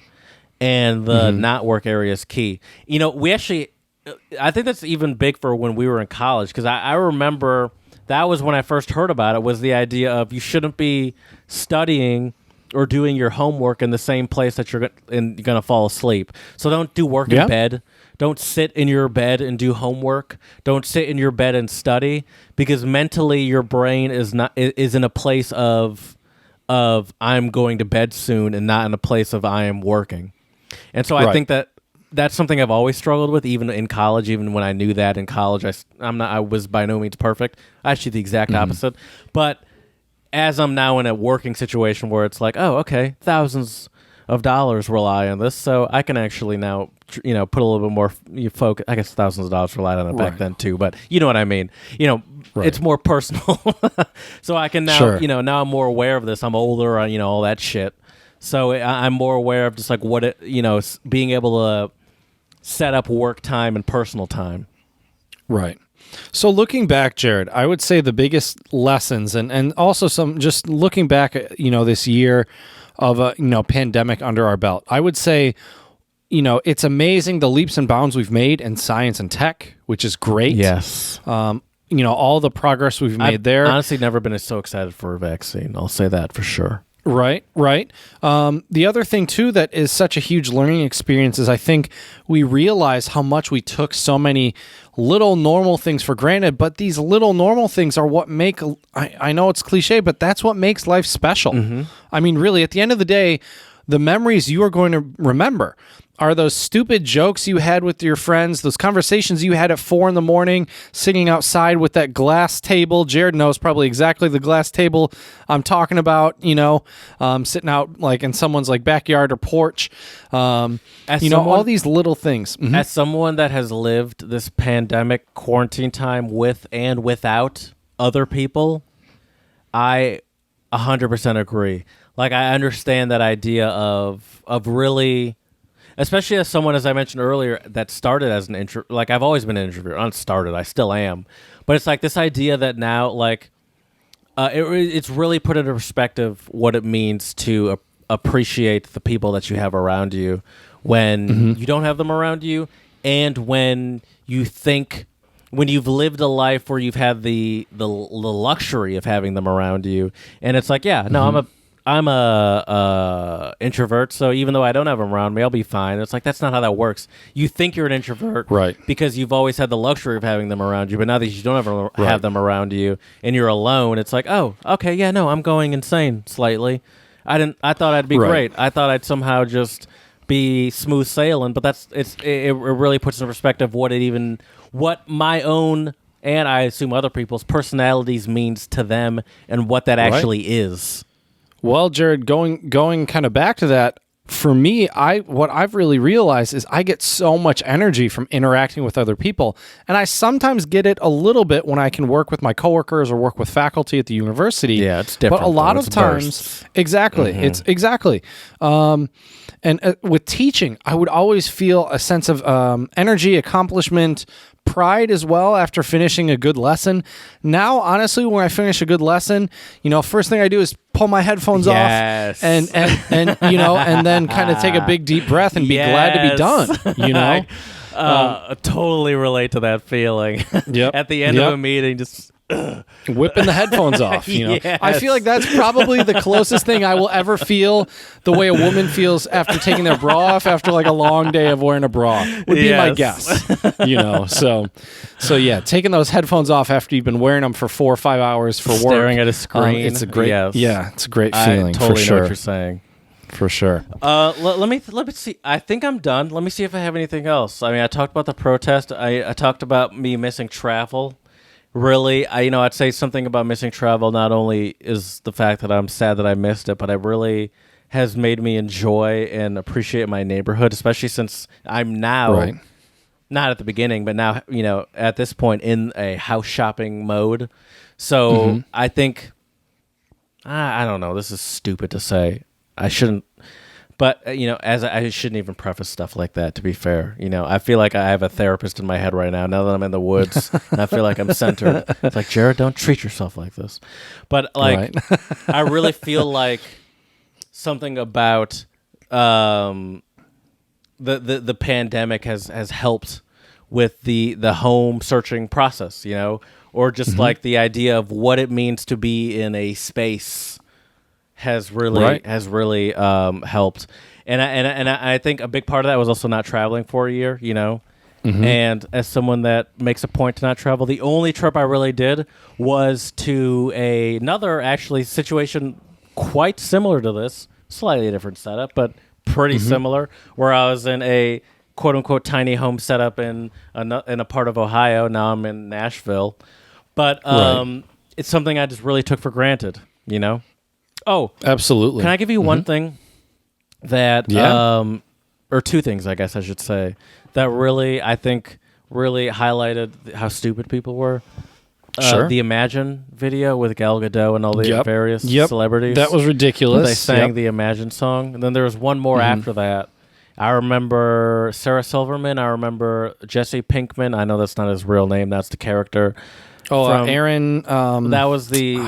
and the not work area is key. We actually, I think that's even big for when we were in college, because I remember that was when I first heard about it, was the idea of you shouldn't be studying or doing your homework in the same place that you're going to fall asleep. So don't do work in bed. Don't sit in your bed and do homework. Don't sit in your bed and study, because mentally your brain is in a place of I'm going to bed soon, and not in a place of I am working. And so I think that's something I've always struggled with, even in college. Even when I knew that in college, I was by no means perfect. Actually, the exact opposite. But as I'm now in a working situation where it's like, oh, okay, thousands of dollars rely on this, so I can actually now, put a little bit more focus. I guess thousands of dollars relied on it back then too, but you know what I mean. It's more personal, so I can now, now I'm more aware of this. I'm older, all that shit. So I'm more aware of just like what it, being able to set up work time and personal time. Right. So looking back, Jared, I would say the biggest lessons and also some just looking back at, this year of a, pandemic under our belt, I would say, it's amazing the leaps and bounds we've made in science and tech, which is great. Yes. All the progress we've made there. Honestly never been so excited for a vaccine. I'll say that for sure. Right. The other thing, too, that is such a huge learning experience is I think we realize how much we took so many little normal things for granted, but these little normal things are what make, I know it's cliche, but that's what makes life special. Mm-hmm. I mean, really, at the end of the day, the memories you are going to remember are those stupid jokes you had with your friends, those conversations you had at 4 a.m, sitting outside with that glass table. Jared knows probably exactly the glass table I'm talking about, sitting out like in someone's like backyard or porch. All these little things. Mm-hmm. As someone that has lived this pandemic quarantine time with and without other people, I 100% agree. Like, I understand that idea of really... Especially as someone, as I mentioned earlier, that started as an introvert. Like, I've always been an introvert. I still am. But it's like this idea that now, like, it's really put into perspective what it means to appreciate the people that you have around you when you don't have them around you, and when you've lived a life where you've had the luxury of having them around you. And it's like, I'm a introvert, so even though I don't have them around me, I'll be fine. It's like, that's not how that works. You think you're an introvert, right? Because you've always had the luxury of having them around you, but now that you don't have them around you and you're alone, it's like, oh, okay, yeah, no, I'm going insane slightly. I thought I'd be great. I thought I'd somehow just be smooth sailing, but it really puts in perspective what my own, and I assume other people's personalities means to them and what that actually is. Well, Jared, going kind of back to that, for me, what I've really realized is I get so much energy from interacting with other people, and I sometimes get it a little bit when I can work with my coworkers or work with faculty at the university. Yeah, it's different. But a lot of times, bursts. Exactly, it's exactly. And with teaching, I would always feel a sense of energy, accomplishment, pride as well after finishing a good lesson. Now, honestly, when I finish a good lesson, first thing I do is pull my headphones off and and then kind of take a big deep breath and be glad to be done. I totally relate to that feeling. Yep. At the end of a meeting, just whipping the headphones off. Yes. I feel like that's probably the closest thing I will ever feel the way a woman feels after taking their bra off after like a long day of wearing a bra would be my guess. So yeah, taking those headphones off after you've been wearing them for 4 or 5 hours for work, staring at a screen. It's a great, it's a great feeling. I totally for sure. know what you're saying. For sure. Let me see. I think I'm done. Let me see if I have anything else. I mean, I talked about the protest. I talked about me missing travel. Really, I'd say something about missing travel not only is the fact that I'm sad that I missed it, but it really has made me enjoy and appreciate my neighborhood, especially since I'm now, not at the beginning, but now, at this point in a house shopping mode. So I think, I don't know, this is stupid to say. I shouldn't. But, as I shouldn't even preface stuff like that, to be fair. I feel like I have a therapist in my head right now that I'm in the woods, and I feel like I'm centered. It's like, Jared, don't treat yourself like this. But, I really feel like something about the pandemic has helped with the home searching process, or just like the idea of what it means to be in a space has really helped, and I think a big part of that was also not traveling for a year, And as someone that makes a point to not travel, the only trip I really did was to another actually situation quite similar to this, slightly different setup, but pretty similar, where I was in a quote unquote tiny home setup in a part of Ohio. Now I'm in Nashville, but it's something I just really took for granted, Oh, absolutely. Can I give you one thing that, or two things, I guess I should say, that really, I think, really highlighted how stupid people were? Sure. The Imagine video with Gal Gadot and all the various celebrities. That was ridiculous. They sang the Imagine song. And then there was one more after that. I remember Sarah Silverman. I remember Jesse Pinkman. I know that's not his real name. That's the character. Oh, Aaron. That was the...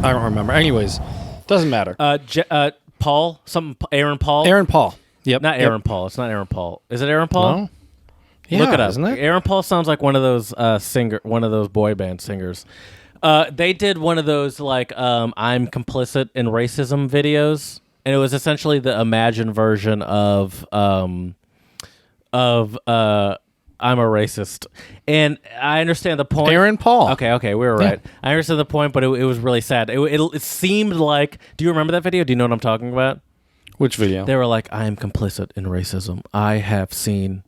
I don't remember. Anyways, doesn't matter. Paul, Aaron Paul. Aaron Paul. Yep. Not Aaron Paul. It's not Aaron Paul. Is it Aaron Paul? No. Yeah, look it up. Isn't it? Aaron Paul sounds like one of those boy band singers. They did one of those like I'm complicit in racism videos, and it was essentially the Imagine version of I'm a racist. And I understand the point. Aaron Paul. Okay, we were right. Yeah. I understand the point, but it was really sad. It seemed like, do you remember that video? Do you know what I'm talking about? Which video? They were like, I am complicit in racism. I have seen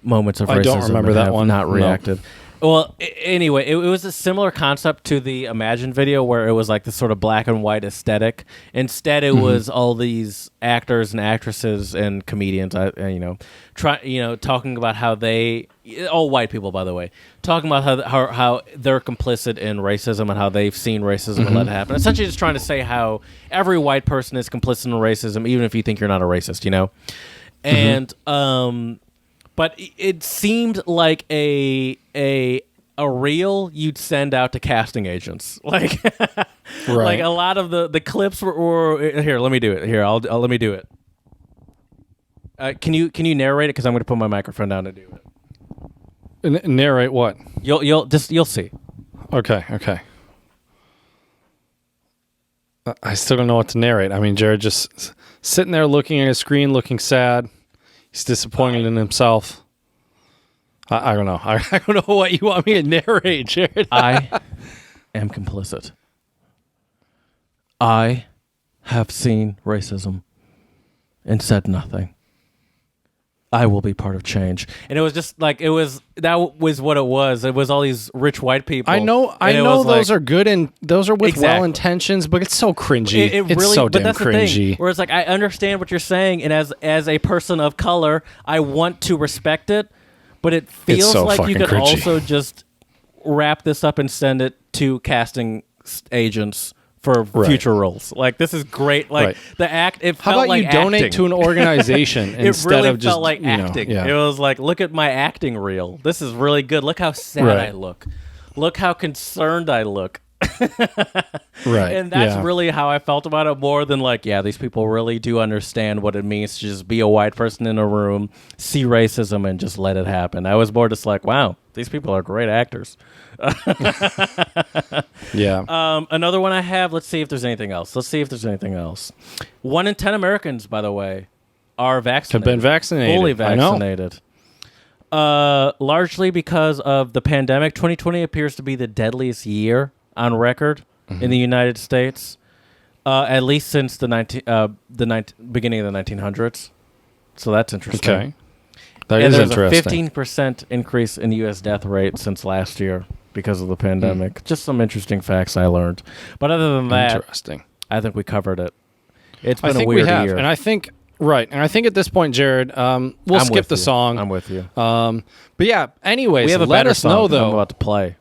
moments of racism. I don't remember that one. Not reacted. No. Well, anyway, it was a similar concept to the Imagine video where it was like this sort of black and white aesthetic. Instead, it was all these actors and actresses and comedians, talking about how they, all white people, by the way, talking about how they're complicit in racism and how they've seen racism and let it happen. Essentially, just trying to say how every white person is complicit in racism, even if you think you're not a racist, And but it seemed like a reel you'd send out to casting agents, like like a lot of the clips were here. Let me do it. Here, I'll let me do it. Can you narrate it? Because I'm going to put my microphone down to do it. Narrate what? You'll see. Okay. I still don't know what to narrate. I mean, Jared just sitting there looking at his screen, looking sad. He's disappointed in himself. I don't know. I don't know what you want me to narrate, Jared. I am complicit. I have seen racism and said nothing. I will be part of change. And it was just like, that was what it was. It was all these rich white people. I know those are good and those are with well intentions, but it's so cringy. It's really, so damn cringy. Whereas like, I understand what you're saying, and as a person of color, I want to respect it, but it feels like you could also just wrap this up and send it to casting agents for future roles. Like, this is great. Like the act, it How felt about like you donate acting. to an organization instead really of just felt like acting. It was like, look at my acting reel. This is really good. Look how sad I look. Look how concerned I look. And that's really how I felt about it, more than like, these people really do understand what it means to just be a white person in a room, see racism, and just let it happen. I was more just like, wow, these people are great actors. Another one I have, let's see if there's anything else. 1 in 10 Americans, by the way, are vaccinated. Have been vaccinated. Fully vaccinated. Largely because of the pandemic. 2020 appears to be the deadliest year on record in the United States, at least since the beginning of the 1900s. So that's interesting. Okay. That is interesting. There's a 15% increase in the U.S. death rate since last year because of the pandemic. Just some interesting facts I learned. But other than that, I think we covered it. It's been a weird year. And I think at this point, Jared, we'll skip the song. I'm with you. But yeah, anyways, we have a let better us know, song though. I'm about to play.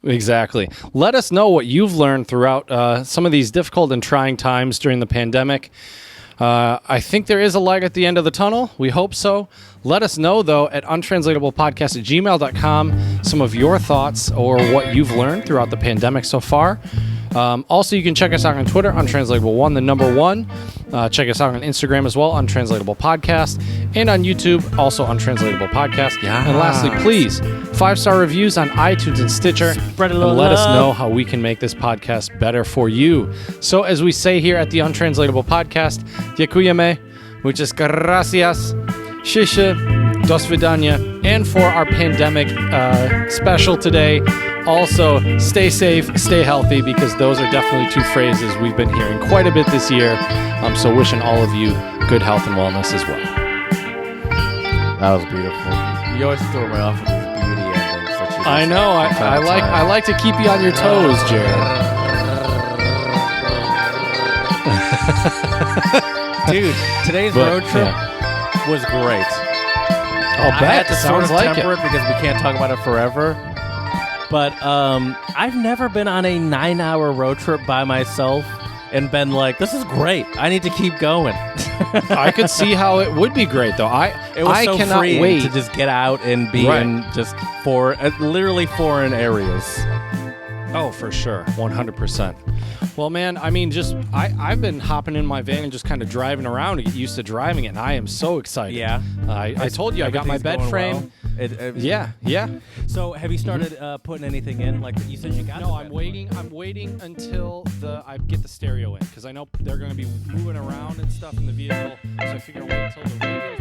Exactly. Let us know what you've learned throughout some of these difficult and trying times during the pandemic. I think there is a light at the end of the tunnel. We hope so. Let us know, though, at untranslatablepodcast@gmail.com some of your thoughts or what you've learned throughout the pandemic so far. Also, you can check us out on Twitter, Untranslatable1, the number 1. Check us out on Instagram as well, Untranslatable Podcast. And on YouTube, also Untranslatable Podcast. Yeah. And lastly, please, 5-star reviews on iTunes and Stitcher. Spread a little and let us love. know how we can make this podcast better for you. So as we say here at the Untranslatable Podcast, dziękujemy, muchas gracias, shisha, do svidania. And for our pandemic special today, also, stay safe, stay healthy, because those are definitely 2 phrases we've been hearing quite a bit this year. So wishing all of you good health and wellness as well. That was beautiful. You always throw me off with these beauty endings. I know. I like to keep you on your toes, Jared. Dude, today's road trip was great. I'll bet. I had to sort of temper it because we can't talk about it forever. But I've never been on a 9-hour road trip by myself and been like, this is great. I need to keep going. I could see how it would be great, though. It was so cannot freeing wait to just get out and be in just literally foreign areas. Oh, for sure. 100%. Well, man, I mean, I've been hopping in my van and just kind of driving around to get used to driving it, and I am so excited. Yeah. I told you I got my bed frame. Well. Yeah. So have you started putting anything in? Like you said, you got. No, I'm waiting. I'm waiting until I get the stereo in because I know they're going to be moving around and stuff in the vehicle. So I figure I'll wait until the radio